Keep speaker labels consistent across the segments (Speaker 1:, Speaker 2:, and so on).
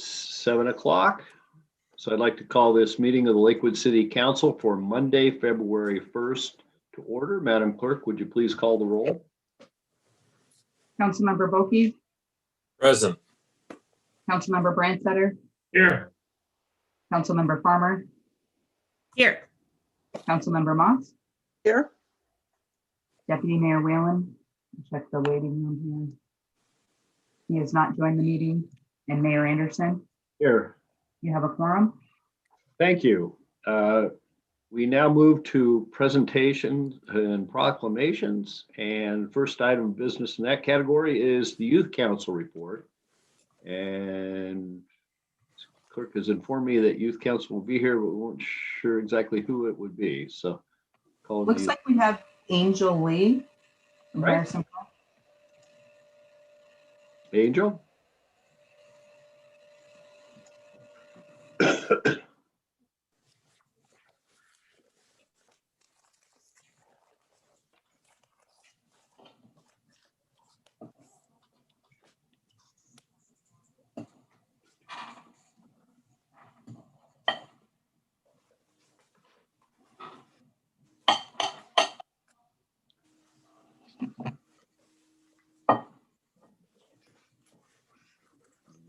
Speaker 1: 7 o'clock. So I'd like to call this meeting of the Lakewood City Council for Monday, February 1st to order. Madam Clerk, would you please call the roll?
Speaker 2: Councilmember Boki.
Speaker 3: Present.
Speaker 2: Councilmember Brandsetter.
Speaker 3: Here.
Speaker 2: Councilmember Farmer.
Speaker 4: Here.
Speaker 2: Councilmember Moss.
Speaker 4: Here.
Speaker 2: Deputy Mayor Whalen. Check the waiting room here. He has not joined the meeting. And Mayor Anderson,
Speaker 1: Here.
Speaker 2: you have a quorum.
Speaker 1: Thank you. We now move to presentations and proclamations. And first item of business in that category is the Youth Council report. And clerk has informed me that Youth Council will be here, but we weren't sure exactly who it would be. So call it.
Speaker 2: Looks like we have Angel Lee.
Speaker 1: Right. Angel.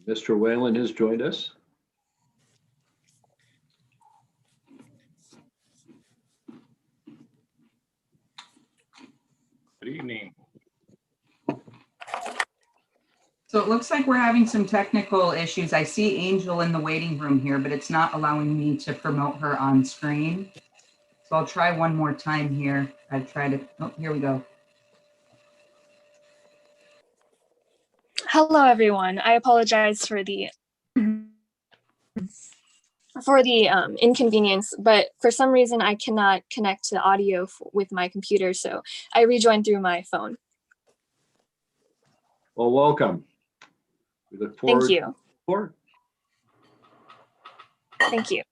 Speaker 1: Mr. Whalen has joined us.
Speaker 3: Good evening.
Speaker 2: So it looks like we're having some technical issues. I see Angel in the waiting room here, but it's not allowing me to promote her on screen. So I'll try one more time here. Oh, here we go.
Speaker 5: Hello, everyone. I apologize for the inconvenience, but for some reason I cannot connect to the audio with my computer, so I rejoined through my phone.
Speaker 1: Well, welcome. We look forward.
Speaker 5: Thank you.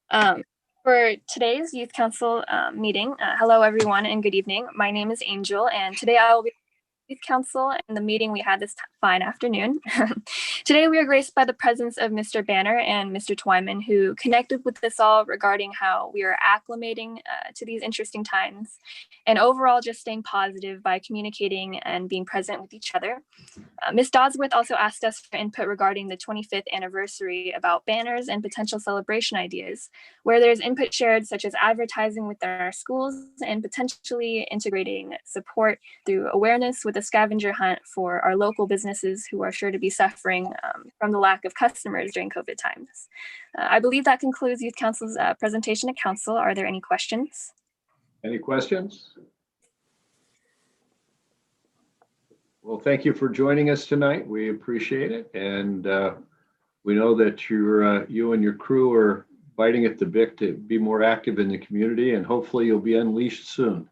Speaker 5: Thank you. For today's Youth Council meeting, hello, everyone, and good evening. My name is Angel, and today I will be Youth Council and the meeting we had this fine afternoon. Today we are graced by the presence of Mr. Banner and Mr. Twyman, who connected with us all regarding how we are acclimating to these interesting times and overall just staying positive by communicating and being present with each other. Ms. Dodsworth also asked us for input regarding the 25th anniversary about banners and potential celebration ideas, where there's input shared such as advertising within our schools and potentially integrating support through awareness with a scavenger hunt for our local businesses who are sure to be suffering from the lack of customers during COVID times. I believe that concludes Youth Council's presentation to Council. Are there any questions?
Speaker 1: Any questions? Well, thank you for joining us tonight. We appreciate it. And we know that you and your crew are biting at the bit to be more active in the community, and hopefully you'll be unleashed soon.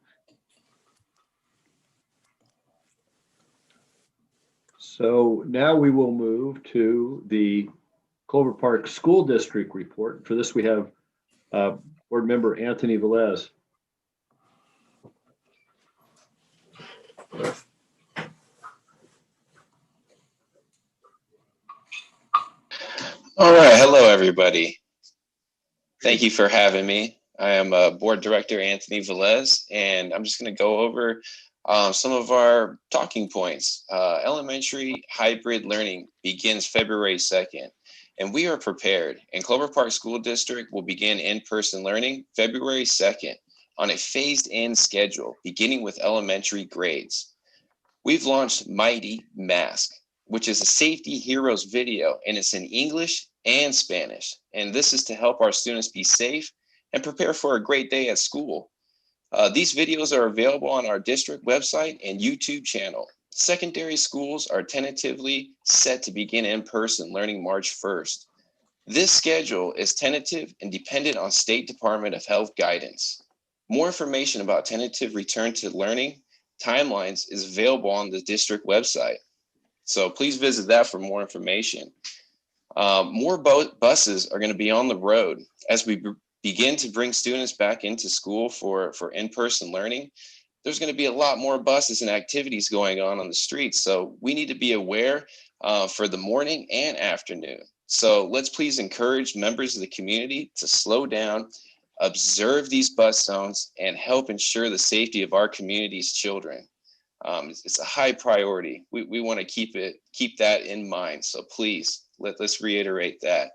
Speaker 1: So now we will move to the Clover Park School District report. For this, we have Board Member Anthony Velez.
Speaker 6: All right, hello everybody. Thank you for having me. I am Board Director Anthony Velez, and I'm just going to go over some of our talking points. Elementary hybrid learning begins February 2nd, and we are prepared. And Clover Park School District will begin in-person learning February 2nd on a phased-in schedule, beginning with elementary grades. We've launched Mighty Mask, which is a Safety Heroes video, and it's in English and Spanish. And this is to help our students be safe and prepare for a great day at school. These videos are available on our district website and YouTube channel. Secondary schools are tentatively set to begin in-person learning March 1st. This schedule is tentative and dependent on State Department of Health guidance. More information about tentative return to learning timelines is available on the district website. So please visit that for more information. More buses are going to be on the road as we begin to bring students back into school for in-person learning. There's going to be a lot more buses and activities going on the streets. So we need to be aware for the morning and afternoon. So let's please encourage members of the community to slow down, observe these bus zones, and help ensure the safety of our community's children. It's a high priority. We want to keep that in mind. So please, let's reiterate that.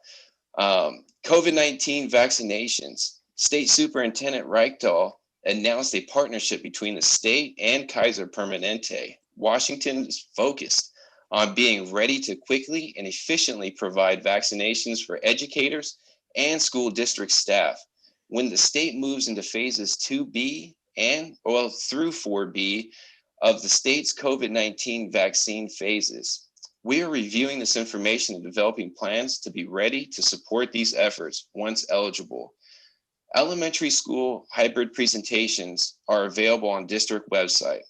Speaker 6: COVID-19 vaccinations. State Superintendent Reichdahl announced a partnership between the state and Kaiser Permanente. Washington is focused on being ready to quickly and efficiently provide vaccinations for educators and school district staff. When the state moves into phases 2B through 4B of the state's COVID-19 vaccine phases, we are reviewing this information and developing plans to be ready to support these efforts once eligible. Elementary school hybrid presentations are available on district website.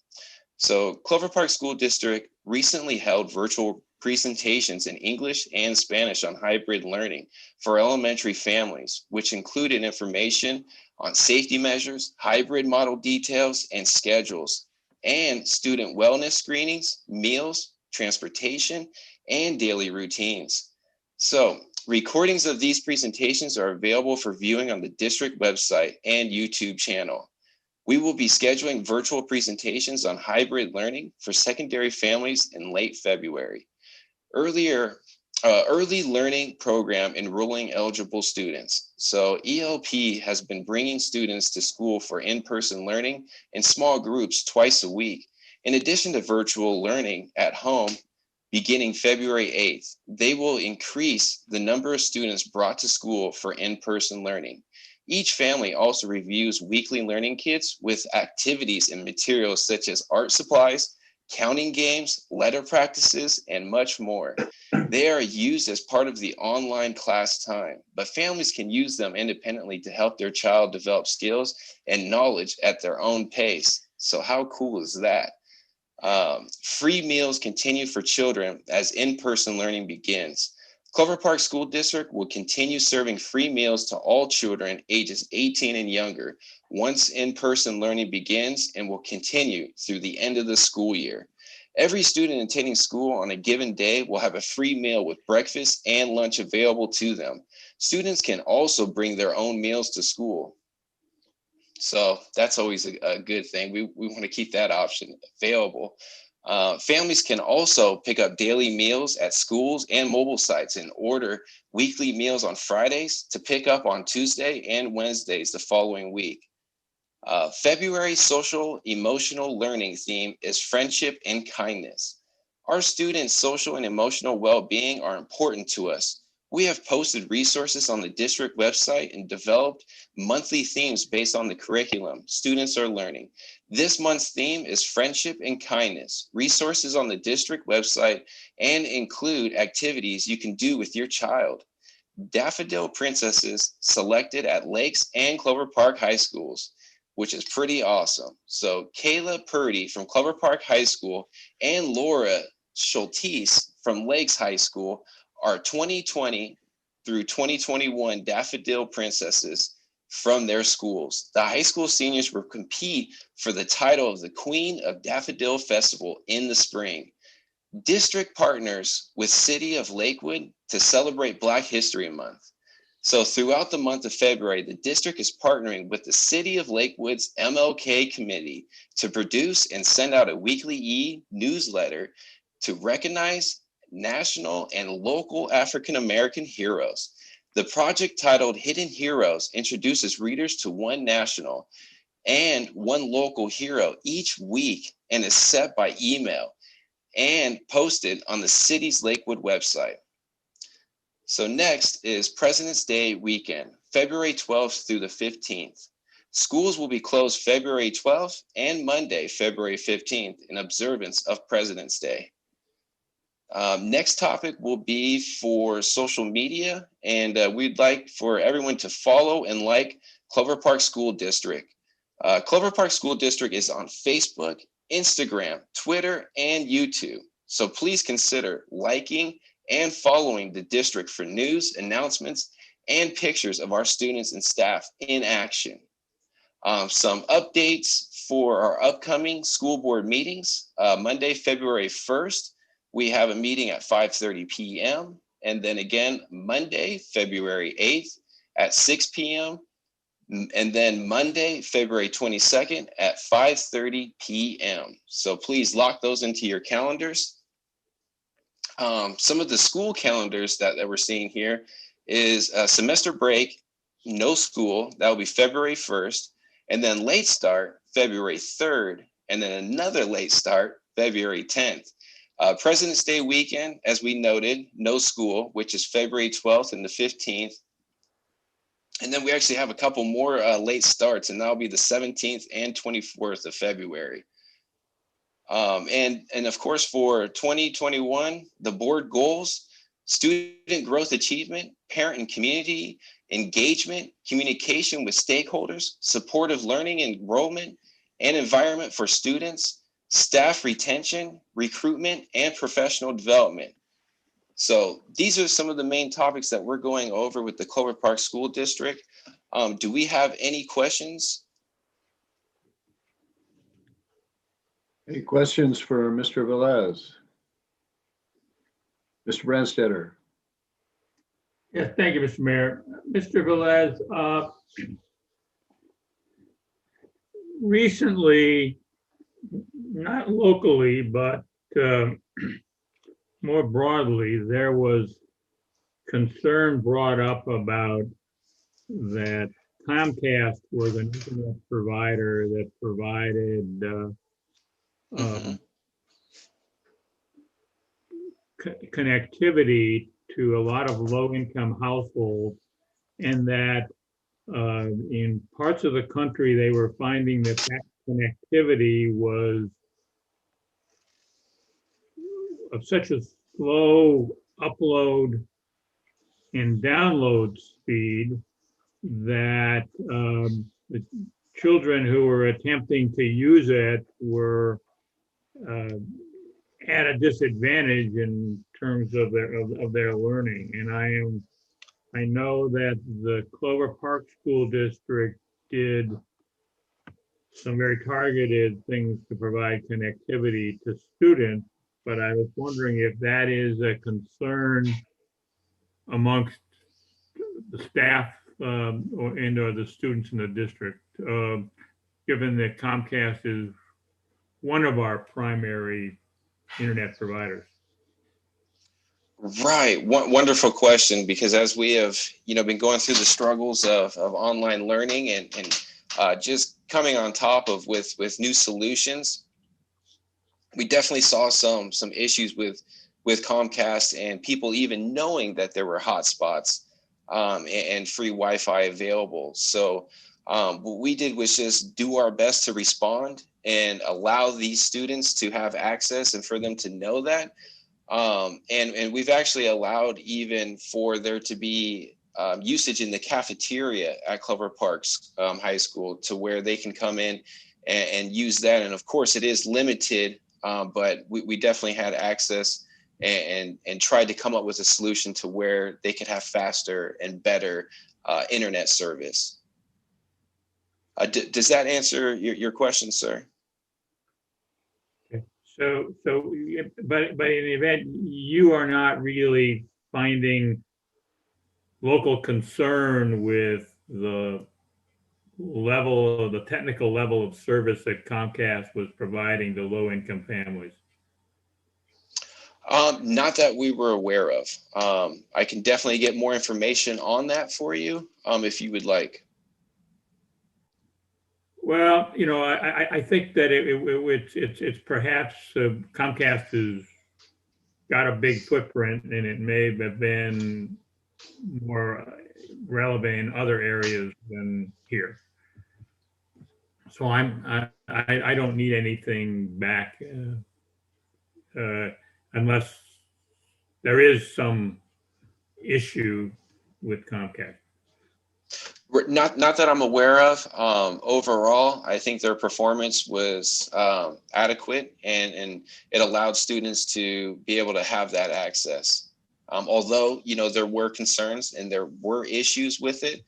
Speaker 6: So Clover Park School District recently held virtual presentations in English and Spanish on hybrid learning for elementary families, which included information on safety measures, hybrid model details and schedules, and student wellness screenings, meals, transportation, and daily routines. So recordings of these presentations are available for viewing on the district website and YouTube channel. We will be scheduling virtual presentations on hybrid learning for secondary families in late February. Early learning program enrolling eligible students. So ELP has been bringing students to school for in-person learning in small groups twice a week. In addition to virtual learning at home, beginning February 8th, they will increase the number of students brought to school for in-person learning. Each family also reviews weekly learning kits with activities and materials such as art supplies, counting games, letter practices, and much more. They are used as part of the online class time, but families can use them independently to help their child develop skills and knowledge at their own pace. So how cool is that? Free meals continue for children as in-person learning begins. Clover Park School District will continue serving free meals to all children ages 18 and younger once in-person learning begins and will continue through the end of the school year. Every student attending school on a given day will have a free meal with breakfast and lunch available to them. Students can also bring their own meals to school. So that's always a good thing. We want to keep that option available. Families can also pick up daily meals at schools and mobile sites and order weekly meals on Fridays to pick up on Tuesday and Wednesdays the following week. February social emotional learning theme is friendship and kindness. Our students' social and emotional well-being are important to us. We have posted resources on the district website and developed monthly themes based on the curriculum students are learning. This month's theme is friendship and kindness. Resources on the district website and include activities you can do with your child. Daffodil Princesses selected at Lakes and Clover Park High Schools, which is pretty awesome. So Kayla Purdy from Clover Park High School and Laura Schulteis from Lakes High School are 2020 through 2021 Daffodil Princesses from their schools. The high school seniors will compete for the title of the Queen of Daffodil Festival in the spring. District partners with City of Lakewood to celebrate Black History Month. So throughout the month of February, the district is partnering with the City of Lakewood's MLK Committee to produce and send out a weekly e-newsletter to recognize national and local African-American heroes. The project, titled Hidden Heroes, introduces readers to one national and one local hero each week and is set by email and posted on the city's Lakewood website. So next is President's Day weekend, February 12th through the 15th. Schools will be closed February 12th and Monday, February 15th in observance of President's Day. Next topic will be for social media, and we'd like for everyone to follow and like Clover Park School District. Clover Park School District is on Facebook, Instagram, Twitter, and YouTube. So please consider liking and following the district for news, announcements, and pictures of our students and staff in action. Some updates for our upcoming school board meetings. Monday, February 1st, we have a meeting at 5:30 p.m. and then again Monday, February 8th at 6 p.m. And then Monday, February 22nd at 5:30 p.m. So please lock those into your calendars. Some of the school calendars that we're seeing here is a semester break, no school, that will be February 1st, and then late start, February 3rd, and then another late start, February 10th. President's Day weekend, as we noted, no school, which is February 12th and the 15th. And then we actually have a couple more late starts, and that'll be the 17th and 24th of February. And of course, for 2021, the board goals: student growth achievement, parent and community engagement, communication with stakeholders, supportive learning and enrollment, and environment for students, staff retention, recruitment, and professional development. So these are some of the main topics that we're going over with the Clover Park School District. Do we have any questions?
Speaker 1: Any questions for Mr. Velez? Mr. Branstetter?
Speaker 7: Yes, thank you, Mr. Mayor. Mr. Velez, recently, not locally, but more broadly, there was concern brought up about that Comcast was an internet provider that provided connectivity to a lot of low-income households, and that in parts of the country, they were finding that that connectivity was of such a slow upload and download speed that the children who were attempting to use it were at a disadvantage in terms of their learning. And I know that the Clover Park School District did some very targeted things to provide connectivity to students, but I was wondering if that is a concern amongst the staff or the students in the district, given that Comcast is one of our primary internet providers.
Speaker 6: Right, wonderful question, because as we have, been going through the struggles of online learning and just coming on top of with new solutions, we definitely saw some issues with Comcast and people even knowing that there were hotspots and free Wi-Fi available. So what we did was just do our best to respond and allow these students to have access and for them to know that. And we've actually allowed even for there to be usage in the cafeteria at Clover Parks High School, to where they can come in and use that. And of course it is limited, but we definitely had access and tried to come up with a solution to where they could have faster and better internet service. Does that answer your question, sir?
Speaker 7: So, but in the event, you are not really finding local concern with the technical level of service that Comcast was providing to low-income families?
Speaker 6: Not that we were aware of. I can definitely get more information on that for you, if you would like.
Speaker 7: Well, I think that it's perhaps Comcast has got a big footprint, and it may have been more relevant in other areas than here. So I don't need anything back unless there is some issue with Comcast.
Speaker 6: Not that I'm aware of. Overall, I think their performance was adequate, and it allowed students to be able to have that access. Although, there were concerns and there were issues with it.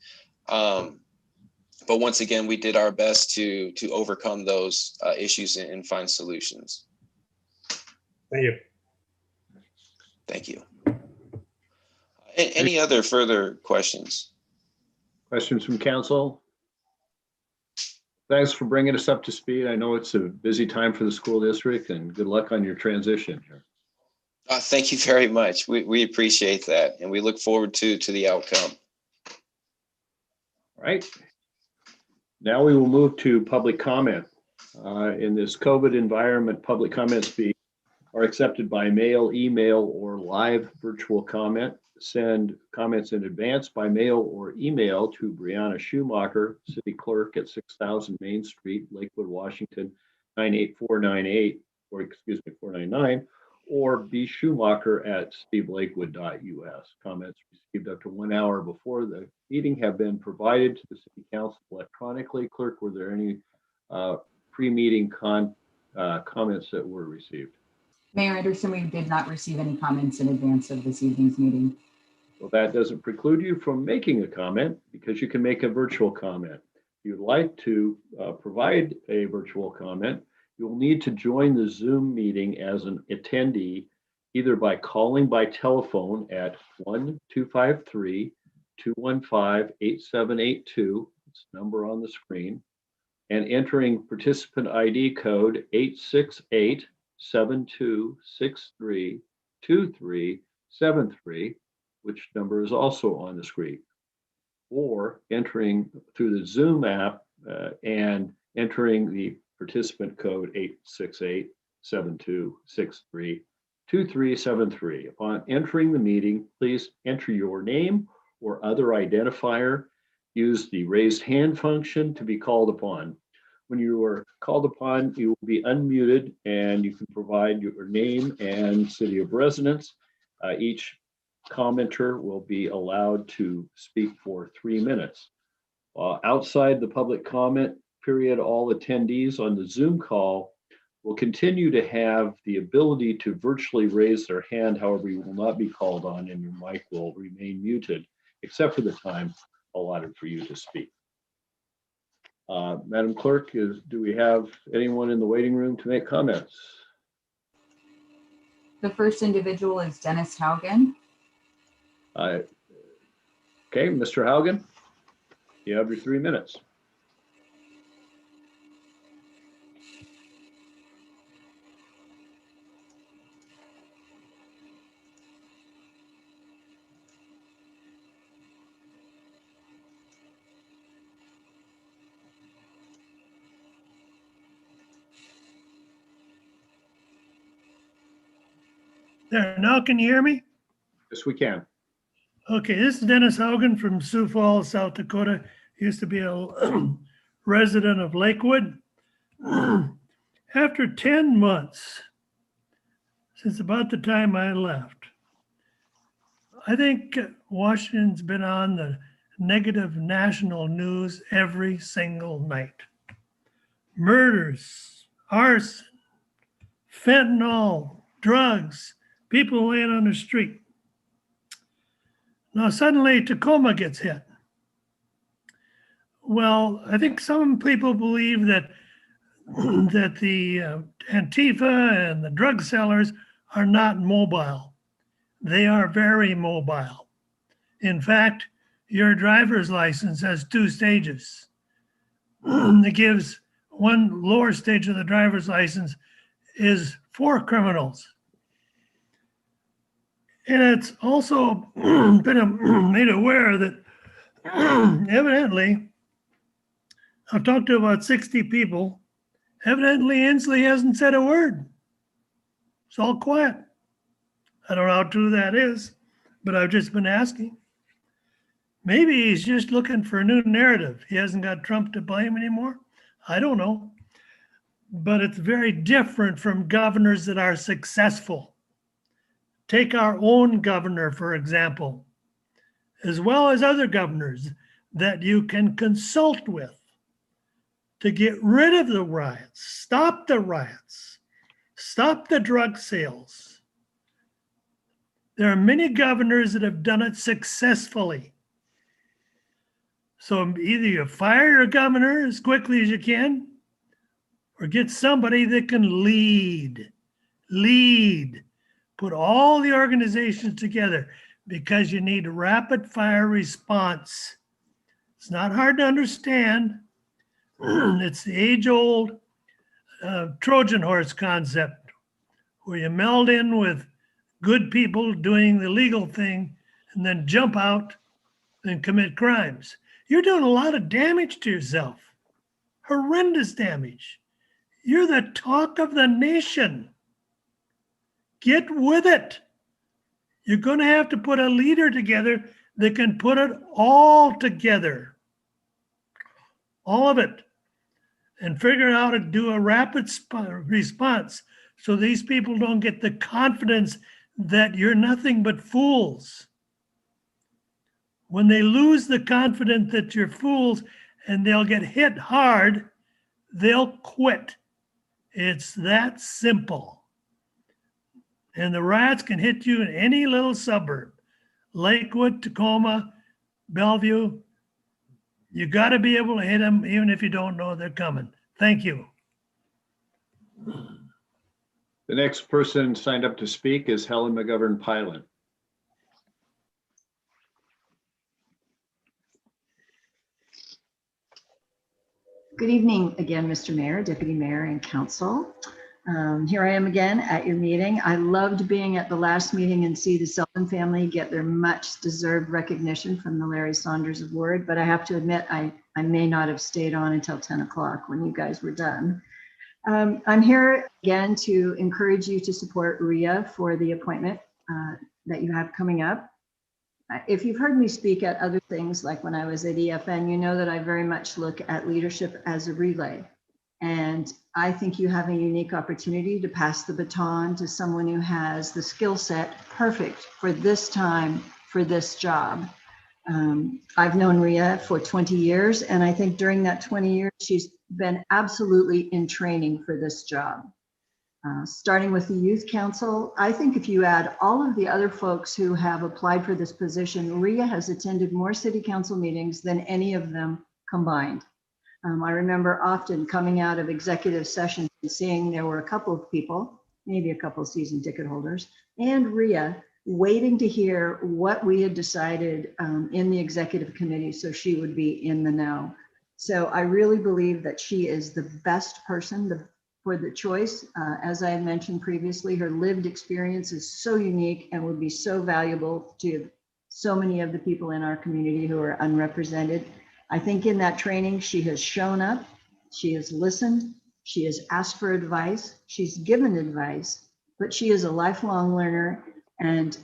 Speaker 6: But once again, we did our best to overcome those issues and find solutions.
Speaker 7: Thank you.
Speaker 6: Thank you. Any other further questions?
Speaker 1: Questions from council? Thanks for bringing us up to speed. I know it's a busy time for the school district, and good luck on your transition here.
Speaker 6: Thank you very much. We appreciate that, and we look forward to the outcome.
Speaker 1: All right. Now we will move to public comment. In this COVID environment, public comments are accepted by mail, email, or live virtual comment. Send comments in advance by mail or email to Brianna Schumacher, City Clerk at 6000 Main Street, Lakewood, Washington, 98498, or excuse me, 499, or bschumacher@stevelakewood.us. Comments received up to 1 hour before the meeting have been provided to the City Council electronically. Clerk, were there any pre-meeting comments that were received?
Speaker 2: Mayor Anderson, we did not receive any comments in advance of this evening's meeting.
Speaker 1: Well, that doesn't preclude you from making a comment, because you can make a virtual comment. If you'd like to provide a virtual comment, you'll need to join the Zoom meeting as an attendee, either by calling by telephone at 1-253-215-8782, it's the number on the screen, and entering participant ID code 868-7263-2373, which number is also on the screen, or entering through the Zoom app and entering the participant code 868-7263-2373. Upon entering the meeting, please enter your name or other identifier. Use the raised hand function to be called upon. When you are called upon, you will be unmuted and you can provide your name and city of residence. Each commenter will be allowed to speak for 3 minutes. Outside the public comment period, all attendees on the Zoom call will continue to have the ability to virtually raise their hand. However, you will not be called on and your mic will remain muted, except for the time allotted for you to speak. Madam Clerk, do we have anyone in the waiting room to make comments?
Speaker 2: The first individual is Dennis Haugen.
Speaker 1: Okay, Mr. Haugen, you have your 3 minutes.
Speaker 8: There, now can you hear me?
Speaker 1: Yes, we can.
Speaker 8: Okay, this is Dennis Haugen from Sioux Falls, South Dakota. Used to be a resident of Lakewood. After 10 months, since about the time I left, I think Washington's been on the negative national news every single night. Murders, arson, fentanyl, drugs, people laying on the street. Now suddenly Tacoma gets hit. Well, I think some people believe that the Antifa and the drug sellers are not mobile. They are very mobile. In fact, your driver's license has 2 stages. It gives one lower stage of the driver's license is for criminals. And it's also been made aware that evidently, I've talked to about 60 people, evidently Inslee hasn't said a word. It's all quiet. I don't know how true that is, but I've just been asking. Maybe he's just looking for a new narrative. He hasn't got Trump to blame anymore. I don't know. But it's very different from governors that are successful. Take our own governor, for example, as well as other governors that you can consult with to get rid of the riots, stop the riots, stop the drug sales. There are many governors that have done it successfully. So either you fire your governor as quickly as you can, or get somebody that can lead, put all the organizations together. because you need rapid fire response. It's not hard to understand. It's the age old Trojan horse concept where you meld in with good people doing the legal thing and then jump out and commit crimes. You're doing a lot of damage to yourself, horrendous damage. You're the talk of the nation. Get with it. You're going to have to put a leader together that can put it all together, all of it, and figure out how to do a rapid response so these people don't get the confidence that you're nothing but fools. When they lose the confidence that you're fools and they'll get hit hard, they'll quit. It's that simple. And the rats can hit you in any little suburb, Lakewood, Tacoma, Bellevue. You got to be able to hit them even if you don't know they're coming. Thank you.
Speaker 1: The next person signed up to speak is Helen McGovern-Pilen.
Speaker 9: Good evening again, Mr. Mayor, Deputy Mayor, and Council. Here I am again at your meeting. I loved being at the last meeting and see the Sullivan family get their much deserved recognition from the Larry Saunders Award, but I have to admit, I may not have stayed on until 10 o'clock when you guys were done. I'm here again to encourage you to support Ria for the appointment that you have coming up. If you've heard me speak at other things, like when I was at EFN, you know that I very much look at leadership as a relay. And I think you have a unique opportunity to pass the baton to someone who has the skill set perfect for this time, for this job. I've known Ria for 20 years, and I think during that 20 years, she's been absolutely in training for this job. Starting with the Youth Council, I think if you add all of the other folks who have applied for this position, Ria has attended more city council meetings than any of them combined. I remember often coming out of executive sessions and seeing there were a couple of people, maybe a couple of season ticket holders, and Ria waiting to hear what we had decided in the executive committee so she would be in the know. So I really believe that she is the best person for the choice. As I had mentioned previously, her lived experience is so unique and would be so valuable to so many of the people in our community who are unrepresented. I think in that training, she has shown up, she has listened, she has asked for advice, she's given advice, but she is a lifelong learner. And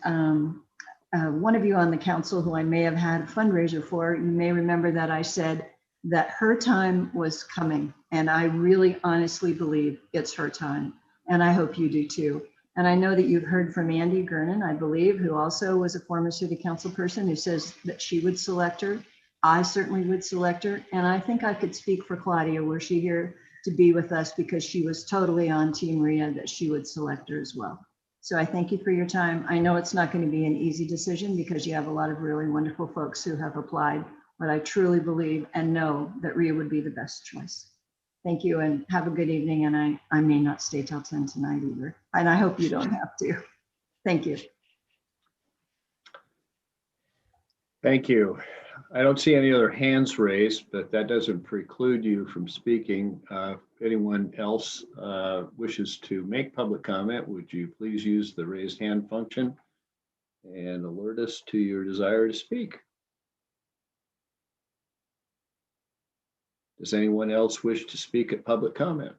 Speaker 9: one of you on the council who I may have had a fundraiser for, you may remember that I said that her time was coming. And I really honestly believe it's her time. And I hope you do too. And I know that you've heard from Andy Gernon, I believe, who also was a former city council person who says that she would select her. I certainly would select her. And I think I could speak for Claudia, were she here to be with us, because she was totally on Team Ria, that she would select her as well. So I thank you for your time. I know it's not going to be an easy decision because you have a lot of really wonderful folks who have applied, but I truly believe and know that Ria would be the best choice. Thank you and have a good evening. And I may not stay till 10 tonight either. And I hope you don't have to. Thank you.
Speaker 1: Thank you. I don't see any other hands raised, but that doesn't preclude you from speaking. If anyone else wishes to make public comment, would you please use the raised hand function and alert us to your desire to speak? Does anyone else wish to speak at public comment?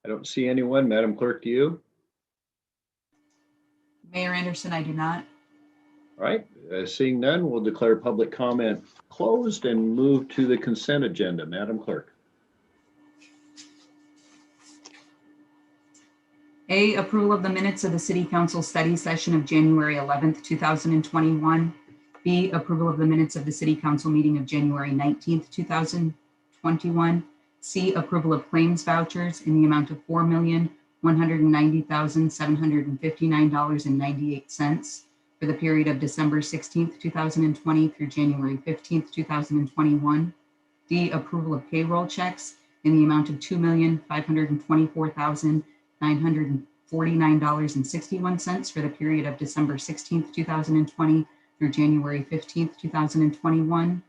Speaker 1: I don't see anyone. Madam Clerk, do you?
Speaker 2: Mayor Anderson, I do not.
Speaker 1: All right, seeing none, we'll declare public comment closed and move to the consent agenda. Madam Clerk.
Speaker 2: A, approval of the minutes of the City Council study session of January 11th, 2021. B, approval of the minutes of the City Council meeting of January 19th, 2021. C, approval of claims vouchers in the amount of $4,190,759.98 for the period of December 16th, 2020 through January 15th, 2021. D, approval of payroll checks in the amount of $2,524,900 $49.61 for the period of December 16th, 2020 through January 15th, 2021.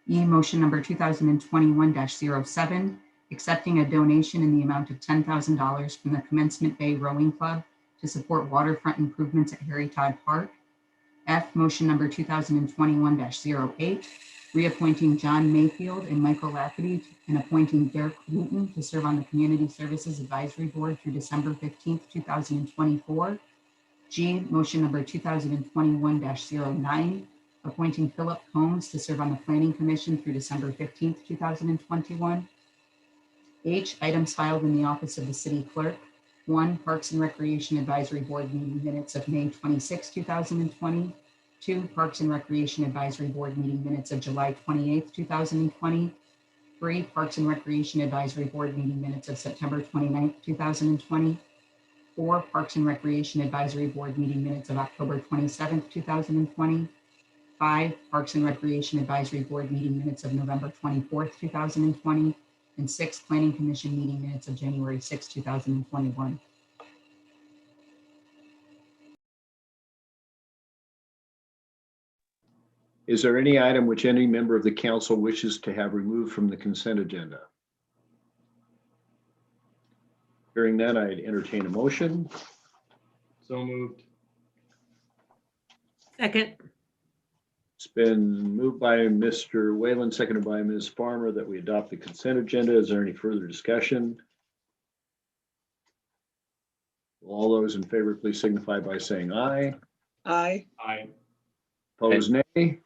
Speaker 2: E, motion number 2021-07, accepting a donation in the amount of $10,000 from the Commencement Bay Rowing Club to support waterfront improvements at Harry Todd Park. F, motion number 2021-08, reappointing John Mayfield and Michael Lafferty and appointing Derek Wooten to serve on the Community Services Advisory Board through December 15th, 2024. G, motion number 2021-09, appointing Philip Combs to serve on the Planning Commission through December 15th, 2021. H, items filed in the office of the city clerk. 1, Parks and Recreation Advisory Board meeting minutes of May 26, 2020. 2, Parks and Recreation Advisory Board meeting minutes of July 28, 2020. 3, Parks and Recreation Advisory Board meeting minutes of September 29, 2020. 4, Parks and Recreation Advisory Board meeting minutes of October 27, 2020. 5, Parks and Recreation Advisory Board meeting minutes of November 24, 2020. And 6, Planning Commission meeting minutes of January 6, 2021.
Speaker 1: Is there any item which any member of the council wishes to have removed from the consent agenda? Hearing none, I'd entertain a motion.
Speaker 3: So moved.
Speaker 4: Second.
Speaker 1: It's been moved by Mr. Whalen, seconded by Ms. Farmer, that we adopt the consent agenda. Is there any further discussion? All those in favor, please signify by saying aye.
Speaker 4: Aye.
Speaker 3: Aye.
Speaker 1: Opposed, nay. The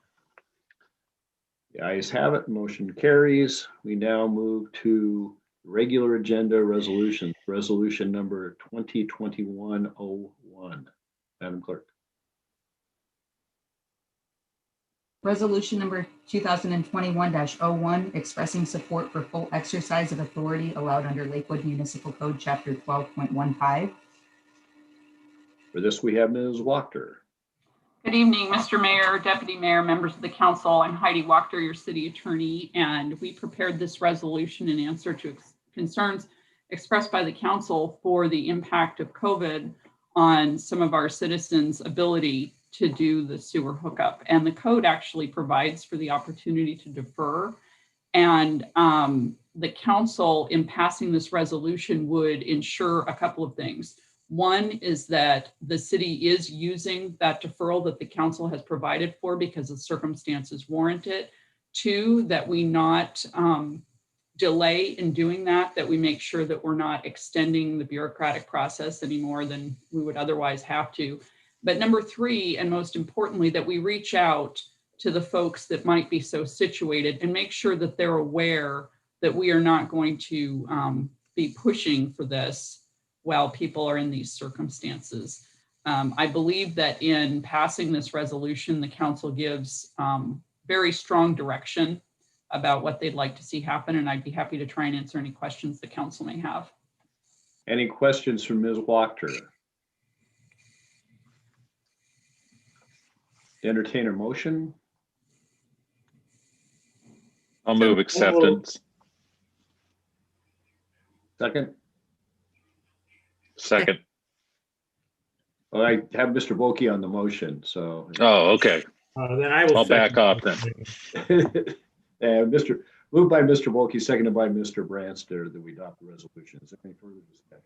Speaker 1: ayes have it. Motion carries. We now move to regular agenda resolution, resolution number 2021-01. Madam Clerk.
Speaker 2: Resolution number 2021-01, expressing support for full exercise of authority allowed under Lakewood Municipal Code, Chapter 12.15.
Speaker 1: For this, we have Ms. Wachter.
Speaker 10: Good evening, Mr. Mayor, Deputy Mayor, members of the council. I'm Heidi Wachter, your city attorney, and we prepared this resolution in answer to concerns expressed by the council for the impact of COVID on some of our citizens' ability to do the sewer hookup. And the code actually provides for the opportunity to defer. And the council, in passing this resolution, would ensure a couple of things. One is that the city is using that deferral that the council has provided for because the circumstances warrant it. 2, that we not delay in doing that, that we make sure that we're not extending the bureaucratic process any more than we would otherwise have to. But number 3, and most importantly, that we reach out to the folks that might be so situated and make sure that they're aware that we are not going to be pushing for this while people are in these circumstances. I believe that in passing this resolution, the council gives very strong direction about what they'd like to see happen, and I'd be happy to try and answer any questions the council may have.
Speaker 1: Any questions from Ms. Wachter? Entertain a motion.
Speaker 3: I'll move acceptance.
Speaker 1: Second.
Speaker 3: Second.
Speaker 1: Well, I have Mr. Volkey on the motion, so.
Speaker 3: Oh, okay.
Speaker 7: Then I will.
Speaker 3: I'll back
Speaker 7: second.
Speaker 3: off then.
Speaker 1: And moved by Mr. Volkey, seconded by Mr. Branster, that we adopt the resolution. Is there any further discussion?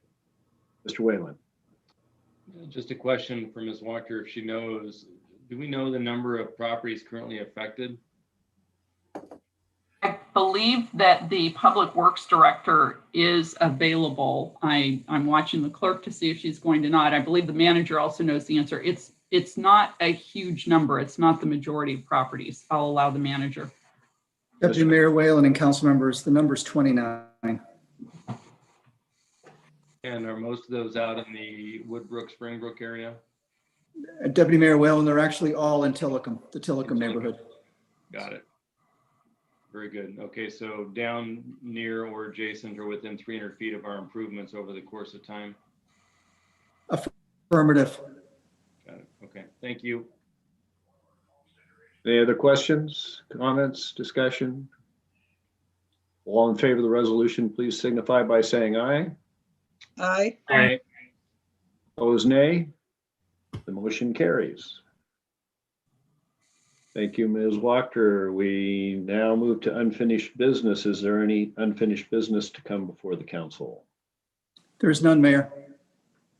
Speaker 1: Mr. Whalen.
Speaker 11: Just a question for Ms. Walker, if she knows, do we know the number of properties currently affected?
Speaker 10: I believe that the Public Works Director is available. I'm watching the clerk to see if she's going to nod. I believe the manager also knows the answer. It's not a huge number. It's not the majority of properties. I'll allow the manager.
Speaker 12: Deputy Mayor Whalen and council members, the number is 29.
Speaker 11: And are most of those out in the Woodbrook, Springbrook area?
Speaker 12: Deputy Mayor Whalen, they're actually all in Tillicum, the Tillicum neighborhood.
Speaker 11: Got it. Very good. Okay, so down near or adjacent or within 300 feet of our improvements over the course of time?
Speaker 12: Affirmative.
Speaker 11: Got it. Okay, thank you.
Speaker 1: Any other questions, comments, discussion? All in favor of the resolution, please signify by saying aye.
Speaker 4: Aye.
Speaker 3: Aye.
Speaker 1: Opposed, nay. The motion carries. Thank you, Ms. Wachter. We now move to unfinished business. Is there any unfinished business to come before the council?
Speaker 12: There's none, Mayor.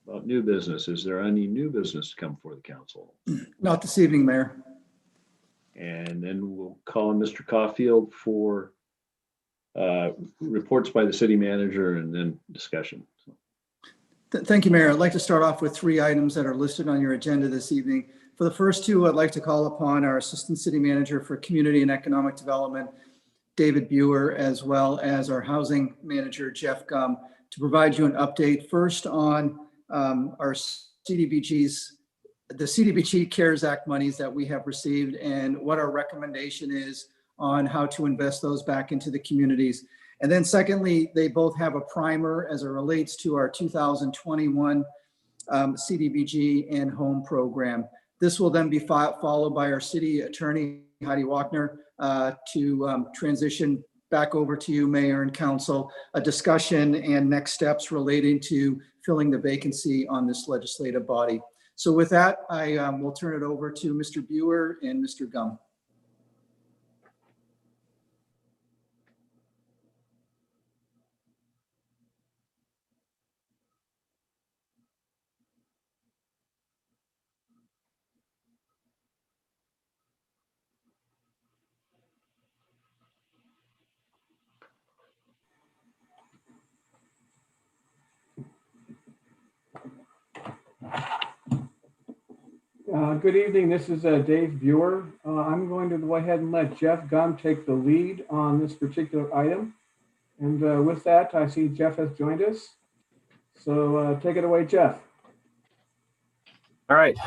Speaker 1: About new business, is there any new business to come before the council?
Speaker 12: Not this evening, Mayor.
Speaker 1: And then we'll call on Mr. Caulfield for reports by the city manager and then discussion.
Speaker 12: Thank you, Mayor. I'd like to start off with 3 items that are listed on your agenda this evening. For the first 2, I'd like to call upon our Assistant City Manager for Community and Economic Development, David Buer, as well as our Housing Manager, Jeff Gum, to provide you an update first on our CDBG's, the CDBG CARES Act monies that we have received and what our recommendation is on how to invest those back into the communities. And then secondly, they both have a primer as it relates to our 2021 CDBG and home program. This will then be followed by our city attorney, Heidi Wachner, to transition back over to you, Mayor and Council, a discussion and next steps relating to filling the vacancy on this legislative body. So with that, I will turn it over to Mr. Buer and Mr. Gum.
Speaker 13: Good evening. This is Dave Buer. I'm going to go ahead and let Jeff Gum take the lead on this particular item. And with that, I see Jeff has joined us. So take it away, Jeff.
Speaker 14: All right.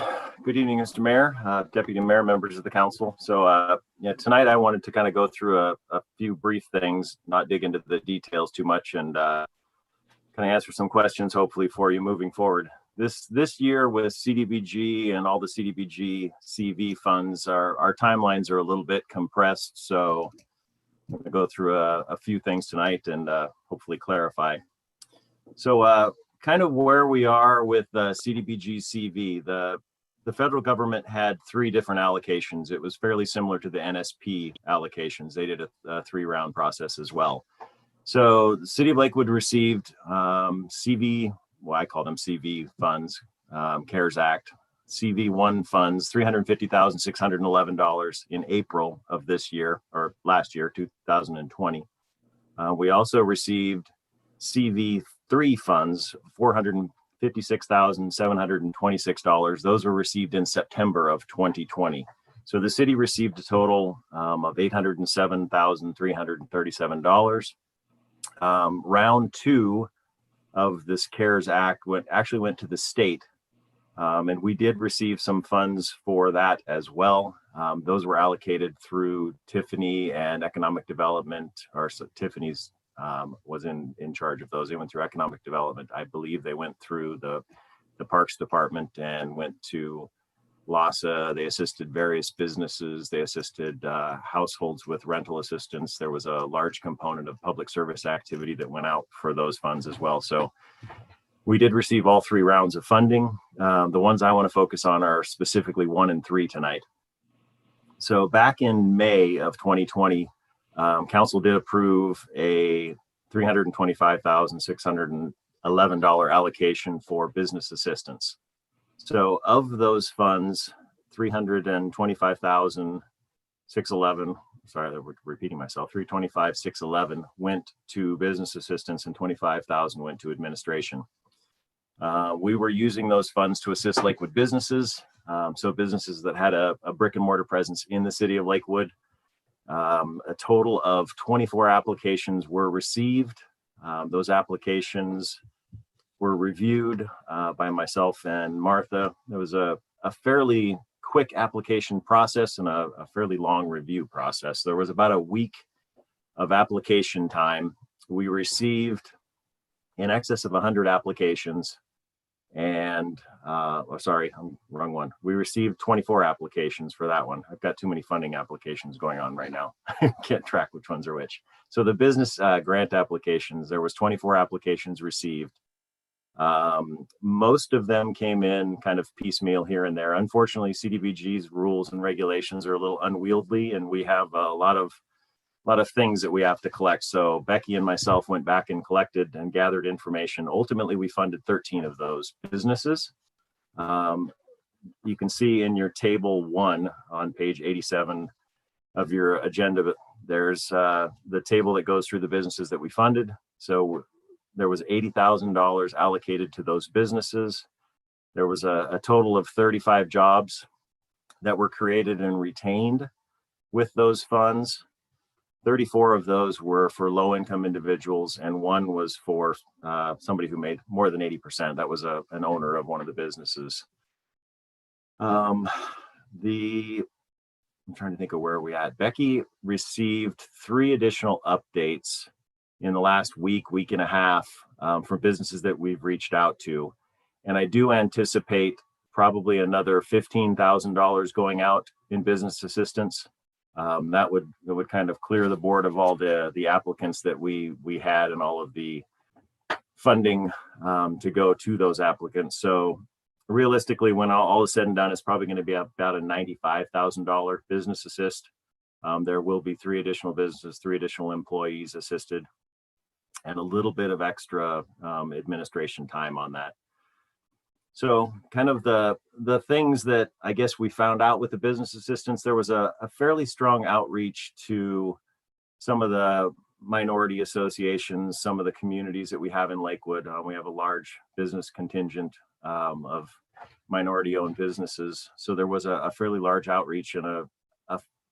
Speaker 14: Good evening, Mr. Mayor, Deputy Mayor, members of the council. So yeah, tonight I wanted to kind of go through a few brief things, not dig into the details too much, and kind of answer some questions, hopefully, for you moving forward. This year with CDBG and all the CDBG CV funds, our timelines are a little bit compressed. So I'm going to go through a few things tonight and hopefully clarify. So kind of where we are with CDBG CV, the federal government had 3 different allocations. It was fairly similar to the NSP allocations. They did a 3-round process as well. So the city of Lakewood received CV, well, I call them CV funds, CARES Act, CV1 funds, $350,611 in April of this year, or last year, 2020. We also received CV3 funds, $456,726. Those were received in September of 2020. So the city received a total of $807,337. Round 2 of this CARES Act actually went to the state, and we did receive some funds for that as well. Those were allocated through Tiffany and Economic Development, or so Tiffany's was in charge of those. They went through Economic Development. I believe they went through the Parks Department and went to LASA. They assisted various businesses. They assisted households with rental assistance. There was a large component of public service activity that went out for those funds as well. So we did receive all 3 rounds of funding. The ones I want to focus on are specifically 1 and 3 tonight. So back in May of 2020, council did approve a $325,611 allocation for business assistance. So of those funds, $325,611, sorry, we're repeating myself, $325,611 went to business assistance and $25,000 went to administration. We were using those funds to assist Lakewood businesses, so businesses that had a brick and mortar presence in the city of Lakewood. A total of 24 applications were received. Those applications were reviewed by myself and Martha. There was a fairly quick application process and a fairly long review process. There was about a week of application time. We received in excess of 100 applications and, oh, sorry, I'm wrong one. We received 24 applications for that one. I've got too many funding applications going on right now. I can't track which ones are which. So the business grant applications, there was 24 applications received. Most of them came in kind of piecemeal here and there. Unfortunately, CDBG's rules and regulations are a little unwieldy, and we have a lot of things that we have to collect. So Becky and myself went back and collected and gathered information. Ultimately, we funded 13 of those businesses. You can see in your table 1 on page 87 of your agenda, there's the table that goes through the businesses that we funded. So there was $80,000 allocated to those businesses. There was a total of 35 jobs that were created and retained with those funds. 34 of those were for low-income individuals, and 1 was for somebody who made more than 80%. That was an owner of one of the businesses. I'm trying to think of where we at. Becky received 3 additional updates in the last week and a half from businesses that we've reached out to. And I do anticipate probably another $15,000 going out in business assistance. That would kind of clear the board of all the applicants that we had and all of the funding to go to those applicants. So realistically, when all is said and done, it's probably going to be about a $95,000 business assist. There will be 3 additional businesses, 3 additional employees assisted, and a little bit of extra administration time on that. So kind of the things that I guess we found out with the business assistance, there was a fairly strong outreach to some of the minority associations, some of the communities that we have in Lakewood. We have a large business contingent of minority-owned businesses. So there was a fairly large outreach, and a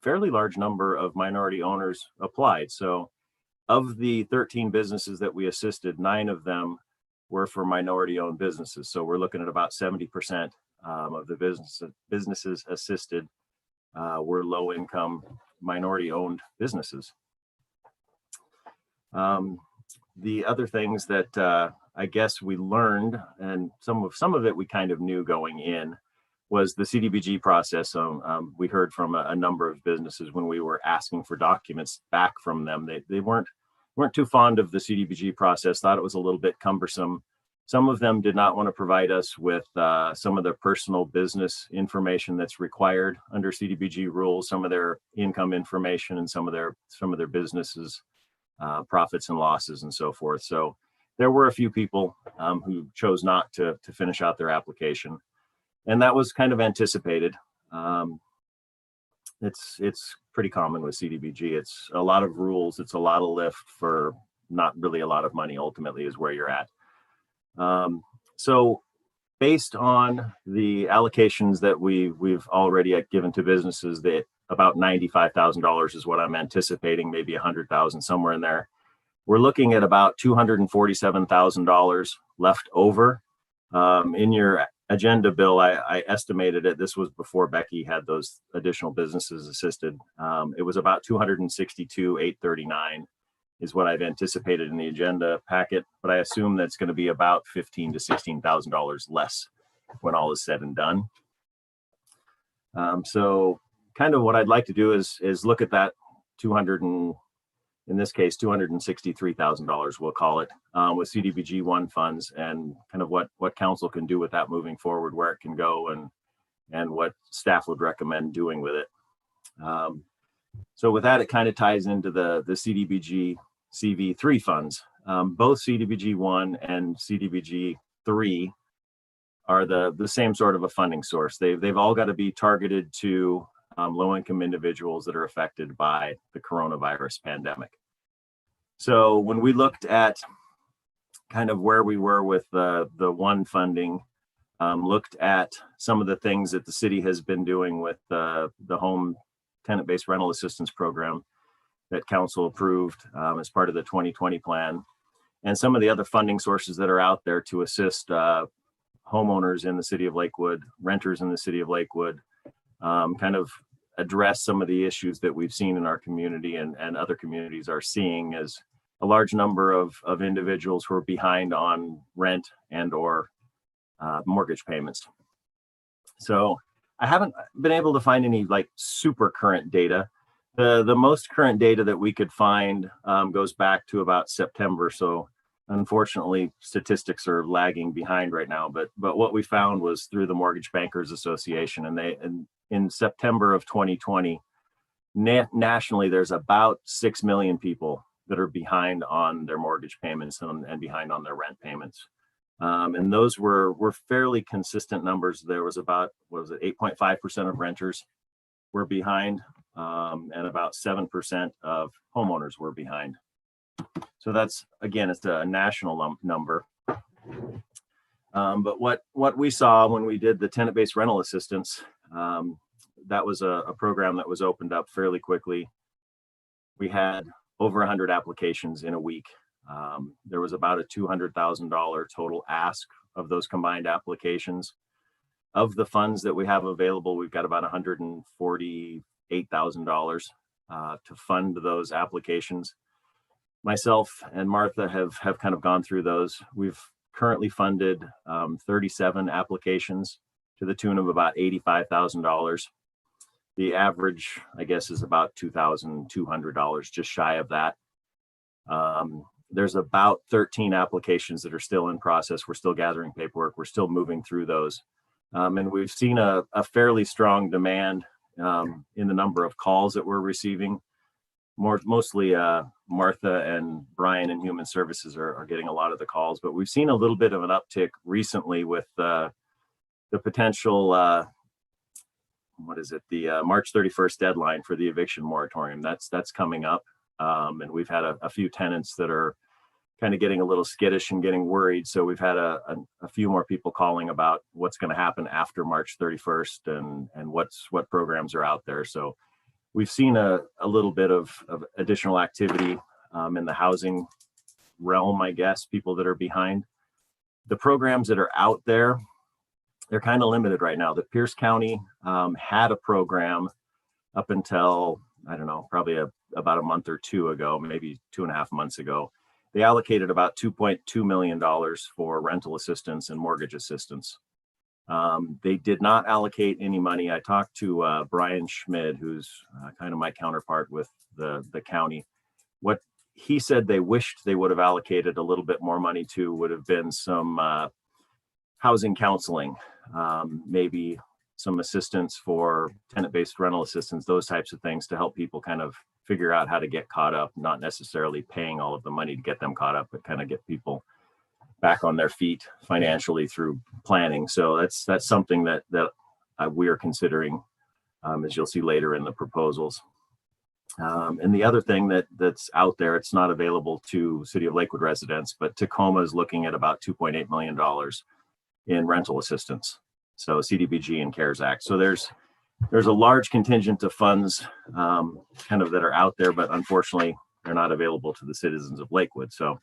Speaker 14: fairly large number of minority owners applied. So of the 13 businesses that we assisted, 9 of them were for minority-owned businesses. So we're looking at about 70% of the businesses assisted were low-income minority-owned businesses. The other things that I guess we learned, and some of it we kind of knew going in, was the CDBG process. We heard from a number of businesses when we were asking for documents back from them. They weren't too fond of the CDBG process, thought it was a little bit cumbersome. Some of them did not want to provide us with some of their personal business information that's required under CDBG rules, some of their income information, and some of their businesses, profits and losses and so forth. So there were a few people who chose not to finish out their application, and that was kind of anticipated. It's pretty common with CDBG. It's a lot of rules. It's a lot of lift for not really a lot of money, ultimately, is where you're at. So based on the allocations that we've already given to businesses, that about $95,000 is what I'm anticipating, maybe 100,000, somewhere in there. We're looking at about $247,000 left over. In your agenda, Bill, I estimated it. This was before Becky had those additional businesses assisted. It was about $262,839 is what I've anticipated in the agenda packet, but I assume that's going to be about $15,000 to $16,000 less when all is said and done. So kind of what I'd like to do is look at that in this case, $263,000, we'll call it, with CDBG 1 funds, and kind of what council can do with that moving forward, where it can go, and what staff would recommend doing with it. So with that, it kind of ties into the CDBG CV3 funds. Both CDBG 1 and CDBG 3 are the same sort of a funding source. They've all got to be targeted to low-income individuals that are affected by the coronavirus pandemic. So when we looked at kind of where we were with the 1 funding, looked at some of the things that the city has been doing with the home tenant-based rental assistance program that council approved as part of the 2020 plan, and some of the other funding sources that are out there to assist homeowners in the city of Lakewood, renters in the city of Lakewood, kind of address some of the issues that we've seen in our community and other communities are seeing, as a large number of individuals who are behind on rent and or mortgage payments. So I haven't been able to find any like super current data. The most current data that we could find goes back to about September. So Unfortunately, statistics are lagging behind right now, but what we found was through the Mortgage Bankers Association, and in September of 2020, nationally, there's about 6 million people that are behind on their mortgage payments and behind on their rent payments. And those were fairly consistent numbers. There was about, what was it, 8.5% of renters were behind, and about 7% of homeowners were behind. So that's, again, it's a national number. But what we saw when we did the tenant-based rental assistance, that was a program that was opened up fairly quickly. We had over 100 applications in a week. There was about a $200,000 total ask of those combined applications. Of the funds that we have available, we've got about $148,000 to fund those applications. Myself and Martha have kind of gone through those. We've currently funded 37 applications to the tune of about $85,000. The average, I guess, is about $2,200, just shy of that. There's about 13 applications that are still in process. We're still gathering paperwork. We're still moving through those. And we've seen a fairly strong demand in the number of calls that we're receiving. Mostly Martha and Brian in Human Services are getting a lot of the calls, but we've seen a little bit of an uptick recently with the potential, the March 31st deadline for the eviction moratorium. That's coming up. And we've had a few tenants that are kind of getting a little skittish and getting worried. So we've had a few more people calling about what's going to happen after March 31st and what programs are out there. So we've seen a little bit of additional activity in the housing realm, I guess, people that are behind. The programs that are out there, they're kind of limited right now. The Pierce County had a program up until, I don't know, probably about a month or two ago, maybe 2.5 months ago. They allocated about $2.2 million for rental assistance and mortgage assistance. They did not allocate any money. I talked to Brian Schmid, who's kind of my counterpart with the county. What he said they wished they would have allocated a little bit more money to would have been some housing counseling, maybe some assistance for tenant-based rental assistance, those types of things to help people kind of figure out how to get caught up, not necessarily paying all of the money to get them caught up, but kind of get people back on their feet financially through planning. So that's something that we are considering, as you'll see later in the proposals. And the other thing that's out there, it's not available to City of Lakewood residents, but Tacoma is looking at about $2.8 million in rental assistance. So CDBG and CARES Act. So there's a large contingent of funds kind of that are out there, but unfortunately they're not available to the citizens of Lakewood. So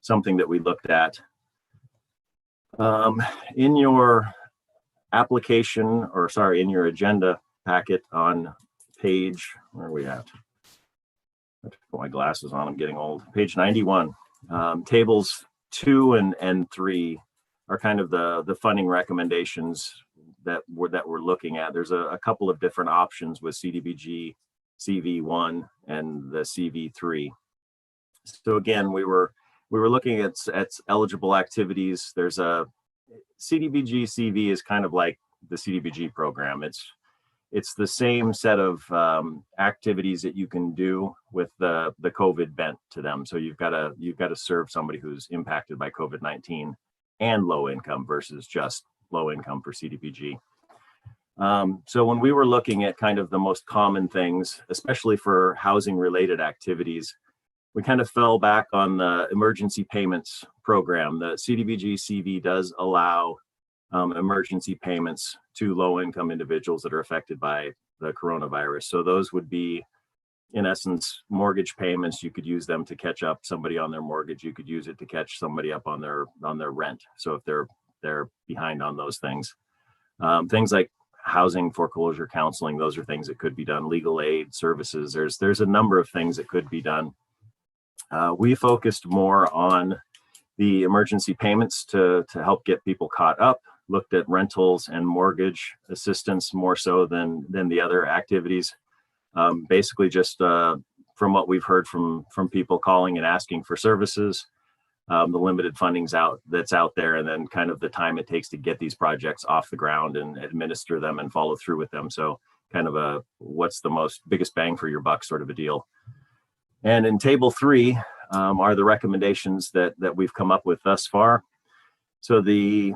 Speaker 14: something that we looked at. In your application, or sorry, in your agenda packet on page, where are we at? I have to put my glasses on, I'm getting old. Page 91, tables 2 and 3 are kind of the funding recommendations that we're looking at. There's a couple of different options with CDBG, CV1, and the CV3. So again, we were looking at eligible activities. There's a CDBG CV is kind of like the CDBG program. It's the same set of activities that you can do with the COVID bent to them. So you've got to serve somebody who's impacted by COVID-19 and low income versus just low income for CDBG. So when we were looking at kind of the most common things, especially for housing related activities, we kind of fell back on the emergency payments program. The CDBG CV does allow emergency payments to low income individuals that are affected by the coronavirus. So those would be, in essence, mortgage payments. You could use them to catch up somebody on their mortgage. You could use it to catch somebody up on their rent. So if they're behind on those things. Things like housing foreclosure counseling, those are things that could be done. Legal aid services, there's a number of things that could be done. We focused more on the emergency payments to help get people caught up, looked at rentals and mortgage assistance more so than the other activities. Basically just from what we've heard from people calling and asking for services, the limited funding's that's out there, and then kind of the time it takes to get these projects off the ground and administer them and follow through with them. So kind of a what's the biggest bang for your buck sort of a deal. And in table 3 are the recommendations that we've come up with thus far. So the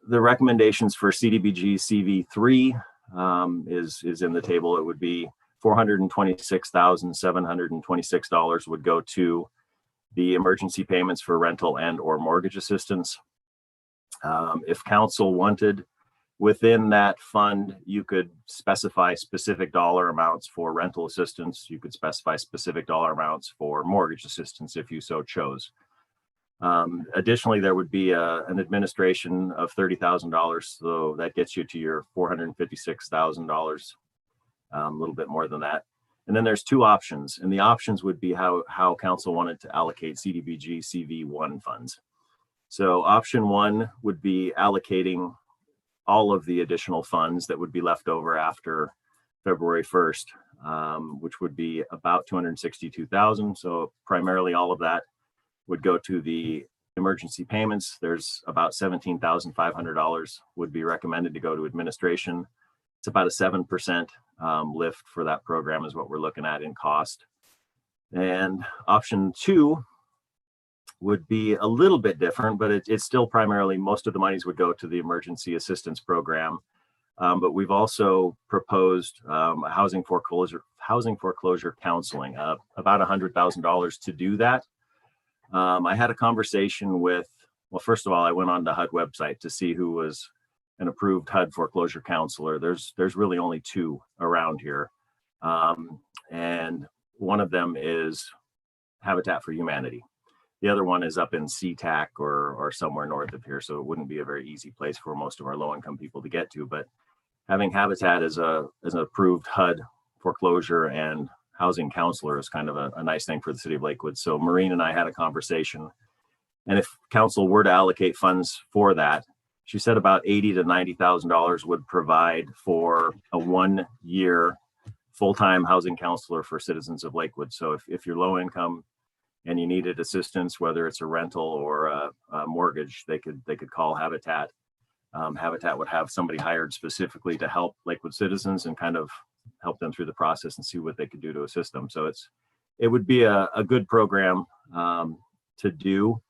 Speaker 14: recommendations for CDBG CV3 is in the table. It would be $426,726 would go to the emergency payments for rental and or mortgage assistance. If council wanted, within that fund, you could specify specific dollar amounts for rental assistance. You could specify specific dollar amounts for mortgage assistance if you so chose. Additionally, there would be an administration of $30,000. So that gets you to your $456,000, a little bit more than that. And then there's 2 options, and the options would be how council wanted to allocate CDBG CV1 funds. So option 1 would be allocating all of the additional funds that would be left over after February 1st, which would be about $262,000. So primarily all of that would go to the emergency payments. There's about $17,500 would be recommended to go to administration. It's about a 7% lift for that program is what we're looking at in cost. And option 2 would be a little bit different, but it's still primarily, most of the monies would go to the emergency assistance program. But we've also proposed housing foreclosure counseling, about $100,000 to do that. I had a conversation with, well, first of all, I went on the HUD website to see who was an approved HUD foreclosure counselor. There's really only 2 around here. And one of them is Habitat for Humanity. The other one is up in SeaTac or somewhere north of here. So it wouldn't be a very easy place for most of our low income people to get to, but having Habitat as an approved HUD foreclosure and housing counselor is kind of a nice thing for the city of Lakewood. So Maureen and I had a conversation, and if council were to allocate funds for that, she said about $80,000 to $90,000 would provide for a 1-year full-time housing counselor for citizens of Lakewood. So if you're low income and you needed assistance, whether it's a rental or a mortgage, they could call Habitat. Habitat would have somebody hired specifically to help Lakewood citizens and kind of help them through the process and see what they could do to assist them. So it would be a good program to do.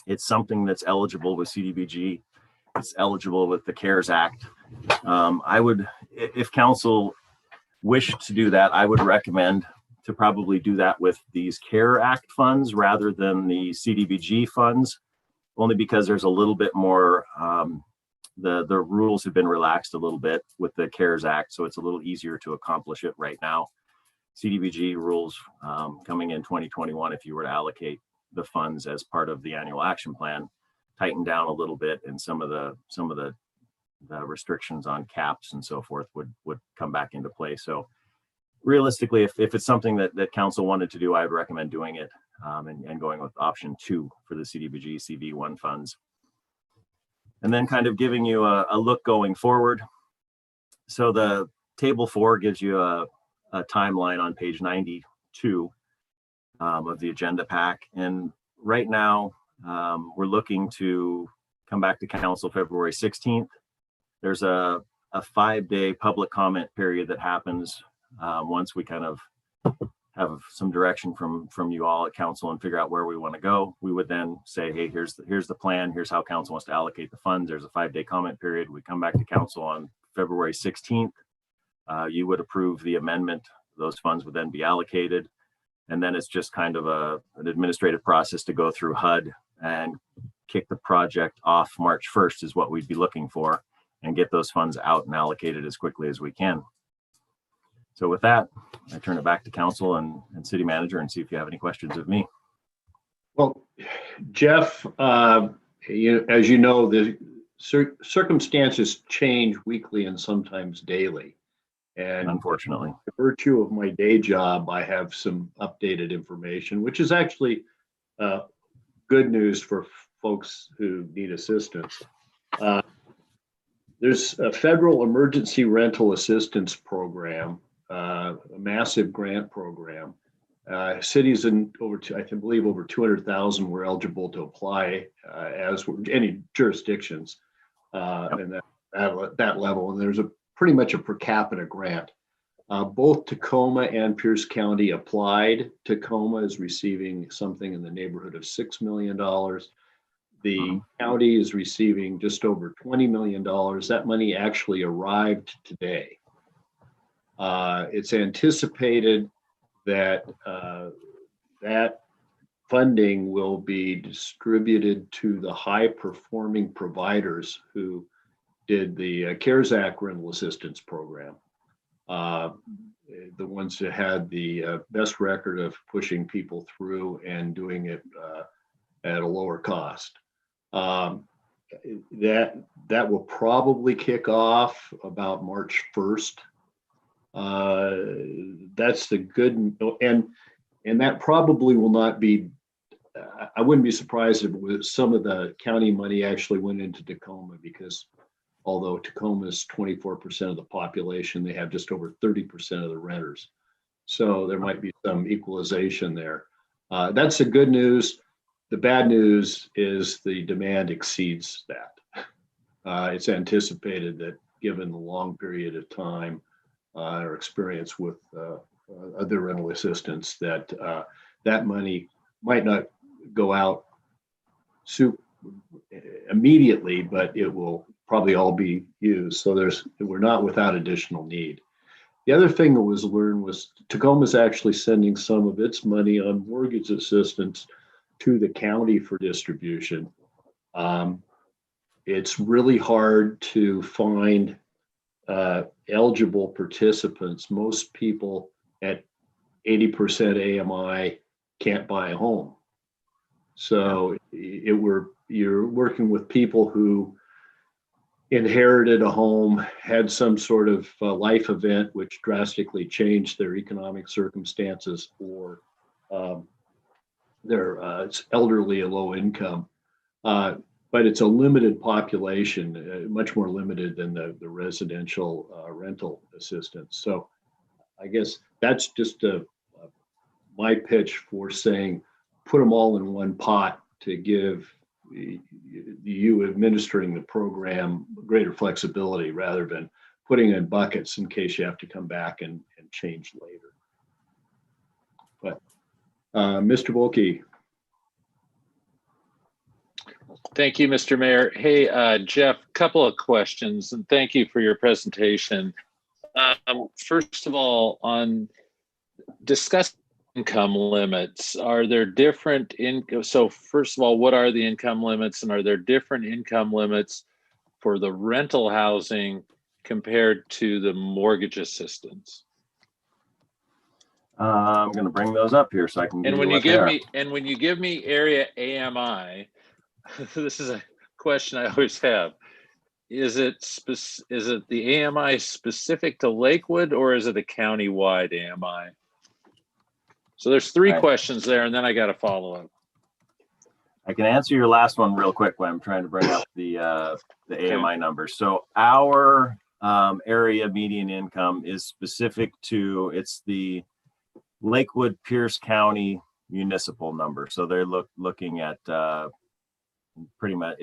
Speaker 14: It's something that's eligible with CDBG. It's eligible with the CARES Act. I would, if council wished to do that, I would recommend to probably do that with these CARE Act funds rather than the CDBG funds, only because there's a little bit more, the rules have been relaxed a little bit with the CARES Act, so it's a little easier to accomplish it right now. CDBG rules coming in 2021, if you were to allocate the funds as part of the annual action plan, tighten down a little bit, and some of the restrictions on caps and so forth would come back into play. So realistically, if it's something that council wanted to do, I would recommend doing it and going with option 2 for the CDBG CV1 funds. And then kind of giving you a look going forward. So the table 4 gives you a timeline on page 92 of the agenda pack. And right now, we're looking to come back to council February 16th. There's a 5-day public comment period that happens once we kind of have some direction from you all at council and figure out where we want to go. We would then say, hey, here's the plan. Here's how council wants to allocate the funds. There's a 5-day comment period. We come back to council on February 16th. You would approve the amendment. Those funds would then be allocated. And then it's just kind of an administrative process to go through HUD and kick the project off March 1st is what we'd be looking for, and get those funds out and allocated as quickly as we can. So with that, I turn it back to council and city manager and see if you have any questions of me.
Speaker 1: Well, Jeff, as you know, the circumstances change weekly and sometimes daily. And
Speaker 14: unfortunately,
Speaker 1: by virtue of my day job, I have some updated information, which is actually good news for folks who need assistance. There's a federal emergency rental assistance program, a massive grant program Cities in I believe over 200,000 were eligible to apply, as were any jurisdictions, and that level. And there's pretty much a per capita grant. Both Tacoma and Pierce County applied. Tacoma is receiving something in the neighborhood of $6 million. The county is receiving just over $20 million. That money actually arrived today. It's anticipated that that funding will be distributed to the high-performing providers who did the CARES Act rental assistance program. The ones that had the best record of pushing people through and doing it at a lower cost. That will probably kick off about March 1st. That's the good, and that probably will not be, I wouldn't be surprised if it was some of the county money actually went into Tacoma, because although Tacoma is 24% of the population, they have just over 30% of the renters. So there might be some equalization there. That's the good news. The bad news is the demand exceeds that. It's anticipated that given the long period of time or experience with other rental assistance, that that money might not go out immediately, but it will probably all be used. So we're not without additional need. The other thing that was learned was Tacoma's actually sending some of its money on mortgage assistance to the county for distribution. It's really hard to find eligible participants. Most people at 80% AMI can't buy a home. So you're working with people who inherited a home, had some sort of life event which drastically changed their economic circumstances, or they're elderly or low income. But it's a limited population, much more limited than the residential rental assistance. So I guess that's just my pitch for saying, put them all in one pot to give you administering the program greater flexibility, rather than putting in buckets in case you have to come back and change later. But Mr. Volkey.
Speaker 3: Thank you, Mr. Mayor. Hey, Jeff, couple of questions, and thank you for your presentation. First of all, on discuss income limits, are there different so first of all, what are the income limits, and are there different income limits for the rental housing compared to the mortgage assistance?
Speaker 14: I'm going to bring those up here so I can.
Speaker 3: And when you give me area AMI, this is a question I always have. Is it the AMI specific to Lakewood, or is it a county-wide AMI? So there's three questions there, and then I got a follow-up.
Speaker 14: I can answer your last one real quick when I'm trying to bring up the AMI numbers. So our area median income is specific to, it's the Lakewood Pierce County municipal number. So they're looking at pretty much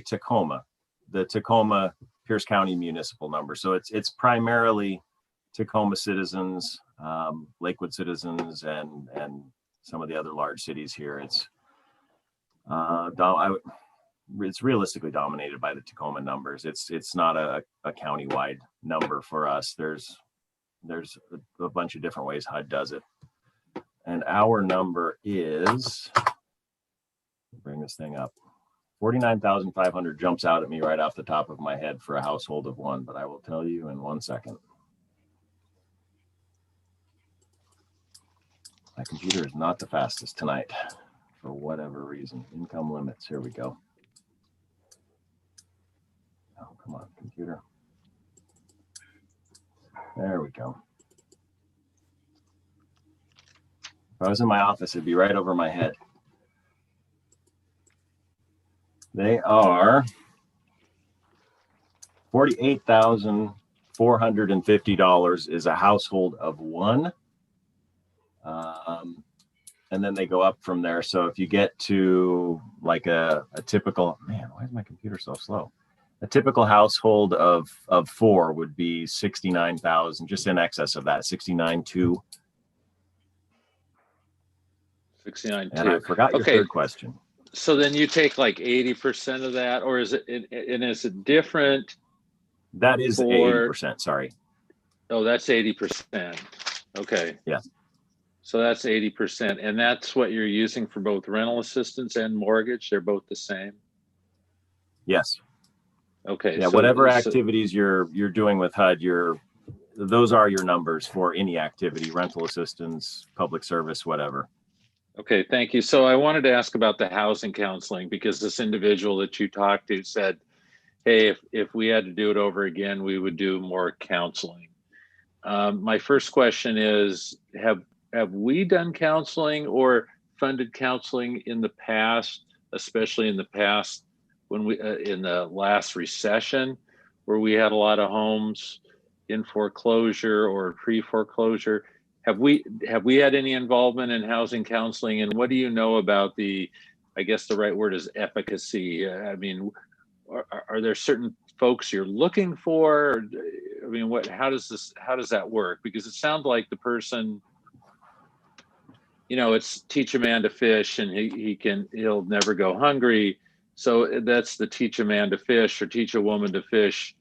Speaker 14: Tacoma, the Tacoma Pierce County municipal number. So it's primarily Tacoma citizens, Lakewood citizens, and some of the other large cities here. It's realistically dominated by the Tacoma numbers. It's not a county-wide number for us. There's a bunch of different ways HUD does it. And our number is, bring this thing up, 49,500 jumps out at me right off the top of my head for a household of one, but I will tell you in 1 second. My computer is not the fastest tonight for whatever reason. Income limits, here we go. Oh, come on, computer. There we go. If I was in my office, it'd be right over my head. They are $48,450 is a household of one. And then they go up from there. So if you get to like a typical, man, why is my computer so slow? A typical household of 4 would be 69,000, just in excess of that, 69.2.
Speaker 3: 69.2.
Speaker 14: And I forgot your third question.
Speaker 3: So then you take like 80% of that, or is it, and is it different?
Speaker 14: That is 80%, sorry.
Speaker 3: Oh, that's 80%. Okay.
Speaker 14: Yes.
Speaker 3: So that's 80%. And that's what you're using for both rental assistance and mortgage? They're both the same?
Speaker 14: Yes.
Speaker 3: Okay.
Speaker 14: Yeah, whatever activities you're doing with HUD, those are your numbers for any activity, rental assistance, public service, whatever.
Speaker 3: Okay, thank you. So I wanted to ask about the housing counseling, because this individual that you talked to said, hey, if we had to do it over again, we would do more counseling. My first question is, have we done counseling or funded counseling in the past, especially in the past when we in the last recession, where we had a lot of homes in foreclosure or pre-foreclosure? Have we had any involvement in housing counseling, and what do you know about the, I guess the right word is efficacy? I mean, are there certain folks you're looking for? I mean, how does that work? Because it sounds like the person, it's teach a man to fish and he'll never go hungry. So that's the teach a man to fish or teach a woman to fish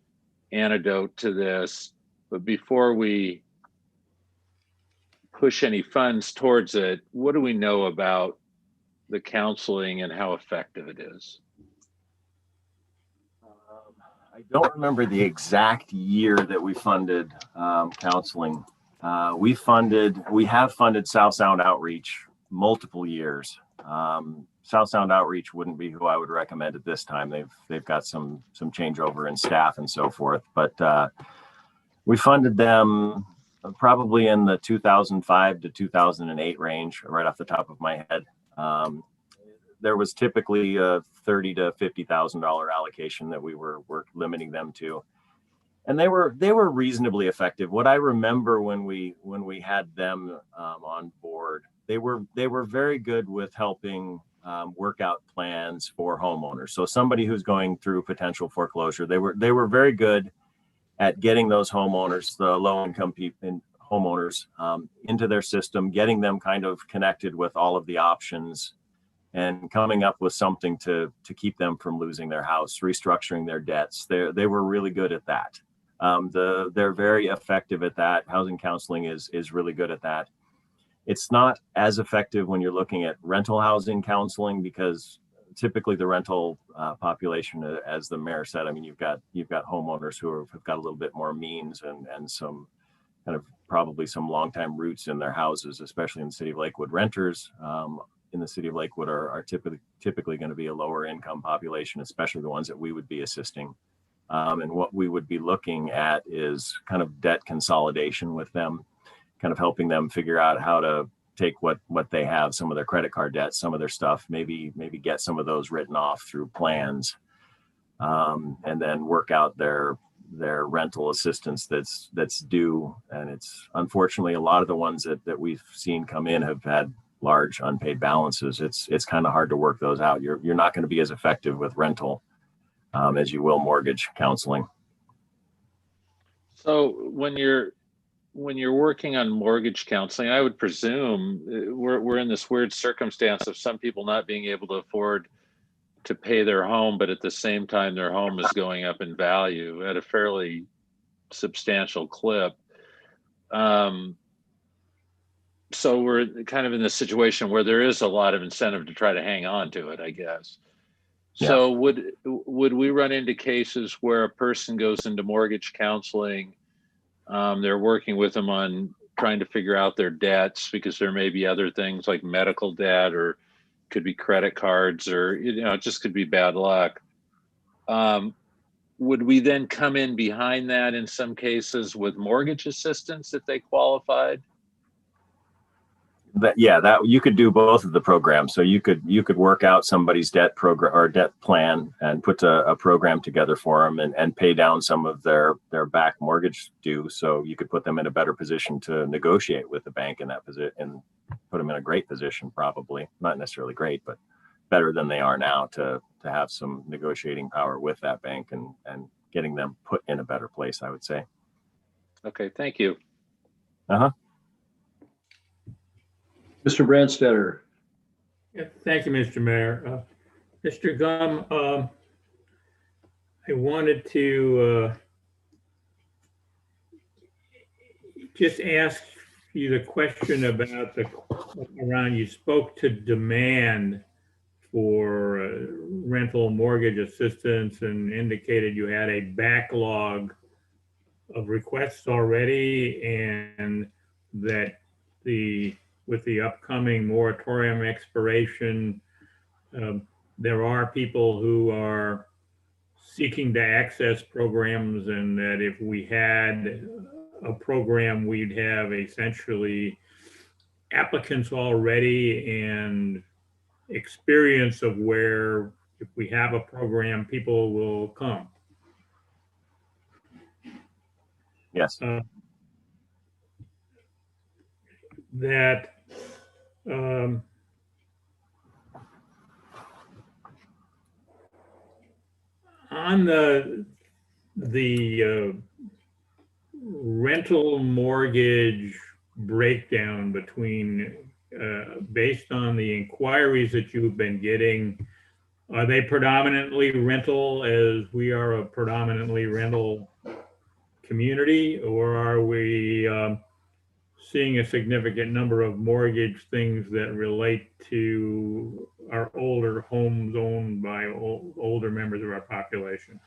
Speaker 3: antidote to this. But before we push any funds towards it, what do we know about the counseling and how effective it is?
Speaker 14: I don't remember the exact year that we funded counseling. We have funded South Sound Outreach multiple years. South Sound Outreach wouldn't be who I would recommend at this time. They've got some changeover in staff and so forth, but we funded them probably in the 2005 to 2008 range, right off the top of my head. There was typically a $30,000 to $50,000 allocation that we were limiting them to, and they were reasonably effective. What I remember when we had them on board, they were very good with helping work out plans for homeowners. So somebody who's going through potential foreclosure, they were very good at getting those homeowners, the low-income people, homeowners, into their system, getting them kind of connected with all of the options, and coming up with something to keep them from losing their house, restructuring their debts. They were really good at that. They're very effective at that. Housing counseling is really good at that. It's not as effective when you're looking at rental housing counseling, because typically the rental population, as the mayor said, I mean, you've got homeowners who have got a little bit more means and some kind of probably some longtime roots in their houses, especially in the city of Lakewood. Renters in the city of Lakewood are typically going to be a lower income population, especially the ones that we would be assisting. And what we would be looking at is kind of debt consolidation with them, kind of helping them figure out how to take what they have, some of their credit card debt, some of their stuff, maybe get some of those written off through plans, and then work out their rental assistance that's due. And it's unfortunately a lot of the ones that we've seen come in have had large unpaid balances. It's kind of hard to work those out. You're not going to be as effective with rental as you will mortgage counseling.
Speaker 3: So when you're working on mortgage counseling, I would presume we're in this weird circumstance of some people not being able to afford to pay their home, but at the same time, their home is going up in value at a fairly substantial clip. So we're kind of in this situation where there is a lot of incentive to try to hang on to it, I guess.
Speaker 14: Yeah.
Speaker 3: So would we run into cases where a person goes into mortgage counseling, they're working with them on trying to figure out their debts, because there may be other things like medical debt, or could be credit cards, or it just could be bad luck. Would we then come in behind that in some cases with mortgage assistance if they qualified?
Speaker 14: that you could do both of the programs. So you could work out somebody's debt program or debt plan and put a program together for them and pay down some of their back mortgage due. So you could put them in a better position to negotiate with the bank in that position and put them in a great position, probably not necessarily great, but better than they are now to have some negotiating power with that bank and getting them put in a better place, I would say.
Speaker 3: Okay, thank you.
Speaker 14: Uh-huh.
Speaker 1: Mr. Branstetter.
Speaker 7: Yeah, thank you, Mr. Mayor. Mr. Gum, I wanted to just ask you the question about you spoke to demand for rental mortgage assistance and indicated you had a backlog of requests already, and that with the upcoming moratorium expiration, there are people who are seeking to access programs, and that if we had a program, we'd have essentially applicants already and experience of where if we have a program, people will come.
Speaker 14: Yes.
Speaker 7: That on the rental mortgage breakdown between based on the inquiries that you've been getting, are they predominantly rental, as we are a predominantly rental community, or are we seeing a significant number of mortgage things that relate to our older homes owned by older members of our population?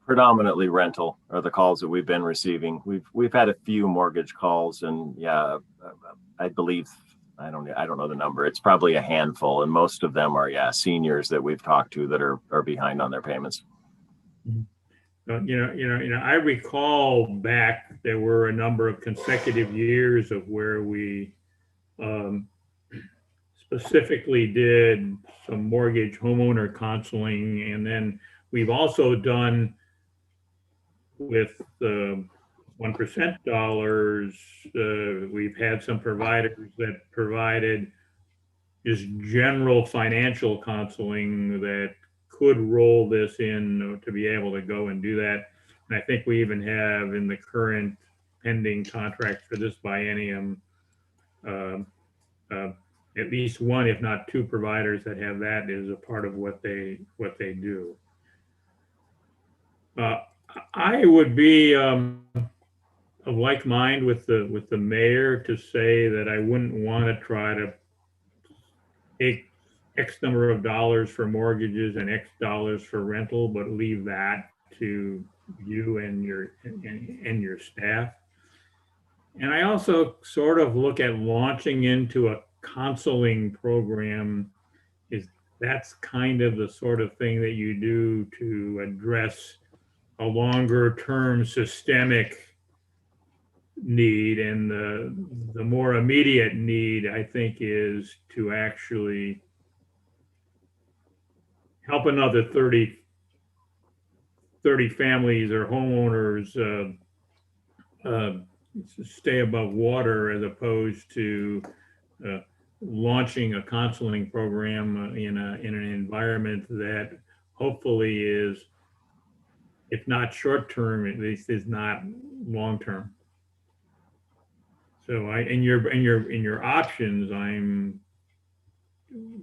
Speaker 14: Predominantly rental are the calls that we've been receiving. We've had a few mortgage calls, and yeah, I believe, I don't know the number. It's probably a handful, and most of them are seniors that we've talked to that are behind on their payments.
Speaker 7: Mm-hmm. I recall back there were a number of consecutive years of where we specifically did some mortgage homeowner counseling, and then we've also done with the 1% dollars. We've had some providers that provided just general financial counseling that could roll this in to be able to go and do that. And I think we even have in the current pending contract for this biennium, at least one, if not two providers that have that as a part of what they do. I would be of like mind with the mayor to say that I wouldn't want to try to take X number of dollars for mortgages and X dollars for rental, but leave that to you and your staff. And I also sort of look at launching into a counseling program. That's kind of the sort of thing that you do to address a longer term systemic need, and the more immediate need, I think, is to actually help another 30 families or homeowners stay above water, as opposed to launching a counseling program in an environment that hopefully is, if not short term, at least is not long term. So in your options, I'm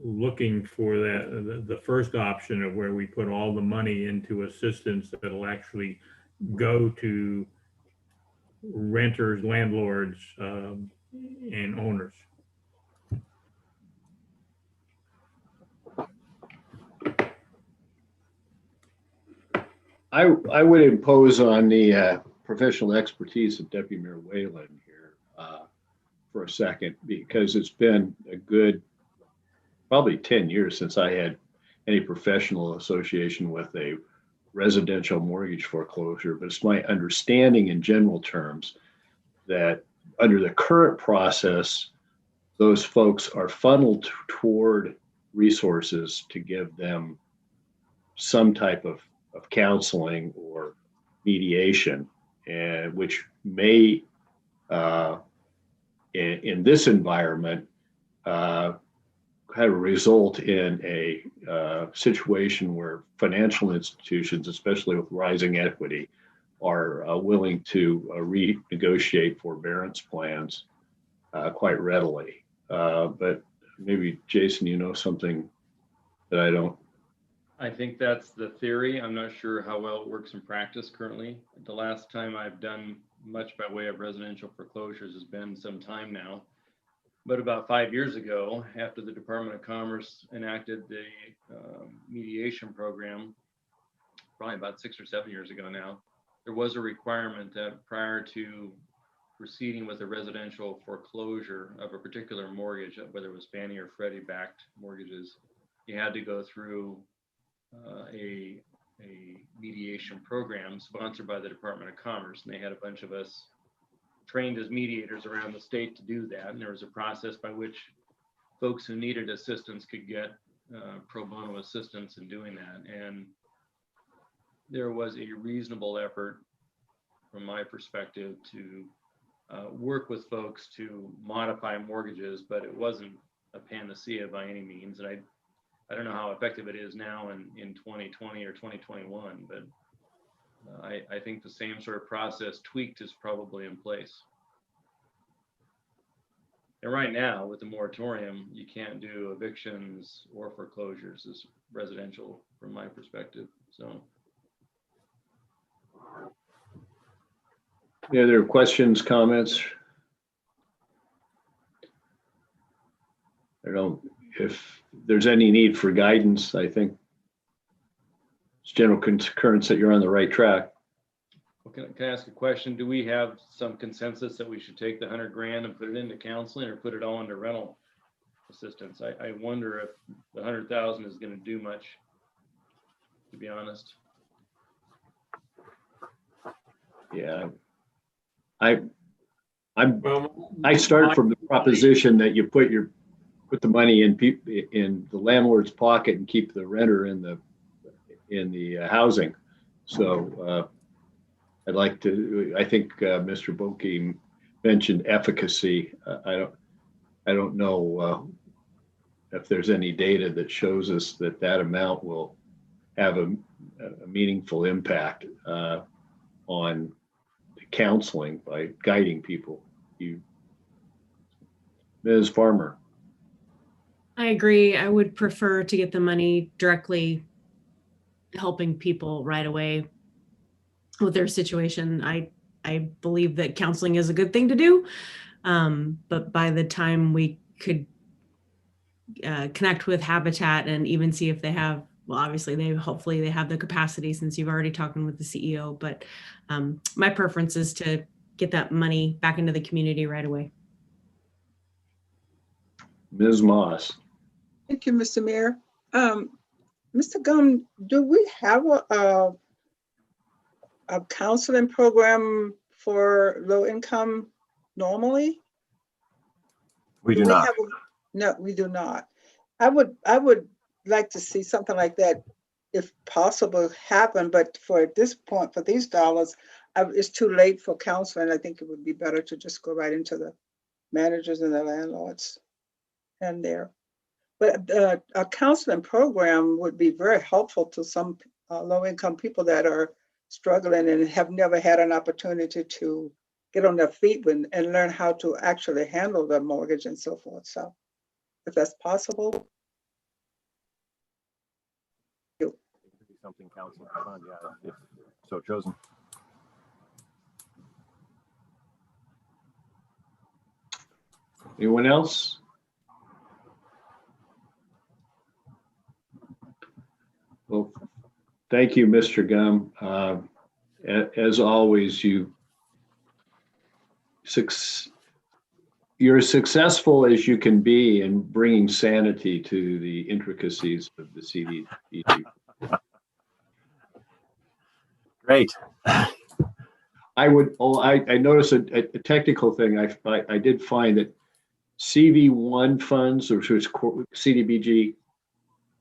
Speaker 7: looking for the first option of where we put all the money into assistance that'll actually go to renters, landlords, and owners.
Speaker 1: I would impose on the professional expertise of Deputy Mayor Whalen here for a second, because it's been a good probably 10 years since I had any professional association with a residential mortgage foreclosure. But it's my understanding in general terms that under the current process, those folks are funneled toward resources to give them some type of counseling or mediation, and which may, in this environment, kind of result in a situation where financial institutions, especially with rising equity, are willing to renegotiate forbearance plans quite readily. But maybe Jason, you know something that I don't.
Speaker 11: I think that's the theory. I'm not sure how well it works in practice currently. The last time I've done much by way of residential foreclosures has been some time now. But about 5 years ago, after the Department of Commerce enacted the mediation program, probably about 6 or 7 years ago now, there was a requirement that prior to proceeding with a residential foreclosure of a particular mortgage, whether it was Fannie or Freddie backed mortgages, you had to go through a mediation program sponsored by the Department of Commerce. And they had a bunch of us trained as mediators around the state to do that. And there was a process by which folks who needed assistance could get pro bono assistance in doing that. And there was a reasonable effort from my perspective to work with folks to modify mortgages, but it wasn't a panacea by any means. And I don't know how effective it is now in 2020 or 2021, but I think the same sort of process tweaked is probably in place. And right now with the moratorium, you can't do evictions or foreclosures as residential from my perspective, so.
Speaker 1: Any other questions, comments? I don't, if there's any need for guidance, I think it's general concurrence that you're on the right track.
Speaker 11: Can I ask a question? Do we have some consensus that we should take the 100 grand and put it into counseling or put it all into rental assistance? I wonder if the 100,000 is going to do much, to be honest.
Speaker 1: Yeah. I start from the proposition that you put the money in the landlord's pocket and keep the renter in the housing. So I think Mr. Boki mentioned efficacy. I don't know if there's any data that shows us that amount will have a meaningful impact on counseling by guiding people. Ms. Farmer.
Speaker 15: I agree. I would prefer to get the money directly helping people right away with their situation. I believe that counseling is a good thing to do. But by the time we could connect with Habitat and even see if they have, well, obviously hopefully they have the capacity since you've already talking with the CEO, but my preference is to get that money back into the community right away.
Speaker 1: Ms. Moss.
Speaker 4: Thank you, Mr. Mayor. Mr. Gum, do we have a counseling program for low income normally?
Speaker 14: We do not.
Speaker 4: No, we do not. I would like to see something like that, if possible, happen. But for at this point, for these dollars, it's too late for counseling. I think it would be better to just go right into the managers and the landlords and there. But a counseling program would be very helpful to some low-income people that are struggling and have never had an opportunity to get on their feet and learn how to actually handle their mortgage and so forth. So if that's possible.
Speaker 14: Something council can fund, yeah, if so chosen.
Speaker 1: Anyone else? Well, thank you, Mr. Gum. As always, you're as successful as you can be in bringing sanity to the intricacies of the CDBG.
Speaker 14: Great.
Speaker 1: I noticed a technical thing. I did find that CV1 funds, which was CDBG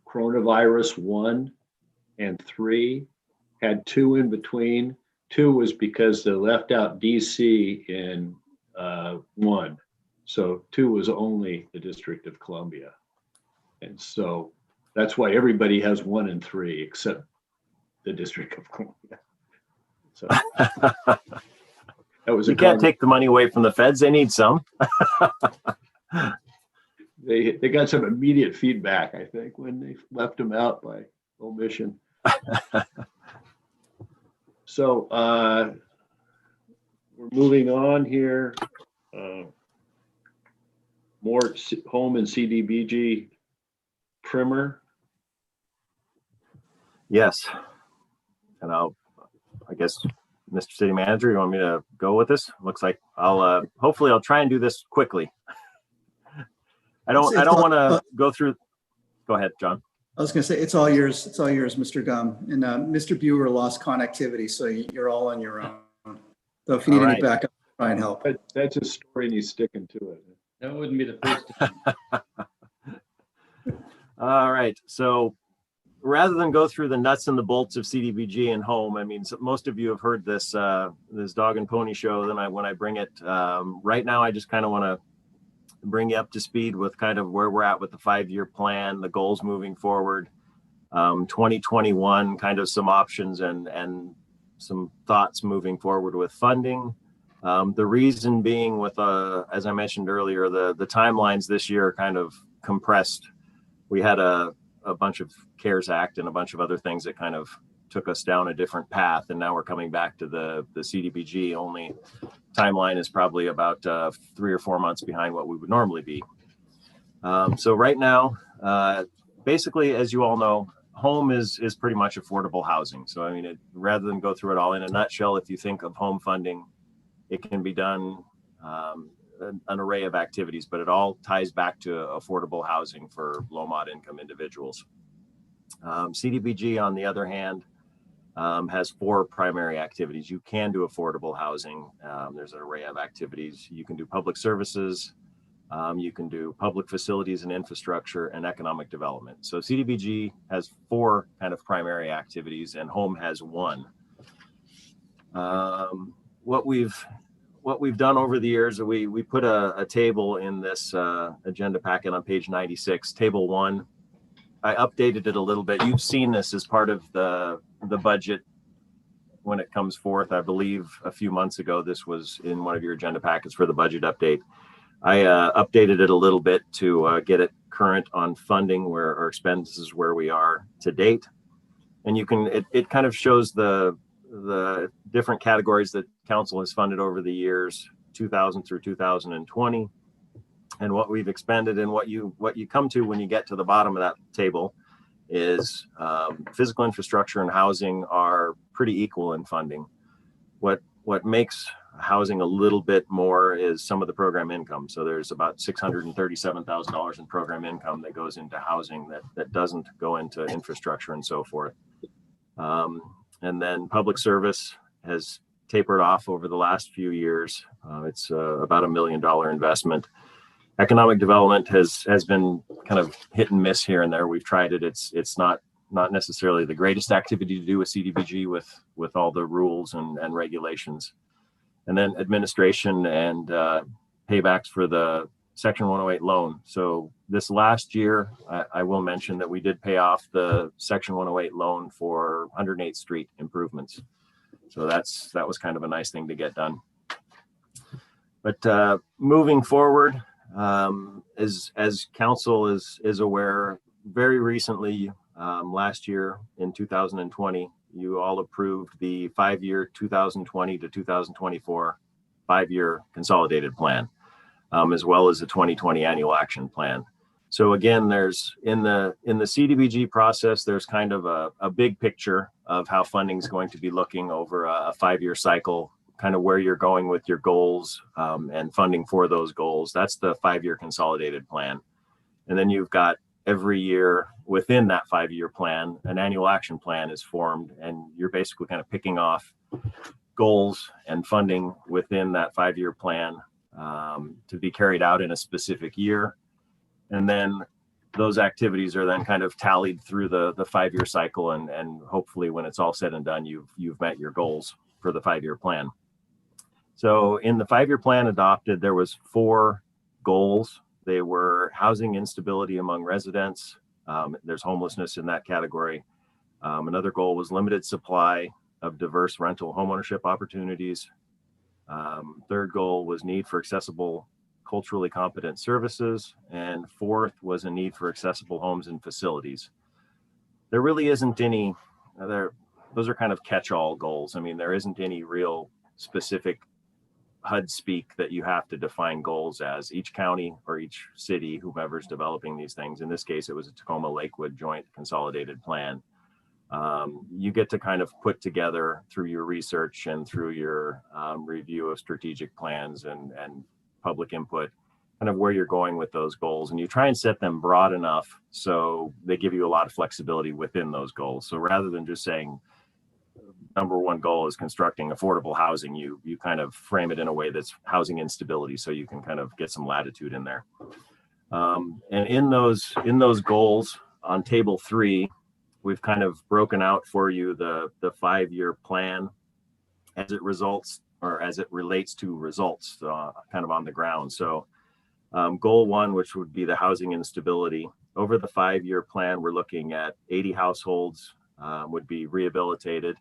Speaker 1: coronavirus 1 and 3, had 2 in between. 2 was because they left out DC in 1. So 2 was only the District of Columbia. And so that's why everybody has 1 and 3 except the District of Columbia. So that was
Speaker 14: You can't take the money away from the feds. They need some.
Speaker 1: They got some immediate feedback, I think, when they left them out by omission. So we're moving on here. More home and CDBG primer.
Speaker 14: Yes. And I guess, Mr. City Manager, you want me to go with this? Looks like hopefully I'll try and do this quickly. I don't want to go through. Go ahead, John.
Speaker 12: I was going to say, it's all yours. It's all yours, Mr. Gum. And Mr. Buer lost connectivity, so you're all on your own. So if you need any backup, try and help.
Speaker 1: That's a story and he's sticking to it.
Speaker 11: That wouldn't be the first time.
Speaker 14: All right. So rather than go through the nuts and the bolts of CDBG and home, I mean, most of you have heard this dog and pony show. Then when I bring it right now, I just kind of want to bring you up to speed with kind of where we're at with the 5-year plan, the goals moving forward, 2021, kind of some options and some thoughts moving forward with funding. The reason being with, as I mentioned earlier, the timelines this year are kind of compressed. We had a bunch of CARES Act and a bunch of other things that kind of took us down a different path. And now we're coming back to the CDBG. Only timeline is probably about 3 or 4 months behind what we would normally be. So right now, basically, as you all know, home is pretty much affordable housing. So, I mean, rather than go through it all in a nutshell, if you think of home funding, it can be done an array of activities, but it all ties back to affordable housing for low mod income individuals. CDBG, on the other hand, has 4 primary activities. You can do affordable housing. There's an array of activities. You can do public services. You can do public facilities and infrastructure and economic development. So CDBG has 4 kind of primary activities and home has 1. What we've done over the years, we put a table in this agenda packet on page 96, table 1. I updated it a little bit. You've seen this as part of the budget when it comes forth. I believe a few months ago, this was in one of your agenda packets for the budget update. I updated it a little bit to get it current on funding where our expenses where we are to date. And you can, it kind of shows the different categories that council has funded over the years, 2000 through 2020, and what we've expended. And what you come to when you get to the bottom of that table is physical infrastructure and housing are pretty equal in funding. What makes housing a little bit more is some of the program income. So there's about $637,000 in program income that goes into housing that doesn't go into infrastructure and so forth. And then public service has tapered off over the last few years. It's about $1 million investment. Economic development has been kind of hit and miss here and there. We've tried it. It's not necessarily the greatest activity to do with CDBG with all the rules and regulations. And then administration and paybacks for the Section 108 loan. So this last year, I will mention that we did pay off the Section 108 loan for 108th Street improvements. So that was kind of a nice thing to get done. But moving forward, as council is aware, very recently, last year in 2020, you all approved the 5-year 2020 to 2024 5-year consolidated plan, as well as the 2020 annual action plan. So again, there's in the CDBG process, there's kind of a big picture of how funding is going to be looking over a 5-year cycle, kind of where you're going with your goals and funding for those goals. That's the 5-year consolidated plan. And then you've got every year within that 5-year plan, an annual action plan is formed, and you're basically kind of picking off goals and funding within that 5-year plan to be carried out in a specific year. And then those activities are then kind of tallied through the 5-year cycle. And hopefully when it's all said and done, you've met your goals for the 5-year plan. So in the 5-year plan adopted, there was 4 goals. They were housing instability among residents. There's homelessness in that category. Another goal was limited supply of diverse rental homeownership opportunities. Third goal was need for accessible, culturally competent services. And 4th was a need for accessible homes and facilities. There really isn't any, those are kind of catch-all goals. I mean, there isn't any real specific HUD speak that you have to define goals as. Each county or each city, whomever's developing these things, in this case, it was a Tacoma Lakewood Joint Consolidated Plan. You get to kind of put together through your research and through your review of strategic plans and public input, kind of where you're going with those goals. And you try and set them broad enough so they give you a lot of flexibility within those goals. So rather than just saying, number 1 goal is constructing affordable housing, you kind of frame it in a way that's housing instability, so you can kind of get some latitude in there. And in those goals on table 3, we've kind of broken out for you the 5-year plan as it results, or as it relates to results kind of on the ground. So goal 1, which would be the housing instability, over the 5-year plan, we're looking at 80 households would be rehabilitated.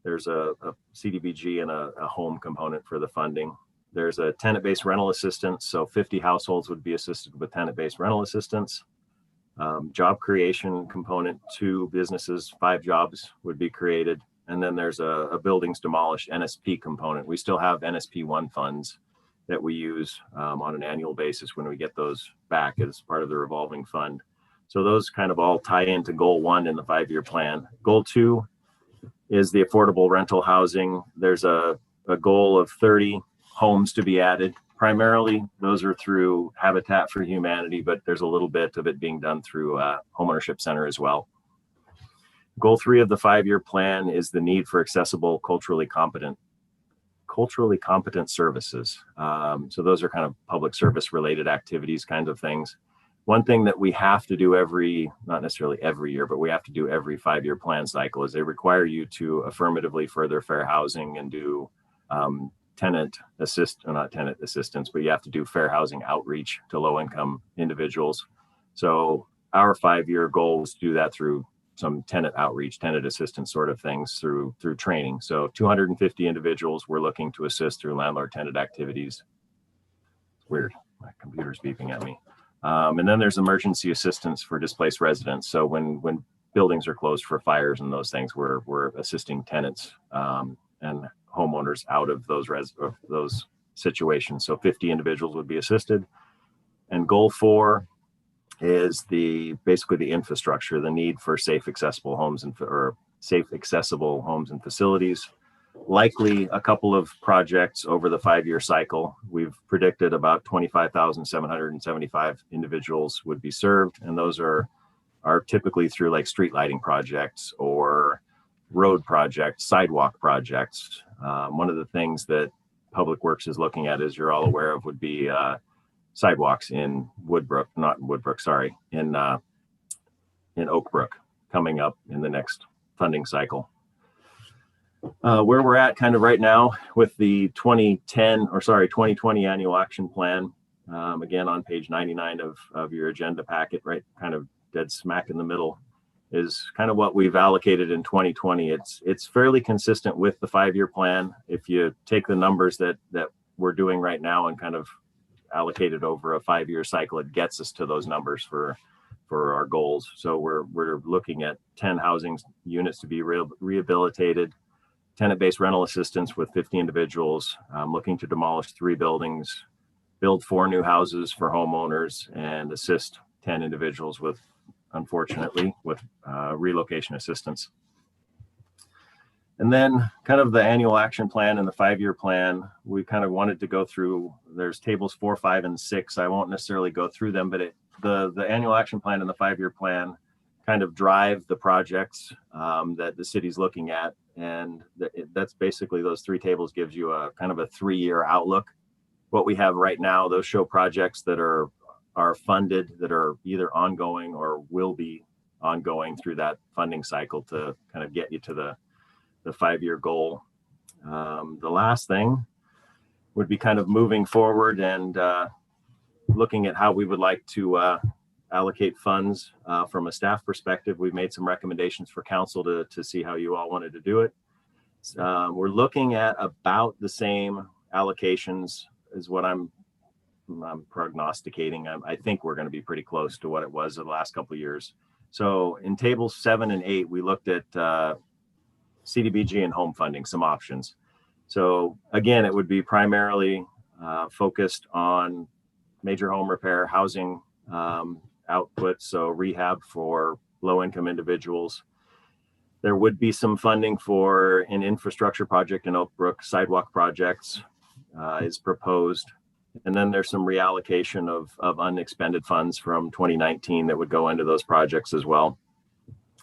Speaker 14: There's a CDBG and a home component for the funding. There's a tenant-based rental assistance. So 50 households would be assisted with tenant-based rental assistance. Job creation component, 2 businesses, 5 jobs would be created. And then there's a buildings demolished NSP component. We still have NSP 1 funds that we use on an annual basis when we get those back as part of the revolving fund. So those kind of all tie into goal 1 in the 5-year plan. Goal 2 is the affordable rental housing. There's a goal of 30 homes to be added. Primarily, those are through Habitat for Humanity, but there's a little bit of it being done through Homeownership Center as well. Goal 3 of the 5-year plan is the need for accessible, culturally competent services. So those are kind of public service related activities, kinds of things. One thing that we have to do not necessarily every year, but we have to do every 5-year plan cycle is they require you to affirmatively further fair housing and do not tenant assistance, but you have to do fair housing outreach to low income individuals. So our 5-year goal is to do that through some tenant outreach, tenant assistance sort of things through training. So 250 individuals we're looking to assist through landlord tenant activities. Weird, my computer's beeping at me. And then there's emergency assistance for displaced residents. So when buildings are closed for fires and those things, we're assisting tenants and homeowners out of those situations. So 50 individuals would be assisted. And goal 4 is basically the infrastructure, the need for safe, accessible homes and facilities. Likely a couple of projects over the 5-year cycle. We've predicted about 25,775 individuals would be served, and those are typically through like street lighting projects or road projects, sidewalk projects. One of the things that Public Works is looking at, as you're all aware of, would be sidewalks in in Oak Brook coming up in the next funding cycle. Where we're at kind of right now with the 2020 annual action plan, again on page 99 of your agenda packet, right, kind of dead smack in the middle, is kind of what we've allocated in 2020. It's fairly consistent with the 5-year plan. If you take the numbers that we're doing right now and kind of allocate it over a 5-year cycle, it gets us to those numbers for our goals. So we're looking at 10 housing units to be rehabilitated, tenant-based rental assistance with 50 individuals, looking to demolish 3 buildings, build 4 new houses for homeowners, and assist 10 individuals with relocation assistance. And then kind of the annual action plan and the 5-year plan, we kind of wanted to go through, there's tables 4, 5, and 6. I won't necessarily go through them, but the annual action plan and the 5-year plan kind of drive the projects that the city's looking at. And that's basically, those 3 tables gives you a kind of a 3-year outlook what we have right now, those show projects that are funded, that are either ongoing or will be ongoing through that funding cycle to kind of get you to the 5-year goal. The last thing would be kind of moving forward and looking at how we would like to allocate funds from a staff perspective. We've made some recommendations for council to see how you all wanted to do it. We're looking at about the same allocations as what I'm prognosticating. I think we're going to be pretty close to what it was the last couple of years. So in tables 7 and 8, we looked at CDBG and home funding, some options. So again, it would be primarily focused on major home repair, housing output, so rehab for low-income individuals. There would be some funding for an infrastructure project in Oak Brook, sidewalk projects is proposed. And then there's some reallocation of unexpended funds from 2019 that would go into those projects as well.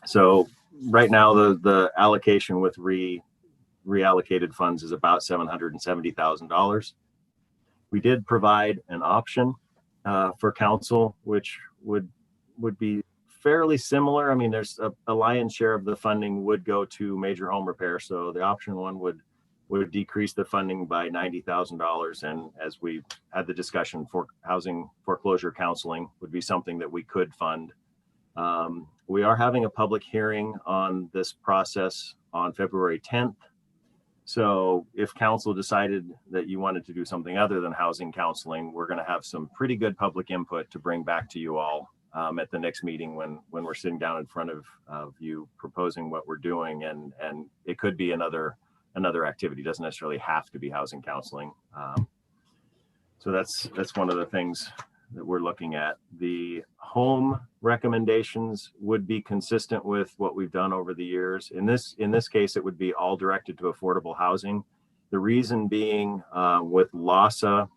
Speaker 14: So right now, the allocation with reallocated funds is about $770,000. We did provide an option for council, which would be fairly similar. I mean, there's a lion's share of the funding would go to major home repair. So the option one would decrease the funding by $90,000. And as we had the discussion, for housing foreclosure counseling would be something that we could fund. We are having a public hearing on this process on February 10th. So if council decided that you wanted to do something other than housing counseling, we're going to have some pretty good public input to bring back to you all at the next meeting when we're sitting down in front of you proposing what we're doing. And it could be another activity. It doesn't necessarily have to be housing counseling. So that's one of the things that we're looking at. The home recommendations would be consistent with what we've done over the years. In this case, it would be all directed to affordable housing. The reason being with LASA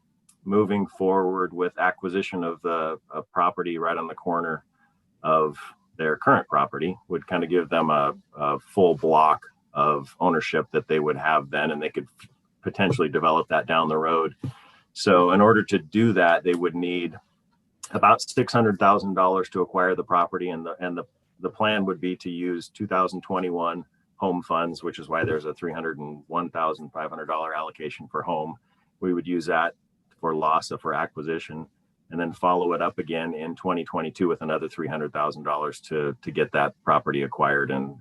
Speaker 14: moving forward with acquisition of a property right on the corner of their current property would kind of give them a full block of ownership that they would have then, and they could potentially develop that down the road. So in order to do that, they would need about $600,000 to acquire the property, and the plan would be to use 2021 home funds, which is why there's a $301,500 allocation for home. We would use that for LASA for acquisition, and then follow it up again in 2022 with another $300,000 to get that property acquired and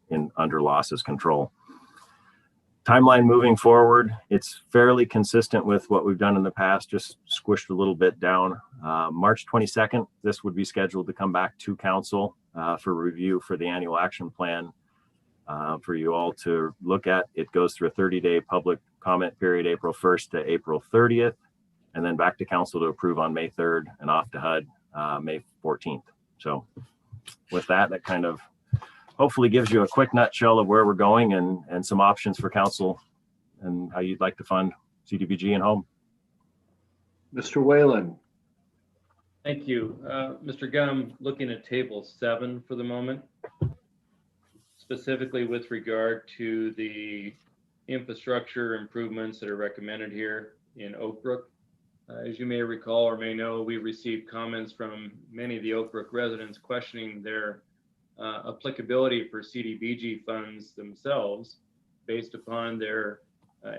Speaker 14: in under LASA's control. Timeline moving forward, it's fairly consistent with what we've done in the past, just squished a little bit down. March 22nd, this would be scheduled to come back to council for review for the annual action plan for you all to look at. It goes through a 30-day public comment period, April 1st to April 30th, and then back to council to approve on May 3rd and off to HUD May 14th. So with that kind of hopefully gives you a quick nutshell of where we're going and some options for council and how you'd like to fund CDBG and home.
Speaker 1: Mr. Whalen.
Speaker 11: Thank you. Mr. Gum, looking at table 7 for the moment, specifically with regard to the infrastructure improvements that are recommended here in Oak Brook. As you may recall or may know, we received comments from many of the Oak Brook residents questioning their applicability for CDBG funds themselves based upon their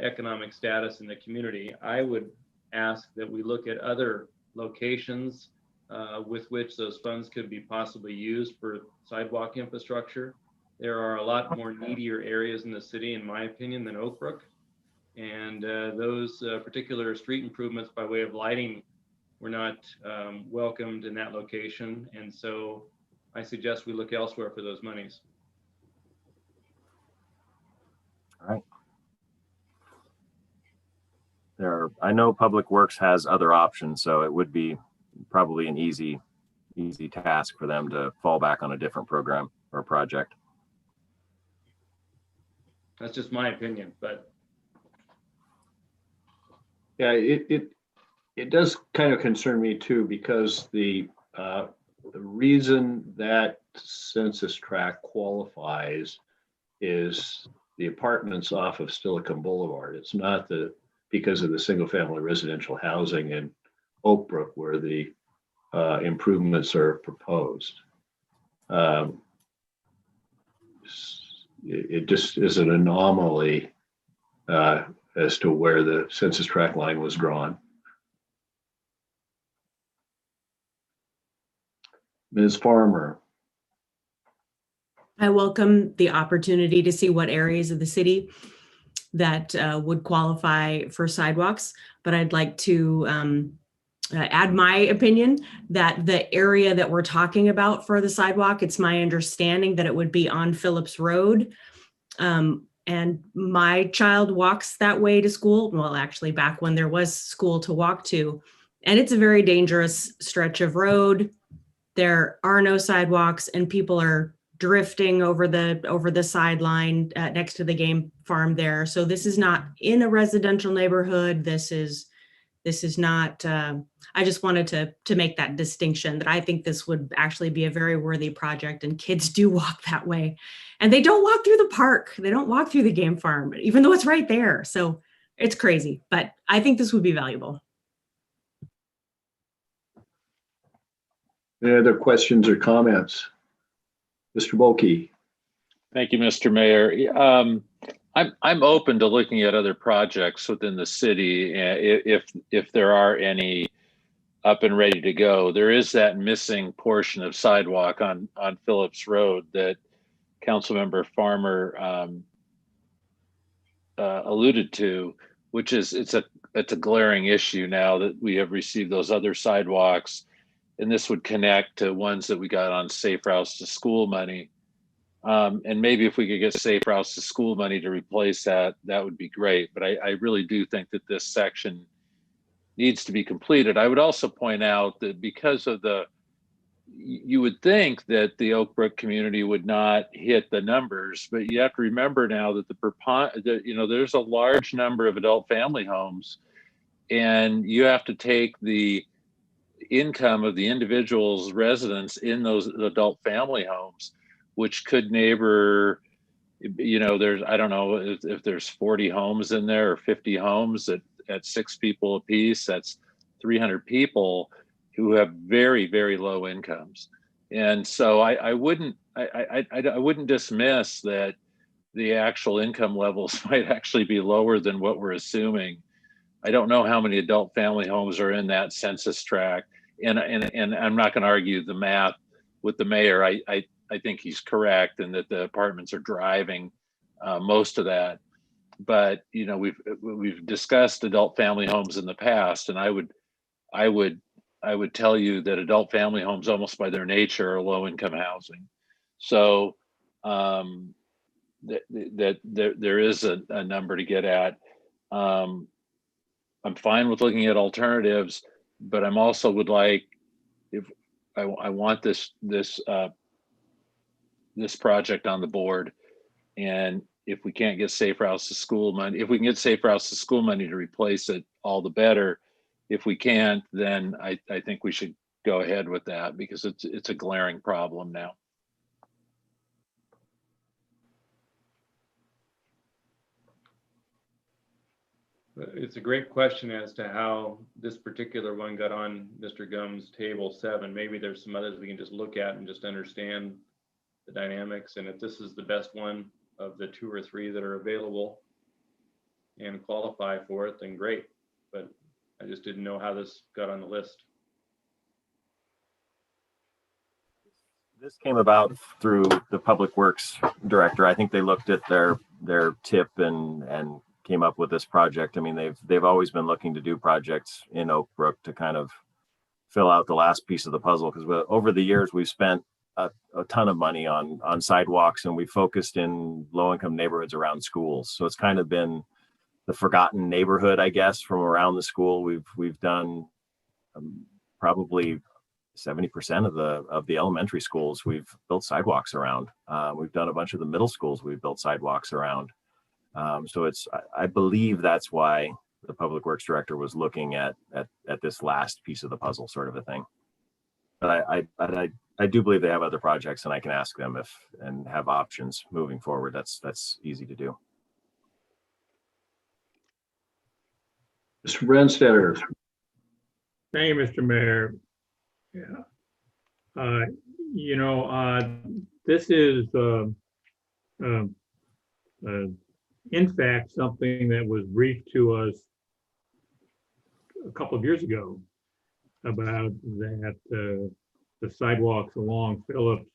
Speaker 11: economic status in the community. I would ask that we look at other locations with which those funds could be possibly used for sidewalk infrastructure. There are a lot more needier areas in the city, in my opinion, than Oak Brook. And those particular street improvements by way of lighting were not welcomed in that location. And so I suggest we look elsewhere for those monies.
Speaker 14: All right. I know Public Works has other options, so it would be probably an easy task for them to fall back on a different program or project.
Speaker 11: That's just my opinion, but.
Speaker 1: Yeah, it does kind of concern me too, because the reason that census tract qualifies is the apartments off of Steilacoom Boulevard. It's not the because of the single-family residential housing in Oak Brook where the improvements are proposed. It just is an anomaly as to where the census tract line was drawn. Ms. Farmer.
Speaker 15: I welcome the opportunity to see what areas of the city that would qualify for sidewalks, but I'd like to add my opinion that the area that we're talking about for the sidewalk, it's my understanding that it would be on Phillips Road. And my child walks that way to school. Well, actually back when there was school to walk to, and it's a very dangerous stretch of road. There are no sidewalks and people are drifting over the sideline next to the game farm there. So this is not in a residential neighborhood. This is not, I just wanted to make that distinction that I think this would actually be a very worthy project and kids do walk that way. And they don't walk through the park. They don't walk through the game farm, even though it's right there. So it's crazy, but I think this would be valuable.
Speaker 1: Any other questions or comments? Mr. Bulkey.
Speaker 3: Thank you, Mr. Mayor. I'm open to looking at other projects within the city if there are any up and ready to go. There is that missing portion of sidewalk on Phillips Road that Councilmember Farmer alluded to, which is it's a glaring issue now that we have received those other sidewalks, and this would connect to ones that we got on Safe Routes to School money. And maybe if we could get Safe Routes to School money to replace that, that would be great. But I really do think that this section needs to be completed. I would also point out that because of you would think that the Oak Brook community would not hit the numbers, but you have to remember now that there's a large number of adult family homes, and you have to take the income of the individual's residents in those adult family homes, which could neighbor, I don't know if there's 40 homes in there or 50 homes at 6 people a piece, that's 300 people who have very, very low incomes. And so I wouldn't dismiss that the actual income levels might actually be lower than what we're assuming. I don't know how many adult family homes are in that census tract. And I'm not going to argue the math with the mayor. I think he's correct, and that the apartments are driving most of that. But we've discussed adult family homes in the past, and I would tell you that adult family homes, almost by their nature, are low income housing. So that there is a number to get at. I'm fine with looking at alternatives, but I'm also would like, if I want this project on the board, and if we can't get Safe Routes to School money, if we can get Safe Routes to School money to replace it, all the better. If we can't, then I think we should go ahead with that, because it's a glaring problem now.
Speaker 11: It's a great question as to how this particular one got on Mr. Gumb's table 7. Maybe there's some others we can just look at and just understand the dynamics. And if this is the best one of the 2 or 3 that are available and qualify for it, then great. But I just didn't know how this got on the list.
Speaker 14: This came about through the Public Works Director. I think they looked at their tip and came up with this project. I mean, they've always been looking to do projects in Oak Brook to kind of fill out the last piece of the puzzle, because over the years we've spent a ton of money on sidewalks, and we focused in low-income neighborhoods around schools. So it's kind of been the forgotten neighborhood, I guess, from around the school. We've done probably 70% of the elementary schools we've built sidewalks around. We've done a bunch of the middle schools we've built sidewalks around. So I believe that's why the Public Works Director was looking at this last piece of the puzzle, sort of a thing. But I do believe they have other projects, and I can ask them and have options moving forward. That's easy to do.
Speaker 1: Mr. Branstetter.
Speaker 7: Thank you, Mr. Mayor. Yeah. You know, this is in fact something that was briefed to us a couple of years ago about that the sidewalks along Phillips,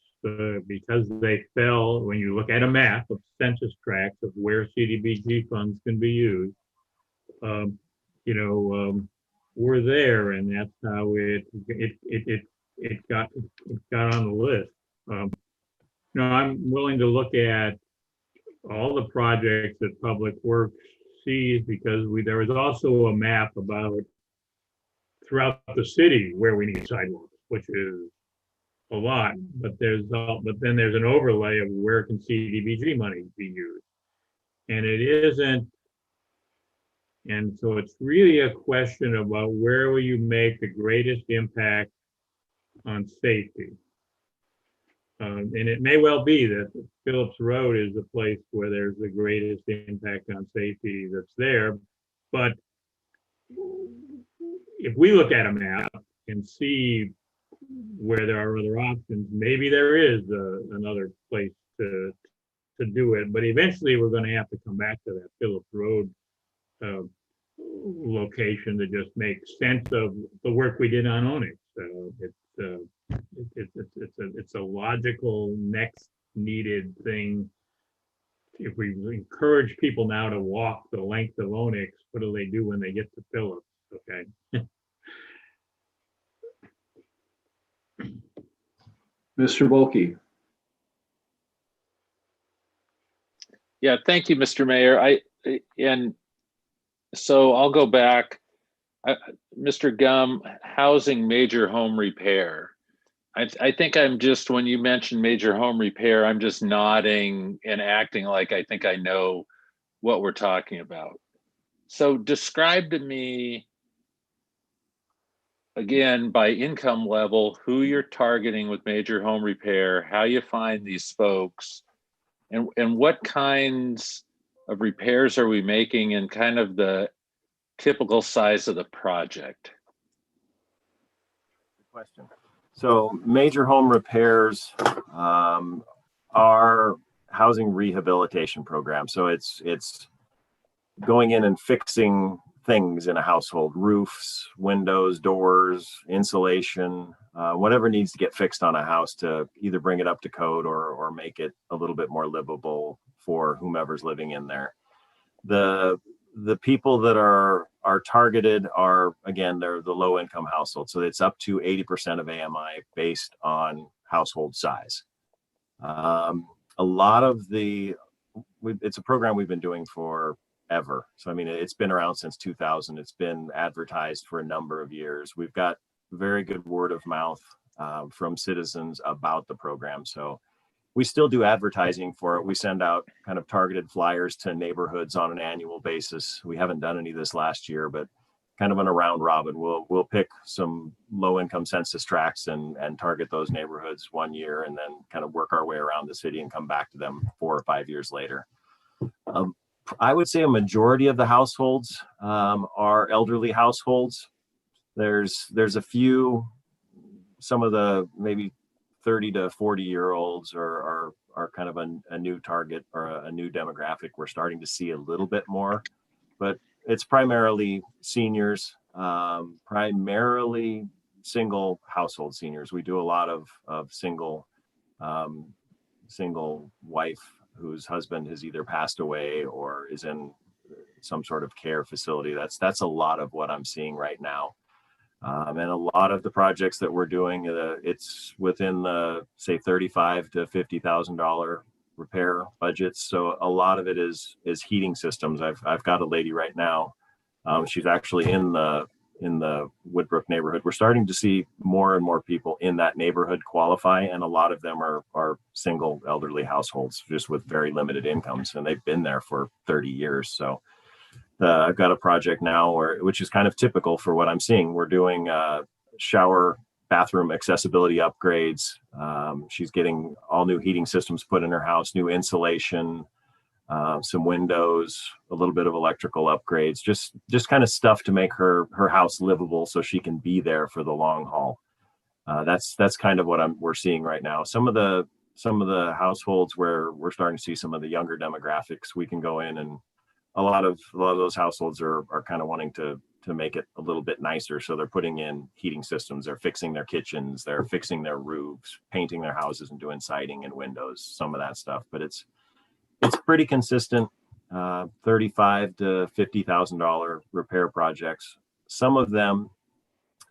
Speaker 7: because they fell, when you look at a map of census tracts of where CDBG funds can be used, you know, we're there, and that's how it got on the list. You know, I'm willing to look at all the projects that Public Works sees, because there was also a map about throughout the city where we need sidewalks, which is a lot, but then there's an overlay of where can CDBG money be used, and it isn't. And so it's really a question about where will you make the greatest impact on safety. And it may well be that Phillips Road is the place where there's the greatest impact on safety that's there. But if we look at a map and see where there are other options, maybe there is another place to do it. But eventually we're going to have to come back to that Phillips Road location to just make sense of the work we did on Onyx. It's a logical next needed thing. If we encourage people now to walk the length of Onyx, what do they do when they get to Phillips? Okay.
Speaker 1: Mr. Volkey.
Speaker 3: Yeah, thank you, Mr. Mayor. And so I'll go back. Mr. Gum, housing major home repair. I think I'm just, when you mentioned major home repair, I'm just nodding and acting like I think I know what we're talking about. So describe to me, again, by income level, who you're targeting with major home repair, how you find these folks, and what kinds of repairs are we making, and kind of the typical size of the project?
Speaker 14: Good question. So major home repairs are housing rehabilitation programs. So it's going in and fixing things in a household: roofs, windows, doors, insulation, whatever needs to get fixed on a house to either bring it up to code or make it a little bit more livable for whomever's living in there. The people that are targeted are, again, they're the low income households. So it's up to 80% of AMI based on household size. A lot of it's a program we've been doing forever. So, I mean, it's been around since 2000. It's been advertised for a number of years. We've got very good word of mouth from citizens about the program. So we still do advertising for it. We send out kind of targeted flyers to neighborhoods on an annual basis. We haven't done any this last year, but kind of on a round robin, we'll pick some low income census tracts and target those neighborhoods one year, and then kind of work our way around the city and come back to them 4 or 5 years later. I would say a majority of the households are elderly households. There's a few, some of the maybe 30 to 40-year-olds are kind of a new target or a new demographic. We're starting to see a little bit more, but it's primarily seniors, primarily single household seniors. We do a lot of single wife whose husband has either passed away or is in some sort of care facility. That's a lot of what I'm seeing right now. And a lot of the projects that we're doing, it's within the, say, $35,000 to $50,000 repair budgets. So a lot of it is heating systems. I've got a lady right now. She's actually in the Woodbrook neighborhood. We're starting to see more and more people in that neighborhood qualify, and a lot of them are single elderly households just with very limited incomes, and they've been there for 30 years. So I've got a project now which is kind of typical for what I'm seeing. We're doing shower bathroom accessibility upgrades. She's getting all new heating systems put in her house, new insulation, some windows, a little bit of electrical upgrades, just kind of stuff to make her house livable so she can be there for the long haul. That's kind of what we're seeing right now. Some of the households where we're starting to see some of the younger demographics, we can go in, and a lot of those households are kind of wanting to make it a little bit nicer. So they're putting in heating systems, they're fixing their kitchens, they're fixing their roofs, painting their houses and doing siding and windows, some of that stuff. But it's pretty consistent, $35,000 to $50,000 repair projects. Some of them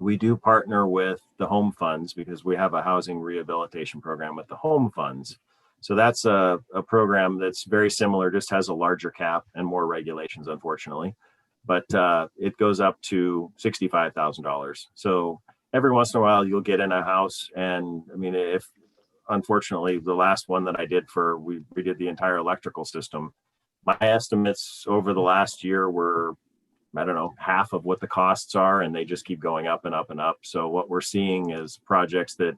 Speaker 14: we do partner with the home funds because we have a housing rehabilitation program with the home funds. So that's a program that's very similar, just has a larger cap and more regulations, unfortunately. But it goes up to $65,000. So every once in a while you'll get in a house, and I mean, if unfortunately the last one that I did we did the entire electrical system, my estimates over the last year were, I don't know, half of what the costs are, and they just keep going up and up and up. So what we're seeing is projects that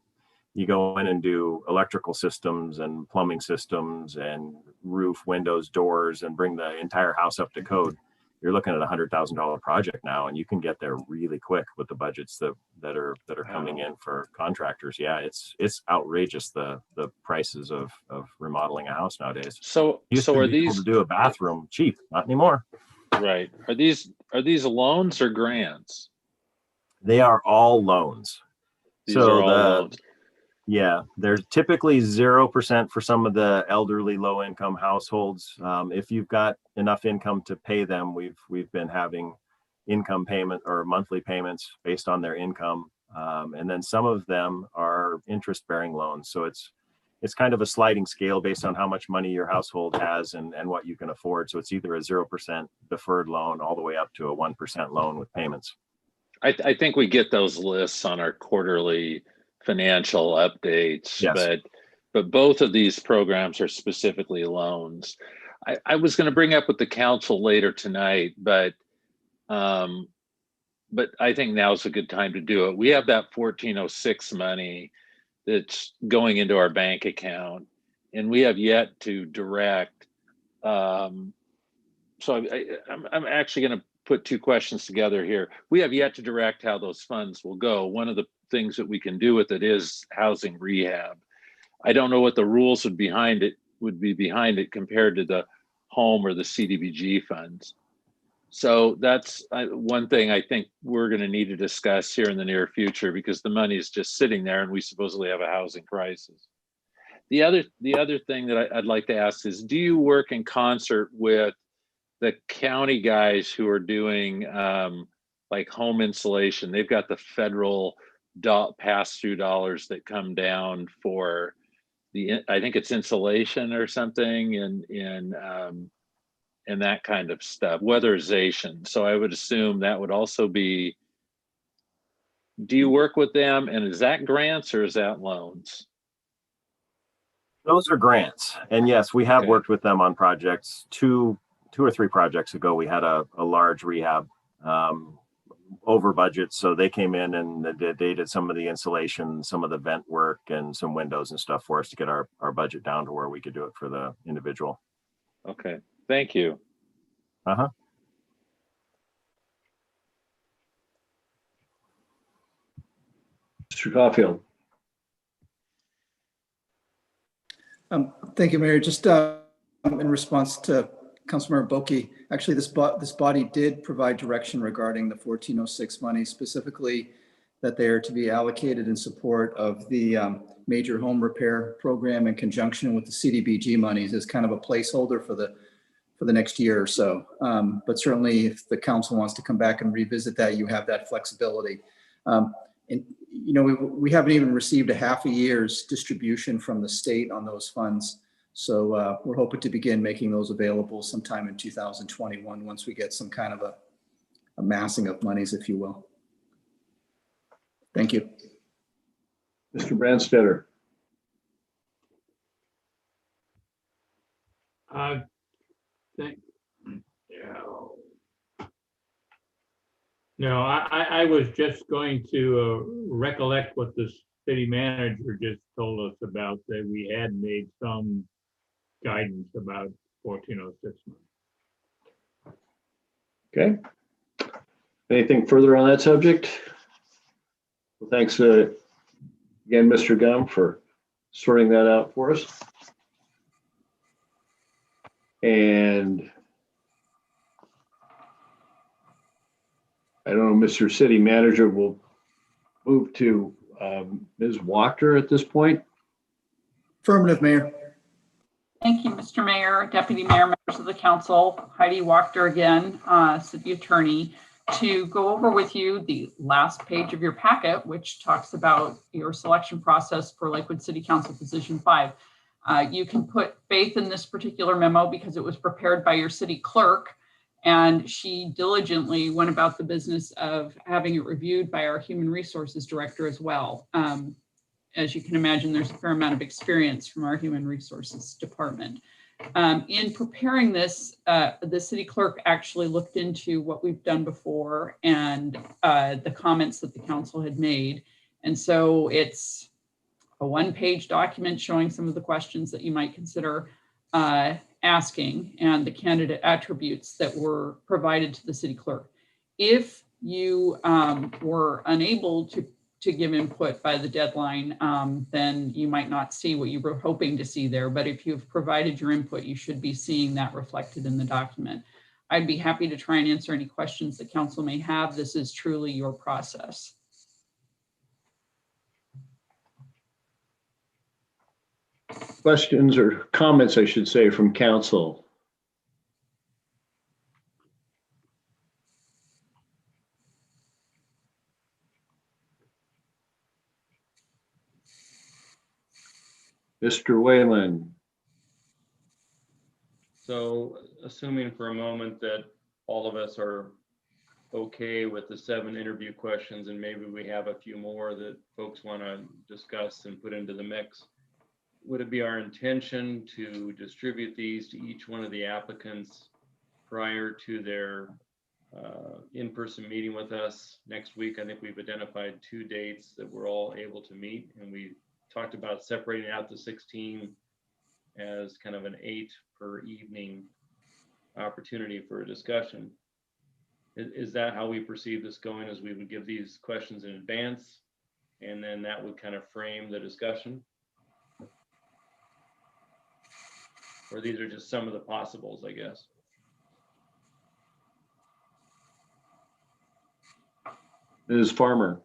Speaker 14: you go in and do electrical systems and plumbing systems and roof, windows, doors, and bring the entire house up to code. You're looking at $100,000 project now, and you can get there really quick with the budgets that are coming in for contractors. Yeah, it's outrageous, the prices of remodeling a house nowadays.
Speaker 3: So
Speaker 14: are these able to do a bathroom cheap? Not anymore.
Speaker 3: Right. Are these loans or grants?
Speaker 14: They are all loans.
Speaker 3: These are all loans.
Speaker 14: Yeah, they're typically 0% for some of the elderly low-income households. If you've got enough income to pay them, we've been having income payment or monthly payments based on their income, and then some of them are interest-bearing loans. So it's kind of a sliding scale based on how much money your household has and what you can afford. So it's either a 0% deferred loan all the way up to a 1% loan with payments.
Speaker 3: I think we get those lists on our quarterly financial updates,
Speaker 14: yes.
Speaker 3: But both of these programs are specifically loans. I was going to bring up with the council later tonight, but I think now's a good time to do it. We have that 1406 money that's going into our bank account, and we have yet to direct. So I'm actually going to put two questions together here. We have yet to direct how those funds will go. One of the things that we can do with it is housing rehab. I don't know what the rules would be behind it compared to the home or the CDBG funds. So that's one thing I think we're going to need to discuss here in the near future, because the money is just sitting there and we supposedly have a housing crisis. The other thing that I'd like to ask is, do you work in concert with the county guys who are doing like home insulation? They've got the federal pass-through dollars that come down for I think it's insulation or something, and that kind of stuff, weatherization. So I would assume that would also be, do you work with them, and is that grants or is that loans?
Speaker 14: Those are grants. And yes, we have worked with them on projects. Two or three projects ago, we had a large rehab over budget. So they came in and they did some of the insulation, some of the vent work, and some windows and stuff for us to get our budget down to where we could do it for the individual.
Speaker 3: Okay, thank you.
Speaker 14: Uh-huh.
Speaker 1: Mr. Caulfield.
Speaker 12: Thank you, Mayor. Just in response to Councilmember Boki, actually this body did provide direction regarding the 1406 money, specifically that they are to be allocated in support of the major home repair program in conjunction with the CDBG monies as kind of a placeholder for the next year or so. But certainly if the council wants to come back and revisit that, you have that flexibility. And you know, we haven't even received a half a year's distribution from the state on those funds. So we're hoping to begin making those available sometime in 2021 once we get some kind of a massing of monies, if you will. Thank you.
Speaker 1: Mr. Branstetter.
Speaker 7: No, I was just going to recollect what the city manager just told us about, that we had made some guidance about 1406 money.
Speaker 1: Okay. Anything further on that subject? Well, thanks again, Mr. Gum, for sorting that out for us. And I don't know, Mr. City Manager, will move to Ms. Wachter at this point.
Speaker 12: Affirmative, Mayor.
Speaker 10: Thank you, Mr. Mayor, Deputy Mayor, members of the council, Heidi Wachter again, City Attorney, to go over with you the last page of your packet, which talks about your selection process for Lakewood City Council Position 5. You can put faith in this particular memo because it was prepared by your city clerk, and she diligently went about the business of having it reviewed by our Human Resources Director as well. As you can imagine, there's a fair amount of experience from our Human Resources Department. In preparing this, the city clerk actually looked into what we've done before and the comments that the council had made. And so it's a one-page document showing some of the questions that you might consider asking and the candidate attributes that were provided to the city clerk. If you were unable to give input by the deadline, then you might not see what you were hoping to see there. But if you've provided your input, you should be seeing that reflected in the document. I'd be happy to try and answer any questions that council may have. This is truly your process.
Speaker 1: Questions or comments, I should say, from council? Mr. Whalen.
Speaker 11: So assuming for a moment that all of us are okay with the 7 interview questions, and maybe we have a few more that folks want to discuss and put into the mix, would it be our intention to distribute these to each one of the applicants prior to their in-person meeting with us next week? I think we've identified 2 dates that we're all able to meet, and we talked about separating out the 16 as kind of an 8 per evening opportunity for a discussion. Is that how we perceive this going, as we would give these questions in advance and then that would kind of frame the discussion? Or these are just some of the possibles, I guess.
Speaker 1: Ms. Farmer.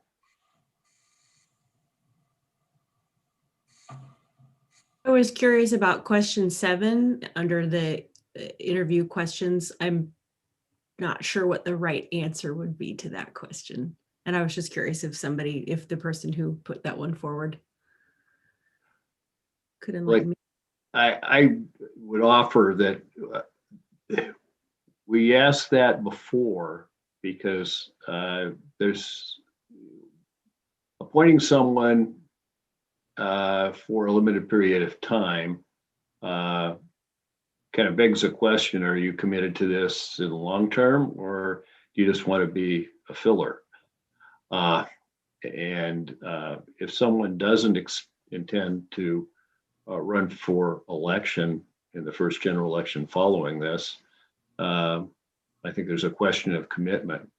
Speaker 15: I was curious about question 7 under the interview questions. I'm not sure what the right answer would be to that question. And I was just curious if the person who put that one forward could enlighten me.
Speaker 1: I would offer that we asked that before because there's appointing someone for a limited period of time kind of begs the question, are you committed to this in the long term, or do you just want to be a filler? And if someone doesn't intend to run for election in the first general election following this, I think there's a question of commitment.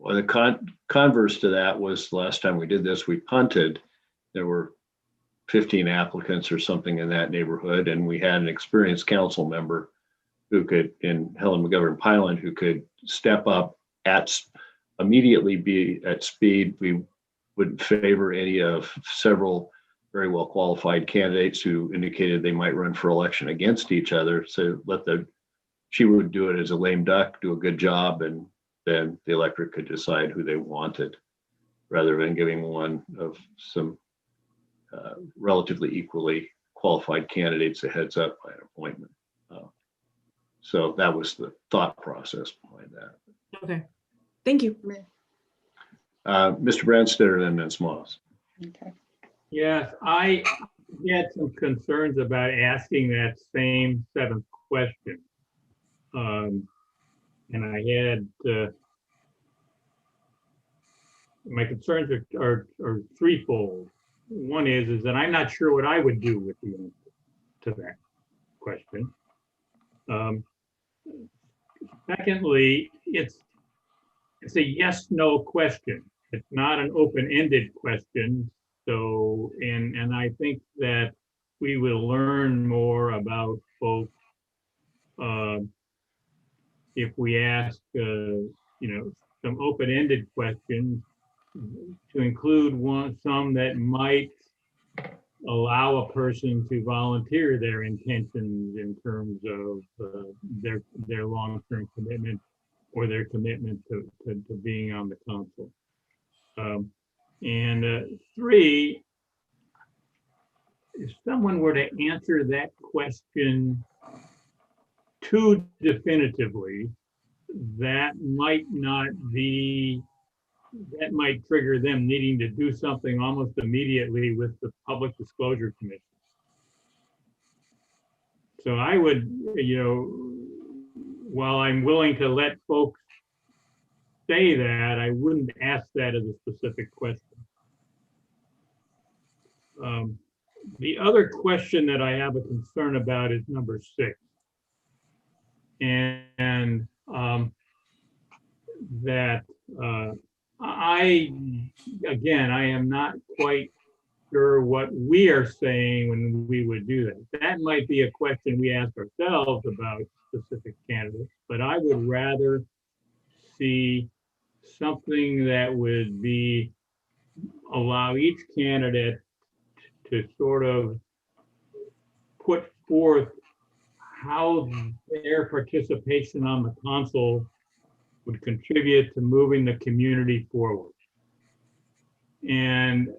Speaker 1: Well, the converse to that was the last time we did this, we punted. There were 15 applicants or something in that neighborhood, and we had an experienced council member who could, in Helen McGovern Pyland, who could step up immediately be at speed. We would favor any of several very well qualified candidates who indicated they might run for election against each other. So she would do it as a lame duck, do a good job, and then the electorate could decide who they wanted, rather than giving one of some relatively equally qualified candidates a heads up by an appointment. So that was the thought process behind that.
Speaker 15: Okay, thank you.
Speaker 1: Mr. Branstetter, then Ms. Moss.
Speaker 4: Okay.
Speaker 7: Yes, I had some concerns about asking that same 7th question. And I had, my concerns are threefold. One is that I'm not sure what I would do with the answer to that question. Secondly, it's a yes/no question. It's not an open-ended question. So, and I think that we will learn more about folks if we ask, some open-ended questions to include some that might allow a person to volunteer their intentions in terms of their long-term commitment or their commitment to being on the council. And three, if someone were to answer that question too definitively, that might trigger them needing to do something almost immediately with the Public Disclosure Commission. So I would, while I'm willing to let folks say that, I wouldn't ask that as a specific question. The other question that I have a concern about is number 6. And that I am not quite sure what we are saying when we would do that. That might be a question we ask ourselves about specific candidates, but I would rather see something that would allow each candidate to sort of put forth how their participation on the council would contribute to moving the community forward. And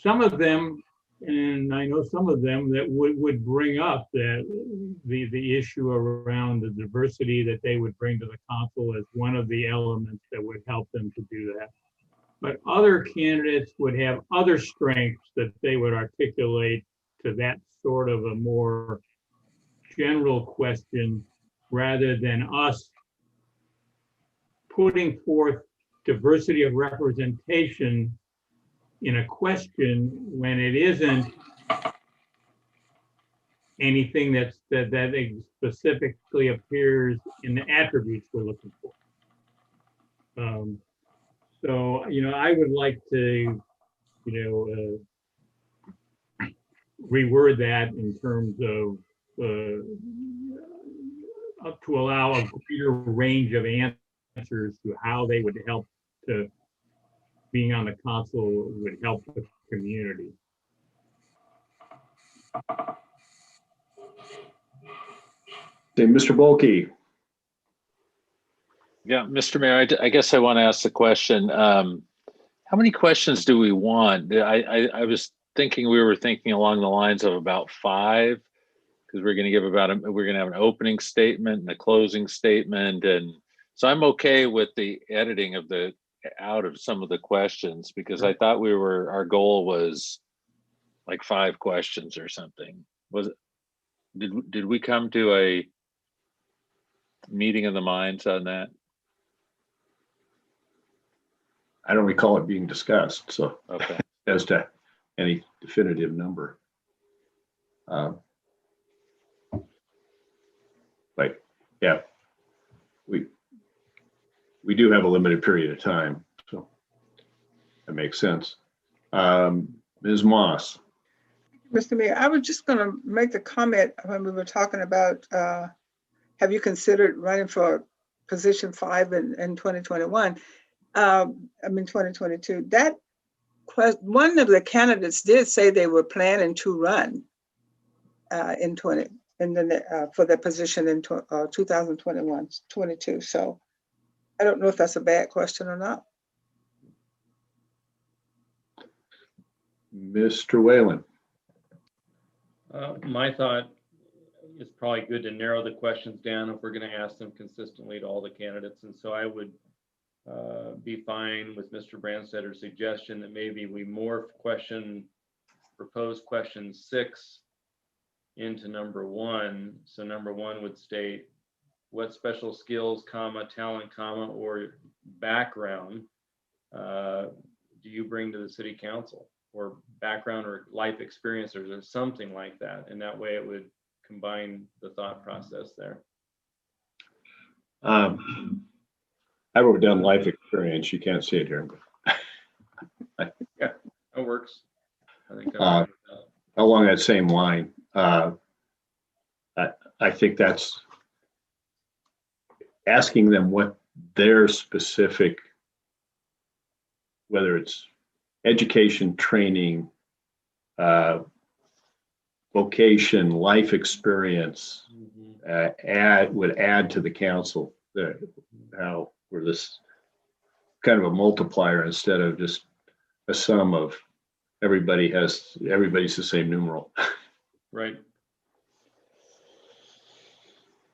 Speaker 7: some of them, and I know some of them that would bring up that the issue around the diversity that they would bring to the council as one of the elements that would help them to do that. But other candidates would have other strengths that they would articulate to that sort of a more general question, rather than us putting forth diversity of representation in a question when it isn't anything that specifically appears in the attributes we're looking for. So, I would like to, reword that in terms of to allow a greater range of answers to how they would help to being on the council would help the community.
Speaker 1: Mr. Bulkey.
Speaker 3: Yeah, Mr. Mayor, I guess I want to ask the question. How many questions do we want? I was thinking we were thinking along the lines of about 5, because we're going to have an opening statement and a closing statement, and so I'm okay with the editing out of some of the questions, because I thought our goal was like 5 questions or something. Did we come to a meeting of the minds on that?
Speaker 1: I don't recall it being discussed, so
Speaker 3: okay.
Speaker 1: As to any definitive number. But yeah, we do have a limited period of time, so that makes sense. Ms. Moss.
Speaker 4: Mr. Mayor, I was just going to make the comment when we were talking about, have you considered running for position 5 in 2021? 2022. That one of the candidates did say they were planning to run for the position in 2021-22. So I don't know if that's a bad question or not.
Speaker 1: Mr. Whalen.
Speaker 11: My thought is probably good to narrow the questions down if we're going to ask them consistently to all the candidates. And so I would be fine with Mr. Brandstedter's suggestion that maybe we morph proposed question 6 into number 1. So number 1 would state, what special skills, talent, or background do you bring to the city council or background or life experience or something like that. And that way it would combine the thought process there.
Speaker 1: I wrote down life experience. You can't see it here.
Speaker 11: Yeah, that works. I think
Speaker 1: Uh, along that same line, I think that's asking them what their specific, whether it's education, training, vocation, life experience, would add to the council. How we're this kind of a multiplier instead of just a sum of everybody's the same numeral.
Speaker 11: Right.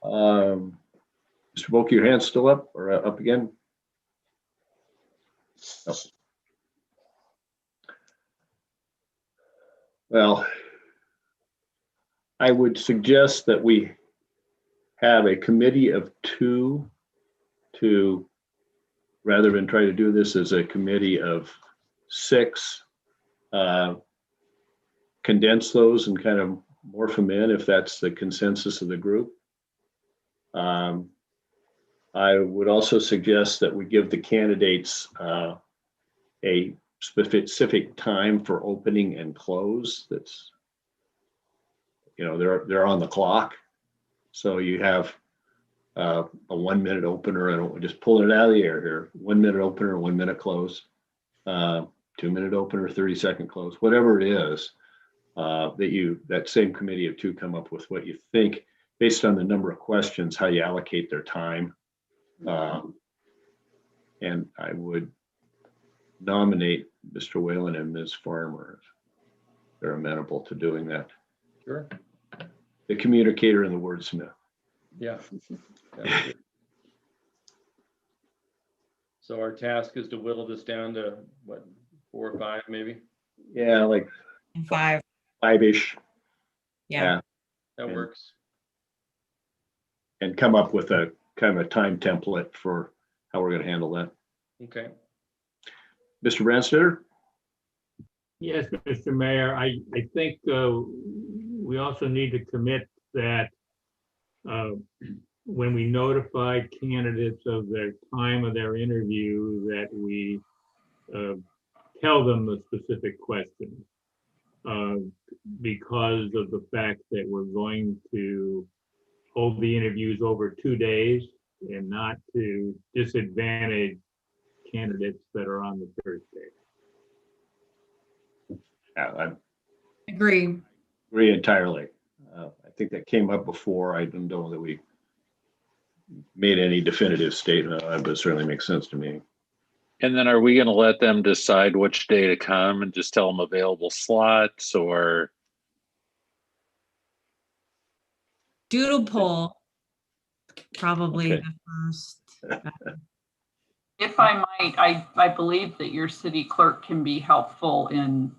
Speaker 1: Mr. Volk, your hand's still up or up again? No. Well, I would suggest that we have a committee of 2 to, rather than try to do this as a committee of 6, condense those and kind of morph them in if that's the consensus of the group. I would also suggest that we give the candidates a specific time for opening and close. That's, they're on the clock. So you have a 1 minute opener, and just pulling it out of the air here. 1 minute opener, 1 minute close, 2 minute opener, 30-second close, whatever it is, that same committee of 2 come up with what you think based on the number of questions, how you allocate their time. And I would nominate Mr. Whalen and Ms. Farmer if they're amenable to doing that.
Speaker 11: Sure.
Speaker 1: The communicator and the wordsmith.
Speaker 11: Yeah. So our task is to whittle this down to what, 4 or 5 maybe?
Speaker 1: Yeah, like 5-ish.
Speaker 11: Yeah. That works.
Speaker 1: And come up with a kind of a time template for how we're going to handle that.
Speaker 11: Okay.
Speaker 1: Mr. Branstetter?
Speaker 7: Yes, Mr. Mayor, I think we also need to commit that when we notify candidates of their time of their interview, that we tell them the specific questions because of the fact that we're going to hold the interviews over 2 days and not to disadvantage candidates that are on the first day.
Speaker 1: I
Speaker 15: Agree.
Speaker 1: agree entirely. I think that came up before. I don't know that we made any definitive statement on it, but it certainly makes sense to me.
Speaker 3: And then are we going to let them decide which day to come and just tell them available slots, or?
Speaker 15: Doodle poll, probably
Speaker 3: Okay.
Speaker 15: the first.
Speaker 10: If I might, I believe that your city clerk can be helpful in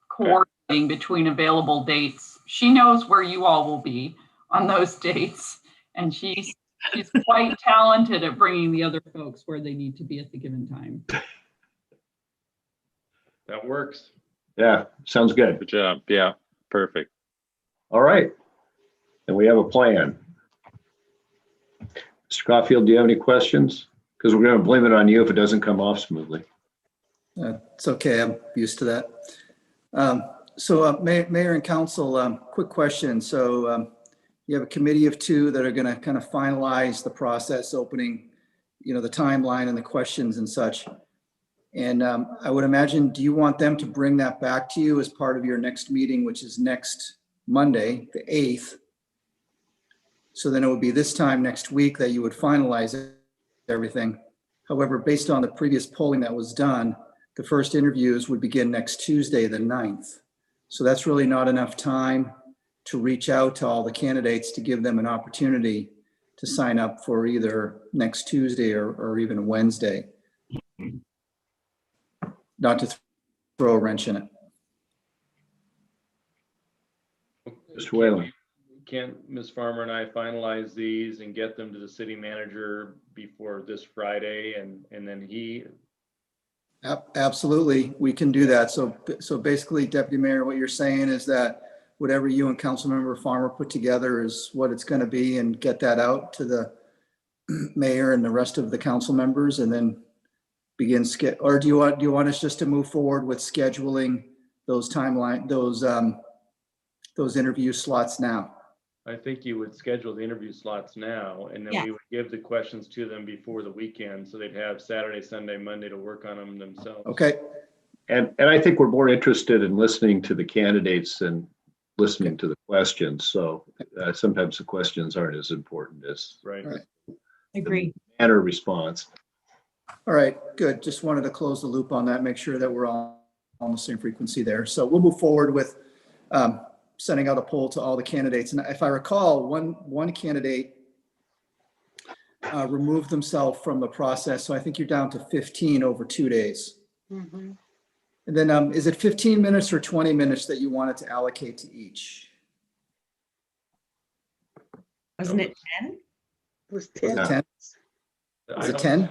Speaker 10: coordinating between available dates. She knows where you all will be on those dates, and she's quite talented at bringing the other folks where they need to be at the given time.
Speaker 11: That works.
Speaker 1: Yeah, sounds good.
Speaker 3: Good job. Yeah, perfect.
Speaker 1: All right. And we have a plan. Mr. Caulfield, do you have any questions? Because we're going to blame it on you if it doesn't come off smoothly.
Speaker 12: It's okay. I'm used to that. Mayor and council, quick question. So you have a committee of 2 that are going to kind of finalize the process, opening, the timeline and the questions and such. And I would imagine, do you want them to bring that back to you as part of your next meeting, which is next Monday, the 8th? So then it would be this time next week that you would finalize everything. However, based on the previous polling that was done, the first interviews would begin next Tuesday, the 9th. So that's really not enough time to reach out to all the candidates to give them an opportunity to sign up for either next Tuesday or even Wednesday. Not to throw a wrench in it.
Speaker 1: Mr. Whalen.
Speaker 11: Can't Ms. Farmer and I finalize these and get them to the city manager before this Friday, and then he
Speaker 12: Absolutely, we can do that. So basically, Deputy Mayor, what you're saying is that whatever you and Councilmember Farmer put together is what it's going to be, and get that out to the mayor and the rest of the council members, and then begin or do you want us just to move forward with scheduling those those interview slots now?
Speaker 11: I think you would schedule the interview slots now, and then we would give the questions to them before the weekend, so they'd have Saturday, Sunday, Monday to work on them themselves.
Speaker 12: Okay.
Speaker 1: And I think we're more interested in listening to the candidates than listening to the questions. So sometimes the questions aren't as important as
Speaker 11: Right.
Speaker 15: Agree.
Speaker 1: manner of response.
Speaker 12: All right, good. Just wanted to close the loop on that, make sure that we're all on the same frequency there. So we'll move forward with sending out a poll to all the candidates. And if I recall, one candidate removed themselves from the process. So I think you're down to 15 over 2 days.
Speaker 4: Mm-hmm.
Speaker 12: And then is it 15 minutes or 20 minutes that you wanted to allocate to each?
Speaker 15: Wasn't it 10?
Speaker 4: It was
Speaker 12: Was
Speaker 4: 10.
Speaker 12: it 10? Was it 10?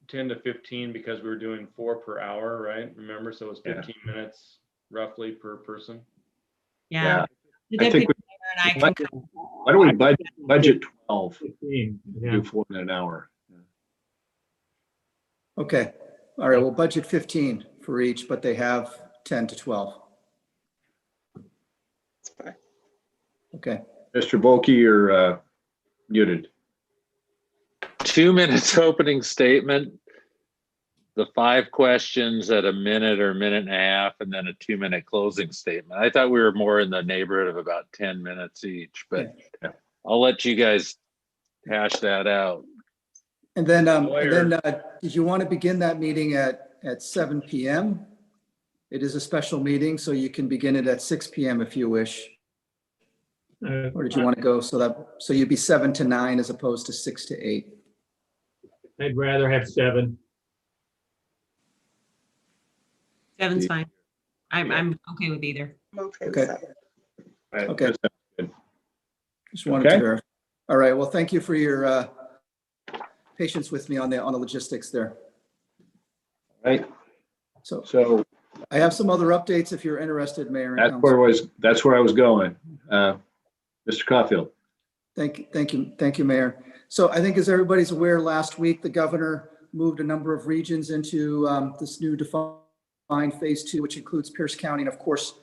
Speaker 11: 10 to 15, because we were doing 4 per hour, right? Remember, so it was 15 minutes roughly per person.
Speaker 15: Yeah. The
Speaker 1: I think
Speaker 15: deputy mayor and I can
Speaker 1: why don't we budget 12?
Speaker 7: 15, yeah.
Speaker 1: Do 4 in an hour.
Speaker 12: Okay. All right, we'll budget 15 for each, but they have 10 to 12.
Speaker 4: That's fine.
Speaker 12: Okay.
Speaker 1: Mr. Volkey, you're muted.
Speaker 3: 2 minutes opening statement, the 5 questions at a minute or minute and a half, and then a 2-minute closing statement. I thought we were more in the neighborhood of about 10 minutes each, but I'll let you guys hash that out.
Speaker 12: And then, did you want to begin that meeting at 7 p.m.? It is a special meeting, so you can begin it at 6 p.m. if you wish. Or did you want to go so you'd be 7 to 9 as opposed to 6 to 8?
Speaker 7: I'd rather have 7.
Speaker 15: 7's fine. I'm okay with either.
Speaker 4: I'm okay with
Speaker 12: Okay.
Speaker 4: that.
Speaker 12: Okay.
Speaker 1: That sounds good.
Speaker 12: Just wanted to verify. All right. Well, thank you for your patience with me on the logistics there.
Speaker 1: Right.
Speaker 12: So I have some other updates if you're interested, Mayor. And
Speaker 1: That's where I was going. Mr. Caulfield.
Speaker 12: Thank you, Mayor. So I think as everybody's aware, last week, the governor moved a number of regions into this new defined phase 2, which includes Pierce County and of course,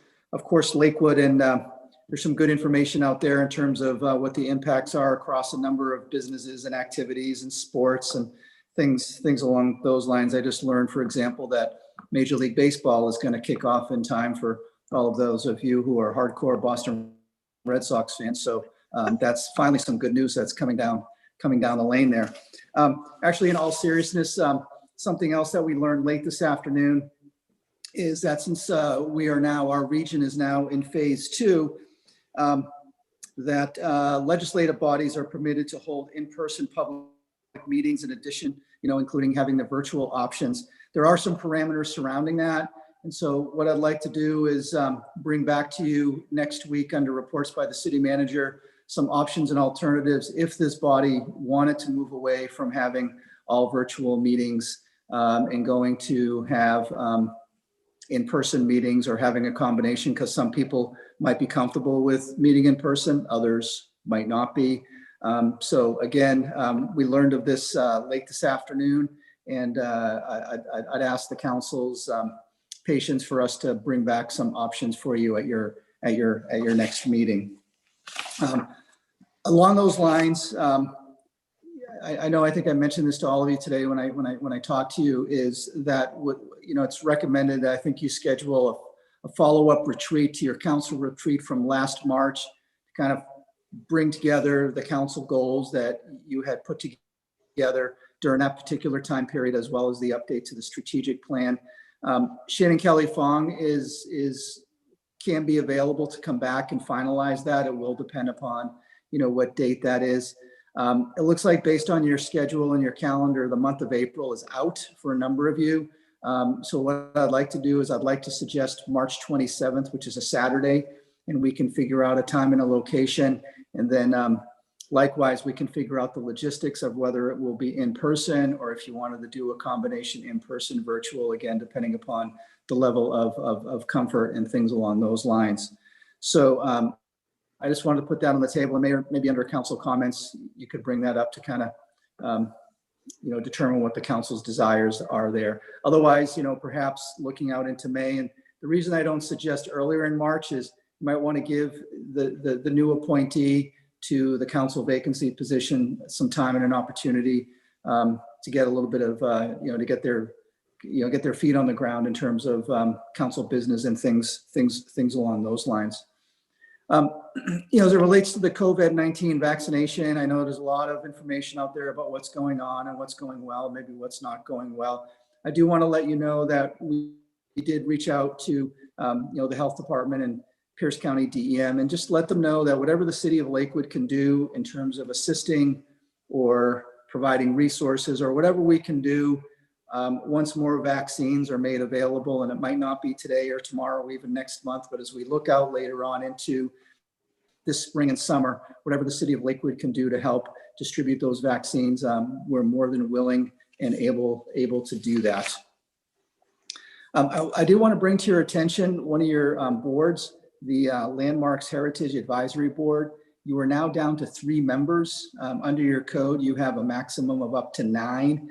Speaker 12: Lakewood. And there's some good information out there in terms of what the impacts are across a number of businesses and activities and sports and things along those lines. I just learned, for example, that Major League Baseball is going to kick off in time for all of those of you who are hardcore Boston Red Sox fans. So that's finally some good news that's coming down the lane there. Actually, in all seriousness, something else that we learned late this afternoon is that since our region is now in phase 2, that legislative bodies are permitted to hold in-person public meetings in addition, including having the virtual options. There are some parameters surrounding that. And so what I'd like to do is bring back to you next week under reports by the city manager, some options and alternatives if this body wanted to move away from having all virtual meetings and going to have in-person meetings or having a combination, because some people might be comfortable with meeting in person, others might not be. So again, we learned of this late this afternoon, and I'd ask the council's patience for us to bring back some options for you at your next meeting. Along those lines, I think I mentioned this to all of you today when I talked to you, is that it's recommended that I think you schedule a follow-up retreat to your council retreat from last March to kind of bring together the council goals that you had put together during that particular time period, as well as the update to the strategic plan. Shannon Kelly Fong can be available to come back and finalize that. It will depend upon what date that is. It looks like based on your schedule and your calendar, the month of April is out for a number of you. So what I'd like to do is I'd like to suggest March 27th, which is a Saturday, and we can figure out a time and a location. And then Likewise, we can figure out the logistics of whether it will be in person or if you wanted to do a combination in person, virtual, again, depending upon the level of comfort and things along those lines. So I just wanted to put that on the table, and maybe under council comments, you could bring that up to kind of, determine what the council's desires are there. Otherwise, perhaps looking out into May. And the reason I don't suggest earlier in March is you might want to give the new appointee to the council vacancy position some time and an opportunity to get a little bit of, to get their feet on the ground in terms of council business and things along those lines. As it relates to the COVID-19 vaccination, I know there's a lot of information out there about what's going on and what's going well, maybe what's not going well. I do want to let you know that we did reach out to, the health department and Pierce County DEM and just let them know that whatever the city of Lakewood can do in terms of assisting or providing resources or whatever we can do once more vaccines are made available, and it might not be today or tomorrow or even next month, but as we look out later on into this spring and summer, whatever the city of Lakewood can do to help distribute those vaccines, we're more than willing and able to do that. I do want to bring to your attention one of your boards, the Landmarks Heritage Advisory Board. You are now down to 3 members. Under your code, you have a maximum of up to 9.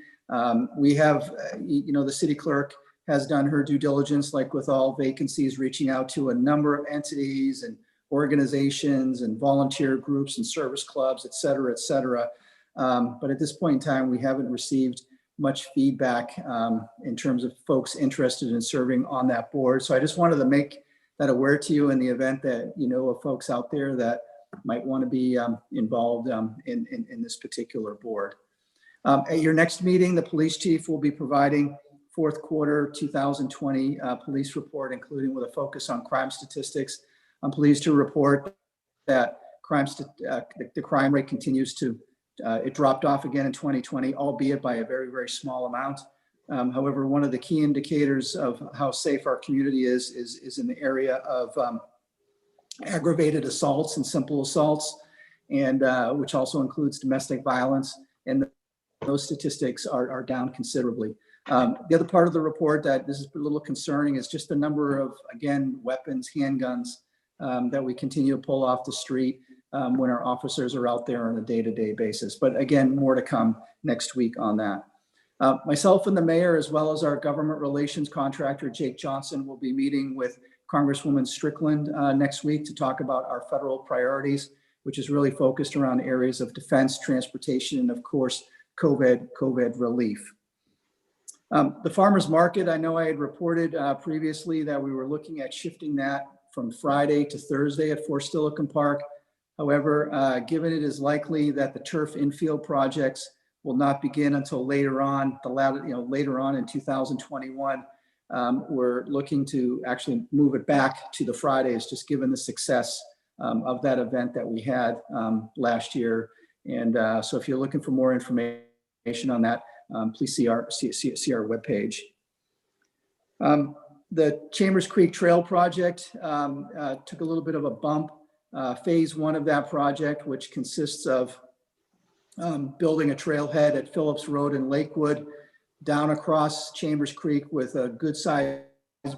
Speaker 12: We have, the city clerk has done her due diligence, like with all vacancies, reaching out to a number of entities and organizations and volunteer groups and service clubs, et cetera, et cetera. But at this point in time, we haven't received much feedback in terms of folks interested in serving on that board. So I just wanted to make that aware to you in the event that of folks out there that might want to be involved in this particular board. At your next meeting, the police chief will be providing fourth quarter 2020 police report, including with a focus on crime statistics. I'm pleased to report that the crime rate continues to, it dropped off again in 2020, albeit by a very, very small amount. However, one of the key indicators of how safe our community is in the area of aggravated assaults and simple assaults, and which also includes domestic violence. And those statistics are down considerably. The other part of the report that this is a little concerning is just the number of, again, weapons, handguns that we continue to pull off the street when our officers are out there on a day-to-day basis. But again, more to come next week on that. Myself and the mayor, as well as our government relations contractor, Jake Johnson, will be meeting with Congresswoman Strickland next week to talk about our federal priorities, which is really focused around areas of defense, transportation, and of course, COVID relief. The farmers market, I know I had reported previously that we were looking at shifting that from Friday to Thursday at Forest-Steilacoom Park. However, given it is likely that the turf infield projects will not begin until later on, later on in 2021, we're looking to actually move it back to the Fridays, just given the success of that event that we had last year. And so if you're looking for more information on that, please see our webpage. The Chambers Creek Trail project took a little bit of a bump. Phase 1 of that project, which consists of building a trailhead at Phillips Road in Lakewood, down across Chambers Creek with a good sized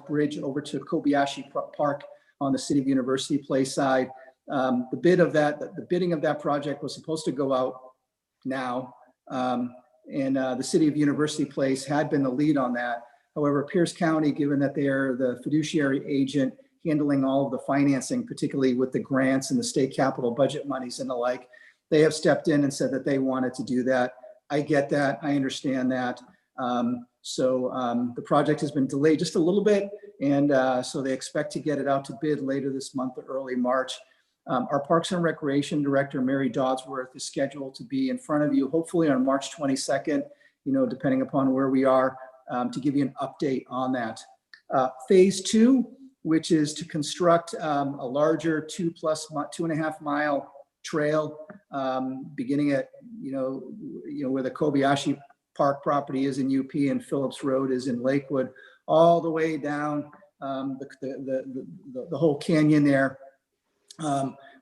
Speaker 12: bridge over to Kobayashi Park on the City of University Place side. The bidding of that project was supposed to go out now. And the City of University Place had been the lead on that. However, Pierce County, given that they are the fiduciary agent handling all of the financing, particularly with the grants and the state capital budget monies and the like, they have stepped in and said that they wanted to do that. I get that. I understand that. So the project has been delayed just a little bit. And so they expect to get it out to bid later this month or early March. Our Parks and Recreation Director, Mary Dodsworth, is scheduled to be in front of you, hopefully on March 22nd, depending upon where we are, to give you an update on that. Phase 2, which is to construct a larger 2.5 mile trail, beginning at, where the Kobayashi Park property is in UP and Phillips Road is in Lakewood, all the way down the whole canyon there.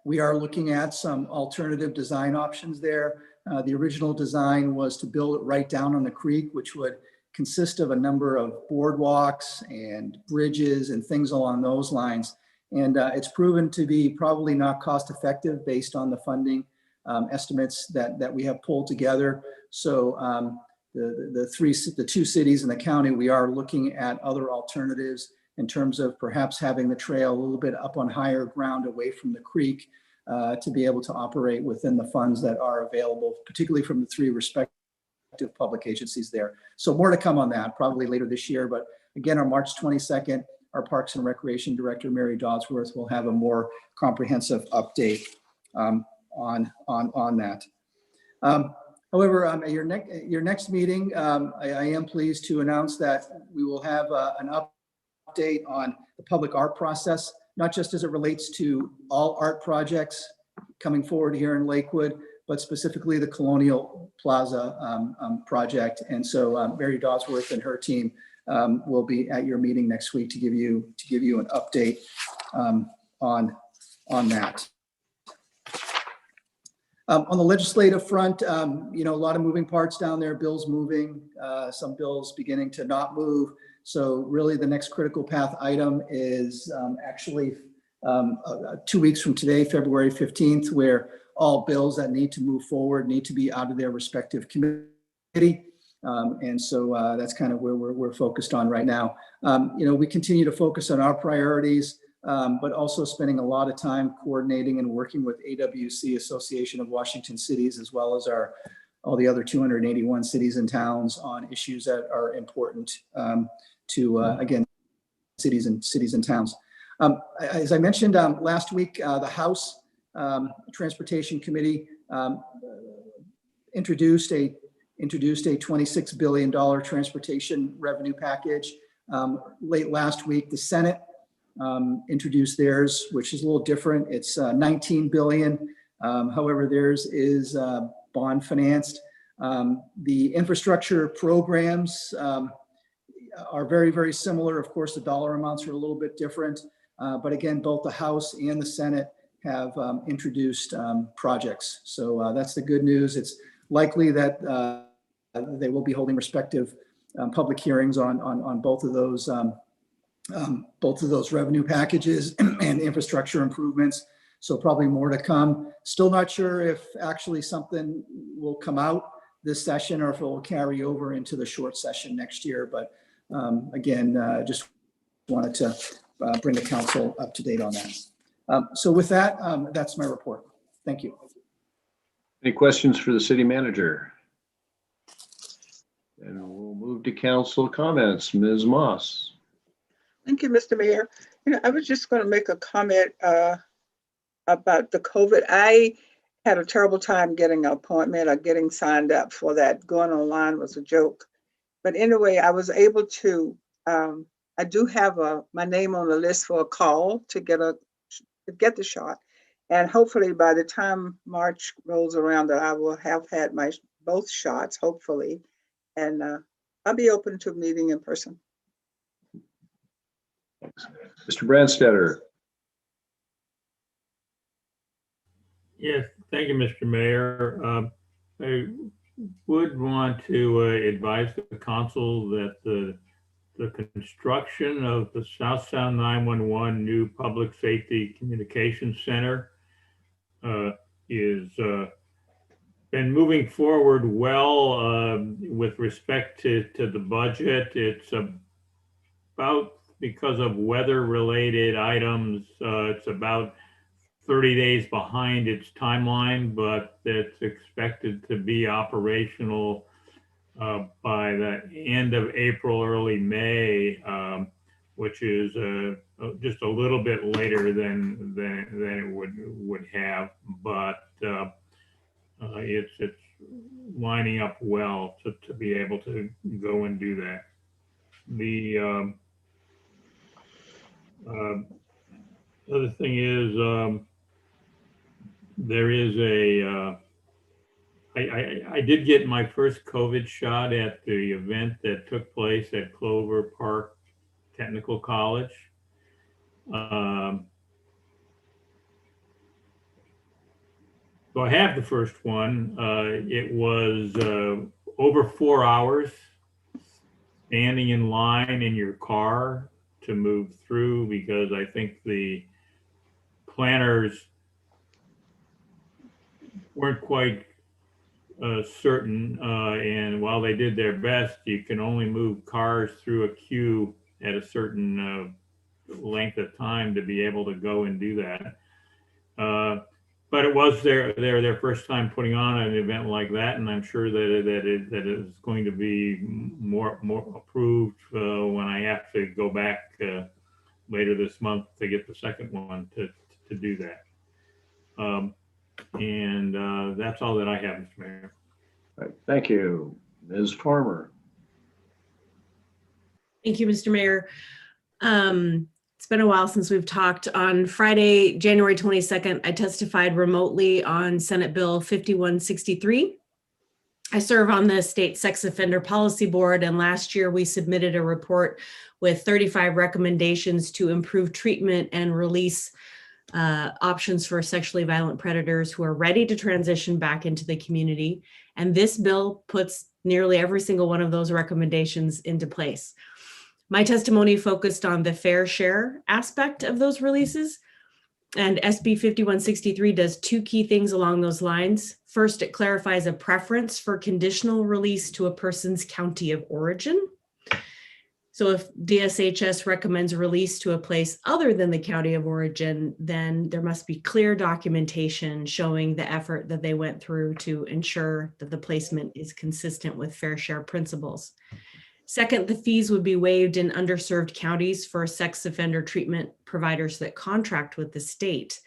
Speaker 12: We are looking at some alternative design options there. The original design was to build it right down on the creek, which would consist of a number of boardwalks and bridges and things along those lines. And it's proven to be probably not cost effective based on the funding estimates that we have pulled together. So the two cities in the county, we are looking at other alternatives in terms of perhaps having the trail a little bit up on higher ground away from the creek to be able to operate within the funds that are available, particularly from the three respective public agencies there. So more to come on that probably later this year. But again, on March 22nd, our Parks and Recreation Director, Mary Dodsworth, will have a more comprehensive update on that. However, at your next meeting, I am pleased to announce that we will have an update on the public art process, not just as it relates to all art projects coming forward here in Lakewood, but specifically the Colonial Plaza project. And so Mary Dodsworth and her team will be at your meeting next week to give you an update on that. On the legislative front, a lot of moving parts down there, bills moving, some bills beginning to not move. So really the next critical path item is actually 2 weeks from today, February 15th, where all bills that need to move forward need to be out of their respective committee. And so that's kind of where we're focused on right now. We continue to focus on our priorities, but also spending a lot of time coordinating and working with AWC, Association of Washington Cities, as well as all the other 281 cities and towns on issues that are important to, again, cities and towns. As I mentioned last week, the House Transportation Committee introduced a $26 billion transportation revenue package. Late last week, the Senate introduced theirs, which is a little different. It's $19 billion. However, theirs is bond financed. The infrastructure programs are very, very similar. Of course, the dollar amounts are a little bit different. But again, both the House and the Senate have introduced projects. So that's the good news. It's likely that they will be holding respective public hearings on both of those revenue packages and infrastructure improvements. So probably more to come. Still not sure if actually something will come out this session or if it will carry over into the short session next year. But again, just wanted to bring the council up to date on that. So with that, that's my report. Thank you.
Speaker 1: Any questions for the city manager? And we'll move to council comments. Ms. Moss.
Speaker 4: Thank you, Mr. Mayor. I was just going to make a comment about the COVID. I had a terrible time getting an appointment or getting signed up for that. Going online was a joke. But anyway, I was able to, I do have my name on the list for a call to get the shot. And hopefully by the time March rolls around that I will have had both shots, hopefully. And I'll be open to meeting in person.
Speaker 1: Thanks. Mr. Branstetter.
Speaker 7: Yes, thank you, Mr. Mayor. I would want to advise the council that the construction of the South Sound 911 new public safety communications center is been moving forward well with respect to the budget. It's about, because of weather related items, it's about 30 days behind its timeline, but it's expected to be operational by the end of April, early May, which is just a little bit later than it would have, but it's lining up well to be able to go and do that. The other thing is there is I did get my first COVID shot at the event that took place at Clover Park Technical College. So I have the first one. It was over 4 hours standing in line in your car to move through, because I think the planners weren't quite certain, and while they did their best, you can only move cars through a queue at a certain length of time to be able to go and do that. But it was their first time putting on an event like that, and I'm sure that it is going to be more approved when I have to go back later this month to get the second one to do that. And that's all that I have, Mr. Mayor.
Speaker 1: All right, thank you. Ms. Farmer.
Speaker 15: Thank you, Mr. Mayor. It's been a while since we've talked. On Friday, January 22nd, I testified remotely on Senate Bill 5163. I serve on the State Sex Offender Policy Board, and last year we submitted a report with 35 recommendations to improve treatment and release options for sexually violent predators who are ready to transition back into the community. And this bill puts nearly every single one of those recommendations into place. My testimony focused on the fair share aspect of those releases. And SB 5163 does two key things along those lines. First, it clarifies a preference for conditional release to a person's county of origin. So if DSHS recommends release to a place other than the county of origin, then there must be clear documentation showing the effort that they went through to ensure that the placement is consistent with fair share principles. Second, the fees would be waived in underserved counties for sex offender treatment providers that contract with the state.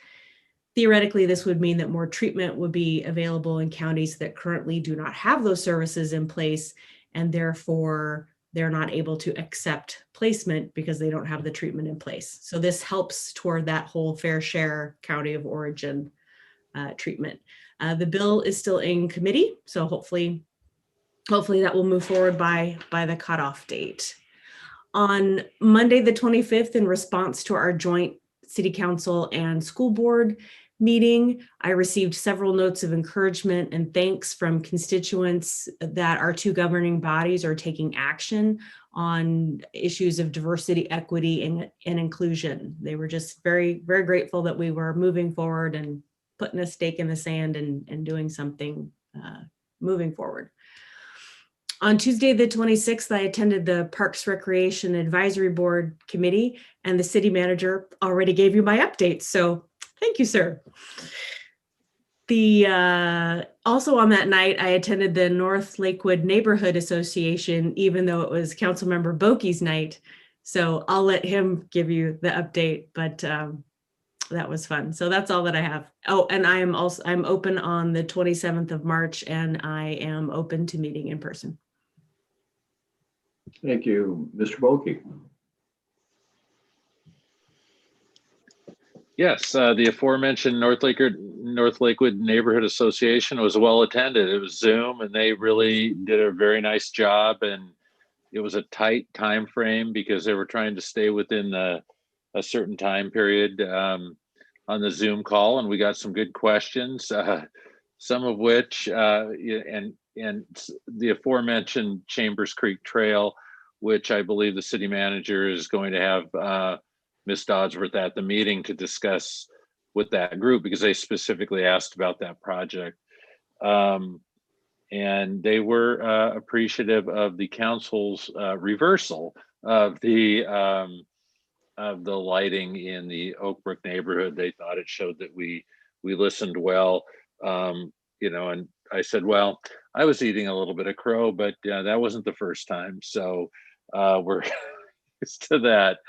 Speaker 15: Theoretically, this would mean that more treatment would be available in counties that currently do not have those services in place, and therefore they're not able to accept placement because they don't have the treatment in place. So this helps toward that whole fair share county of origin treatment. The bill is still in committee, so hopefully that will move forward by the cutoff date. On Monday, the 25th, in response to our joint city council and school board meeting, I received several notes of encouragement and thanks from constituents that our two governing bodies are taking action on issues of diversity, equity, and inclusion. They were just very, very grateful that we were moving forward and putting a stake in the sand and doing something moving forward. On Tuesday, the 26th, I attended the Parks Recreation Advisory Board Committee, and the city manager already gave you my updates. So thank you, sir. Also on that night, I attended the North Lakewood Neighborhood Association, even though it was Councilmember Boki's night. So I'll let him give you the update, but that was fun. So that's all that I have. Oh, and I'm open on the 27th of March, and I am open to meeting in person.
Speaker 1: Thank you. Mr. Boki.
Speaker 3: Yes, the aforementioned North Lakewood Neighborhood Association was well attended. It was Zoom, and they really did a very nice job. And it was a tight time frame because they were trying to stay within a certain time period on the Zoom call, and we got some good questions. Some of which, and the aforementioned Chambers Creek Trail, which I believe the city manager is going to have Ms. Dodsworth at the meeting to discuss with that group, because they specifically asked about that project. And they were appreciative of the council's reversal of the lighting in the Oak Brook neighborhood. They thought it showed that we listened well, and I said, well, I was eating a little bit of crow, but that wasn't the first time. So we're used to that.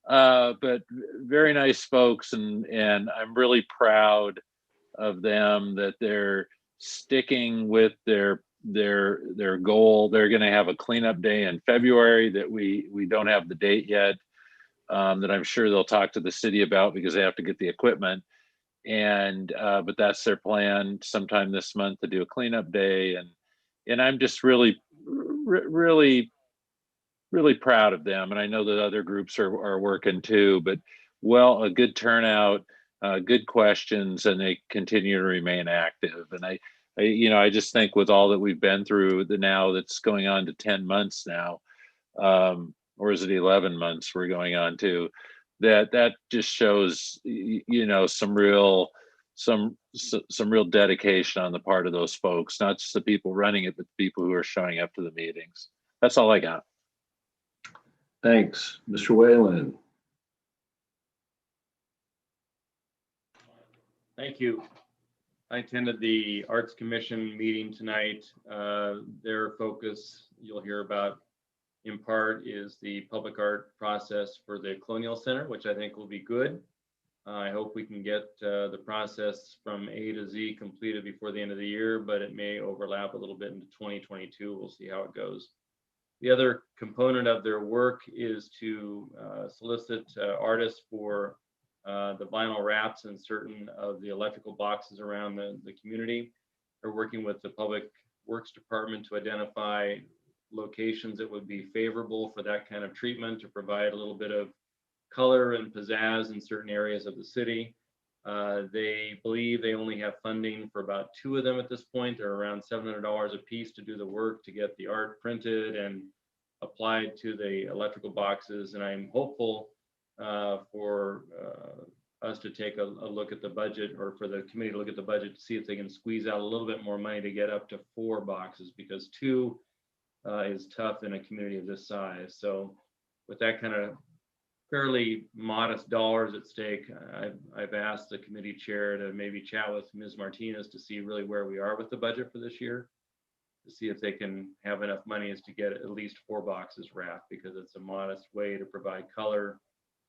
Speaker 3: But very nice folks, and I'm really proud of them that they're sticking with their goal. They're going to have a cleanup day in February that we don't have the date yet, that I'm sure they'll talk to the city about because they have to get the equipment. And but that's their plan, sometime this month, to do a cleanup day. And I'm just really proud of them. And I know that other groups are working too, but a good turnout. good questions, and they continue to remain active. And I just think with all that we've been through now that's going on to 10 months now, or is it 11 months we're going on to, that just shows, some real dedication on the part of those folks, not just the people running it, but the people who are showing up to the meetings. That's all I got.
Speaker 1: Thanks. Mr. Whalen.
Speaker 11: Thank you. I attended the Arts Commission meeting tonight. Their focus, you'll hear about in part, is the public art process for the Colonial Center, which I think will be good. I hope we can get the process from A to Z completed before the end of the year, but it may overlap a little bit into 2022. We'll see how it goes. The other component of their work is to solicit artists for the vinyl wraps in certain of the electrical boxes around the community. They're working with the Public Works Department to identify locations that would be favorable for that kind of treatment, to provide a little bit of color and pizzazz in certain areas of the city. They believe they only have funding for about 2 of them at this point. They're around $700 a piece to do the work to get the art printed and applied to the electrical boxes. And I'm hopeful for us to take a look at the budget, or for the committee to look at the budget to see if they can squeeze out a little bit more money to get up to 4 boxes, because 2 is tough in a community of this size. So with that kind of fairly modest dollars at stake, I've asked the committee chair to maybe chat with Ms. Martinez to see really where we are with the budget for this year, to see if they can have enough money as to get at least 4 boxes wrapped, because it's a modest way to provide color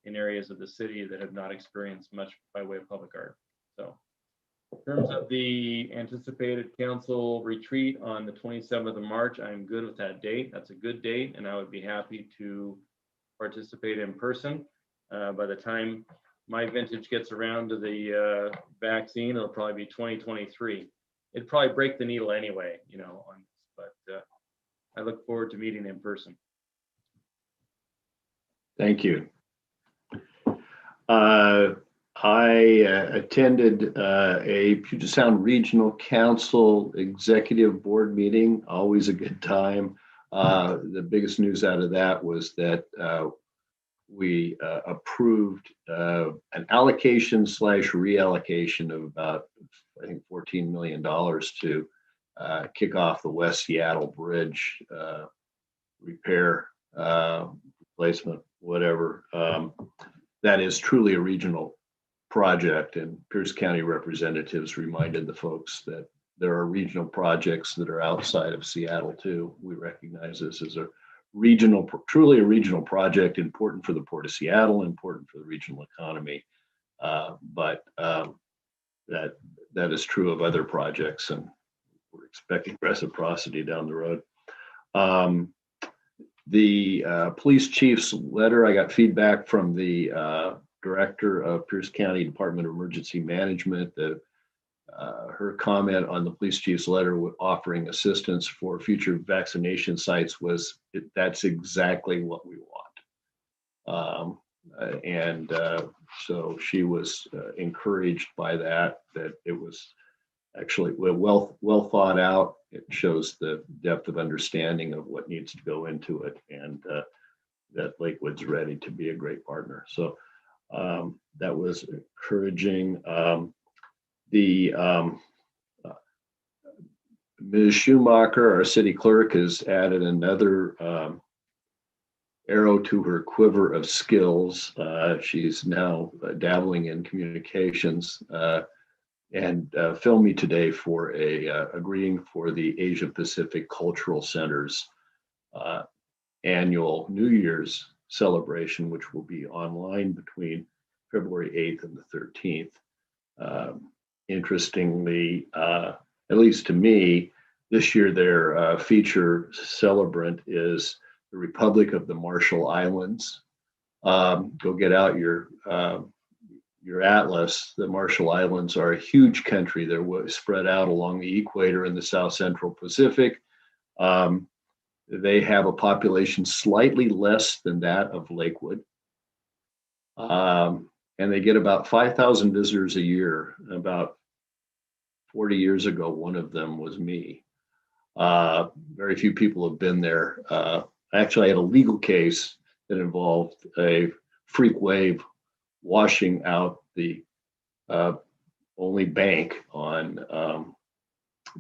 Speaker 11: in areas of the city that have not experienced much by way of public art. So in terms of the anticipated council retreat on the 27th of March, I'm good with that date. That's a good date, and I would be happy to participate in person. By the time my vintage gets around to the vaccine, it'll probably be 2023. It'd probably break the needle anyway, but I look forward to meeting in person.
Speaker 1: Thank you. I attended a Puget Sound Regional Council Executive Board meeting, always a good time. The biggest news out of that was that we approved an allocation / reallocation of about, I think, $14 million to kick off the West Seattle Bridge repair, replacement, whatever. That is truly a regional project, and Pierce County representatives reminded the folks that there are regional projects that are outside of Seattle too. We recognize this as a regional, truly a regional project, important for the Port of Seattle, important for the regional economy. But that is true of other projects, and we're expecting reciprocity down the road. The police chief's letter, I got feedback from the director of Pierce County Department of Emergency Management that her comment on the police chief's letter offering assistance for future vaccination sites was that's exactly what we want. So she was encouraged by that it was actually well thought out. It shows the depth of understanding of what needs to go into it, and that Lakewood's ready to be a great partner. So that was encouraging. Ms. Schumacher, our city clerk, has added another arrow to her quiver of skills. She's now dabbling in communications and filmed me today for agreeing for the Asia Pacific Cultural Center's annual New Year's celebration, which will be online between February 8th and the 13th. Interestingly, at least to me, this year their feature celebrant is the Republic of the Marshall Islands. Go get out your atlas. The Marshall Islands are a huge country. They're spread out along the equator in the South Central Pacific. They have a population slightly less than that of Lakewood. and they get about 5,000 visitors a year. About 40 years ago, one of them was me. Very few people have been there. Actually, I had a legal case that involved a freak wave washing out the only bank on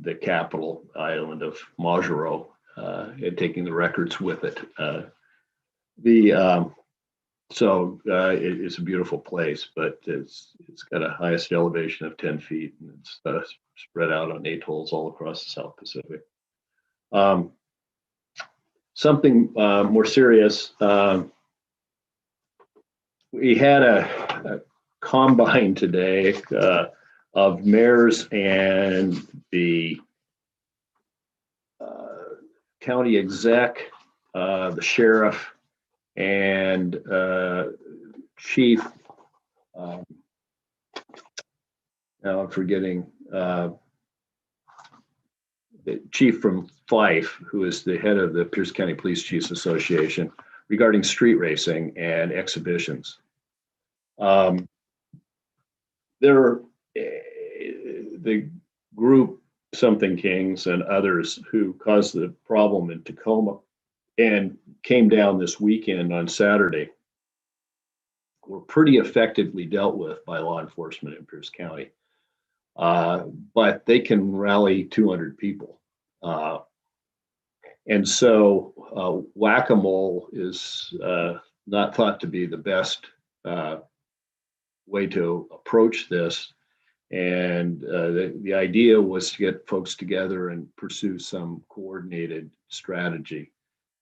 Speaker 1: the capital island of Majuro, and taking the records with it. It's a beautiful place, but it's got a highest elevation of 10 feet, and it's spread out on atolls all across the South Pacific. Something more serious. We had a combine today of mayors and the county exec, the sheriff, and chief. Now I'm forgetting the chief from Fife, who is the head of the Pierce County Police Chiefs Association, regarding street racing and exhibitions. The group Something Kings and others who caused the problem in Tacoma and came down this weekend on Saturday were pretty effectively dealt with by law enforcement in Pierce County. But they can rally 200 people. And so whack-a-mole is not thought to be the best way to approach this. And the idea was to get folks together and pursue some coordinated strategy.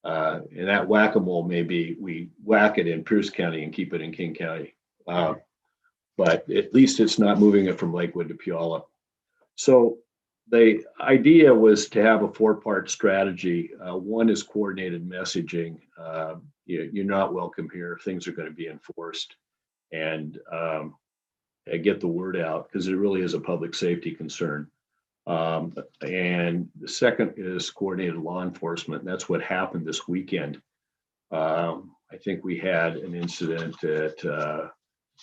Speaker 1: And that whack-a-mole may be we whack it in Pierce County and keep it in King County. But at least it's not moving it from Lakewood to Puyallup. So the idea was to have a four-part strategy. One is coordinated messaging. You're not welcome here. Things are going to be enforced. And get the word out, because it really is a public safety concern. And the second is coordinated law enforcement. And that's what happened this weekend. I think we had an incident at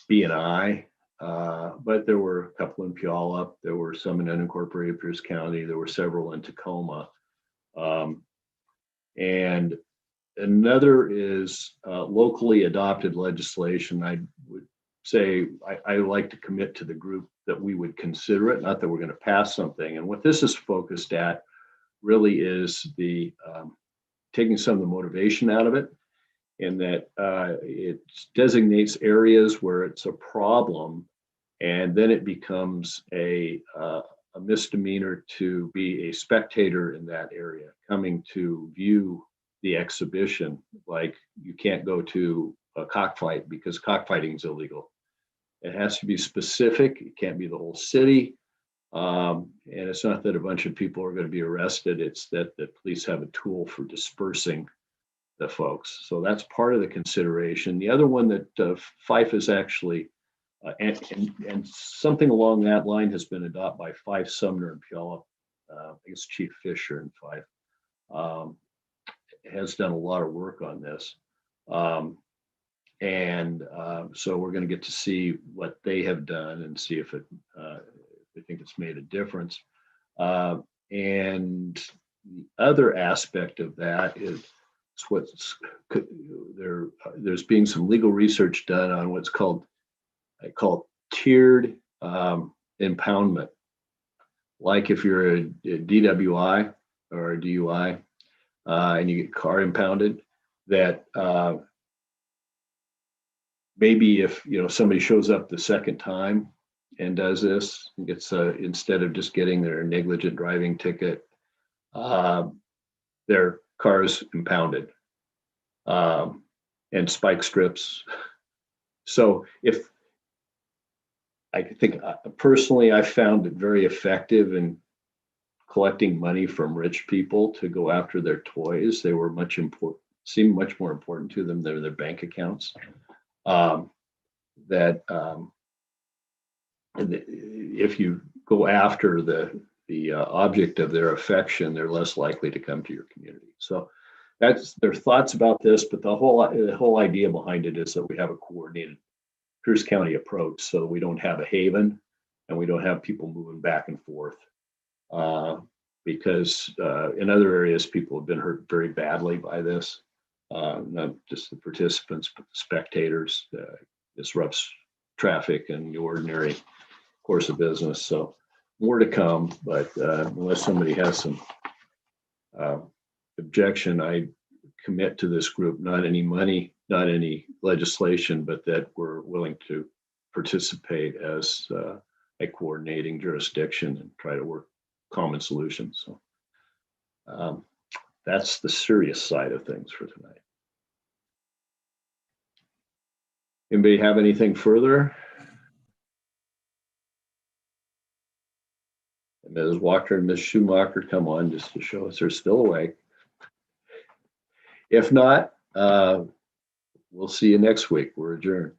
Speaker 1: B&I, but there were a couple in Puyallup. There were some in unincorporated Pierce County. There were several in Tacoma. And another is locally adopted legislation. I would say I like to commit to the group that we would consider it, not that we're going to pass something. And what this is focused at really is the taking some of the motivation out of it, in that it designates areas where it's a problem, and then it becomes a misdemeanor to be a spectator in that area, coming to view the exhibition. Like, you can't go to a cockfight because cockfighting is illegal. It has to be specific. It can't be the whole city. And it's not that a bunch of people are going to be arrested. It's that the police have a tool for dispersing the folks. So that's part of the consideration. The other one that Fife is actually, and something along that line has been adopted by Fife, Sumner, and Puyallup. I guess Chief Fisher in Fife has done a lot of work on this. So we're going to get to see what they have done and see if they think it's made a difference. And the other aspect of that is there's being some legal research done on what's called tiered impoundment. Like if you're a DWI or a DUI and you get car impounded, that maybe if somebody shows up the second time and does this, and gets instead of just getting their negligent driving ticket, their car's impounded and spike strips. So if I think personally, I found it very effective in collecting money from rich people to go after their toys. They were seemed much more important to them than their bank accounts. If you go after the object of their affection, they're less likely to come to your community. So that's their thoughts about this, but the whole idea behind it is that we have a coordinated Pierce County approach, so we don't have a haven and we don't have people moving back and forth. Because in other areas, people have been hurt very badly by this. Not just the participants, but the spectators. Disrupts traffic and the ordinary course of business. So more to come, but unless somebody has some objection, I commit to this group, not any money, not any legislation, but that we're willing to participate as a coordinating jurisdiction and try to work common solutions. So that's the serious side of things for tonight. Anybody have anything further? And Ms. Walker and Ms. Schumacher come on just to show us they're still awake. If not, we'll see you next week. We're adjourned.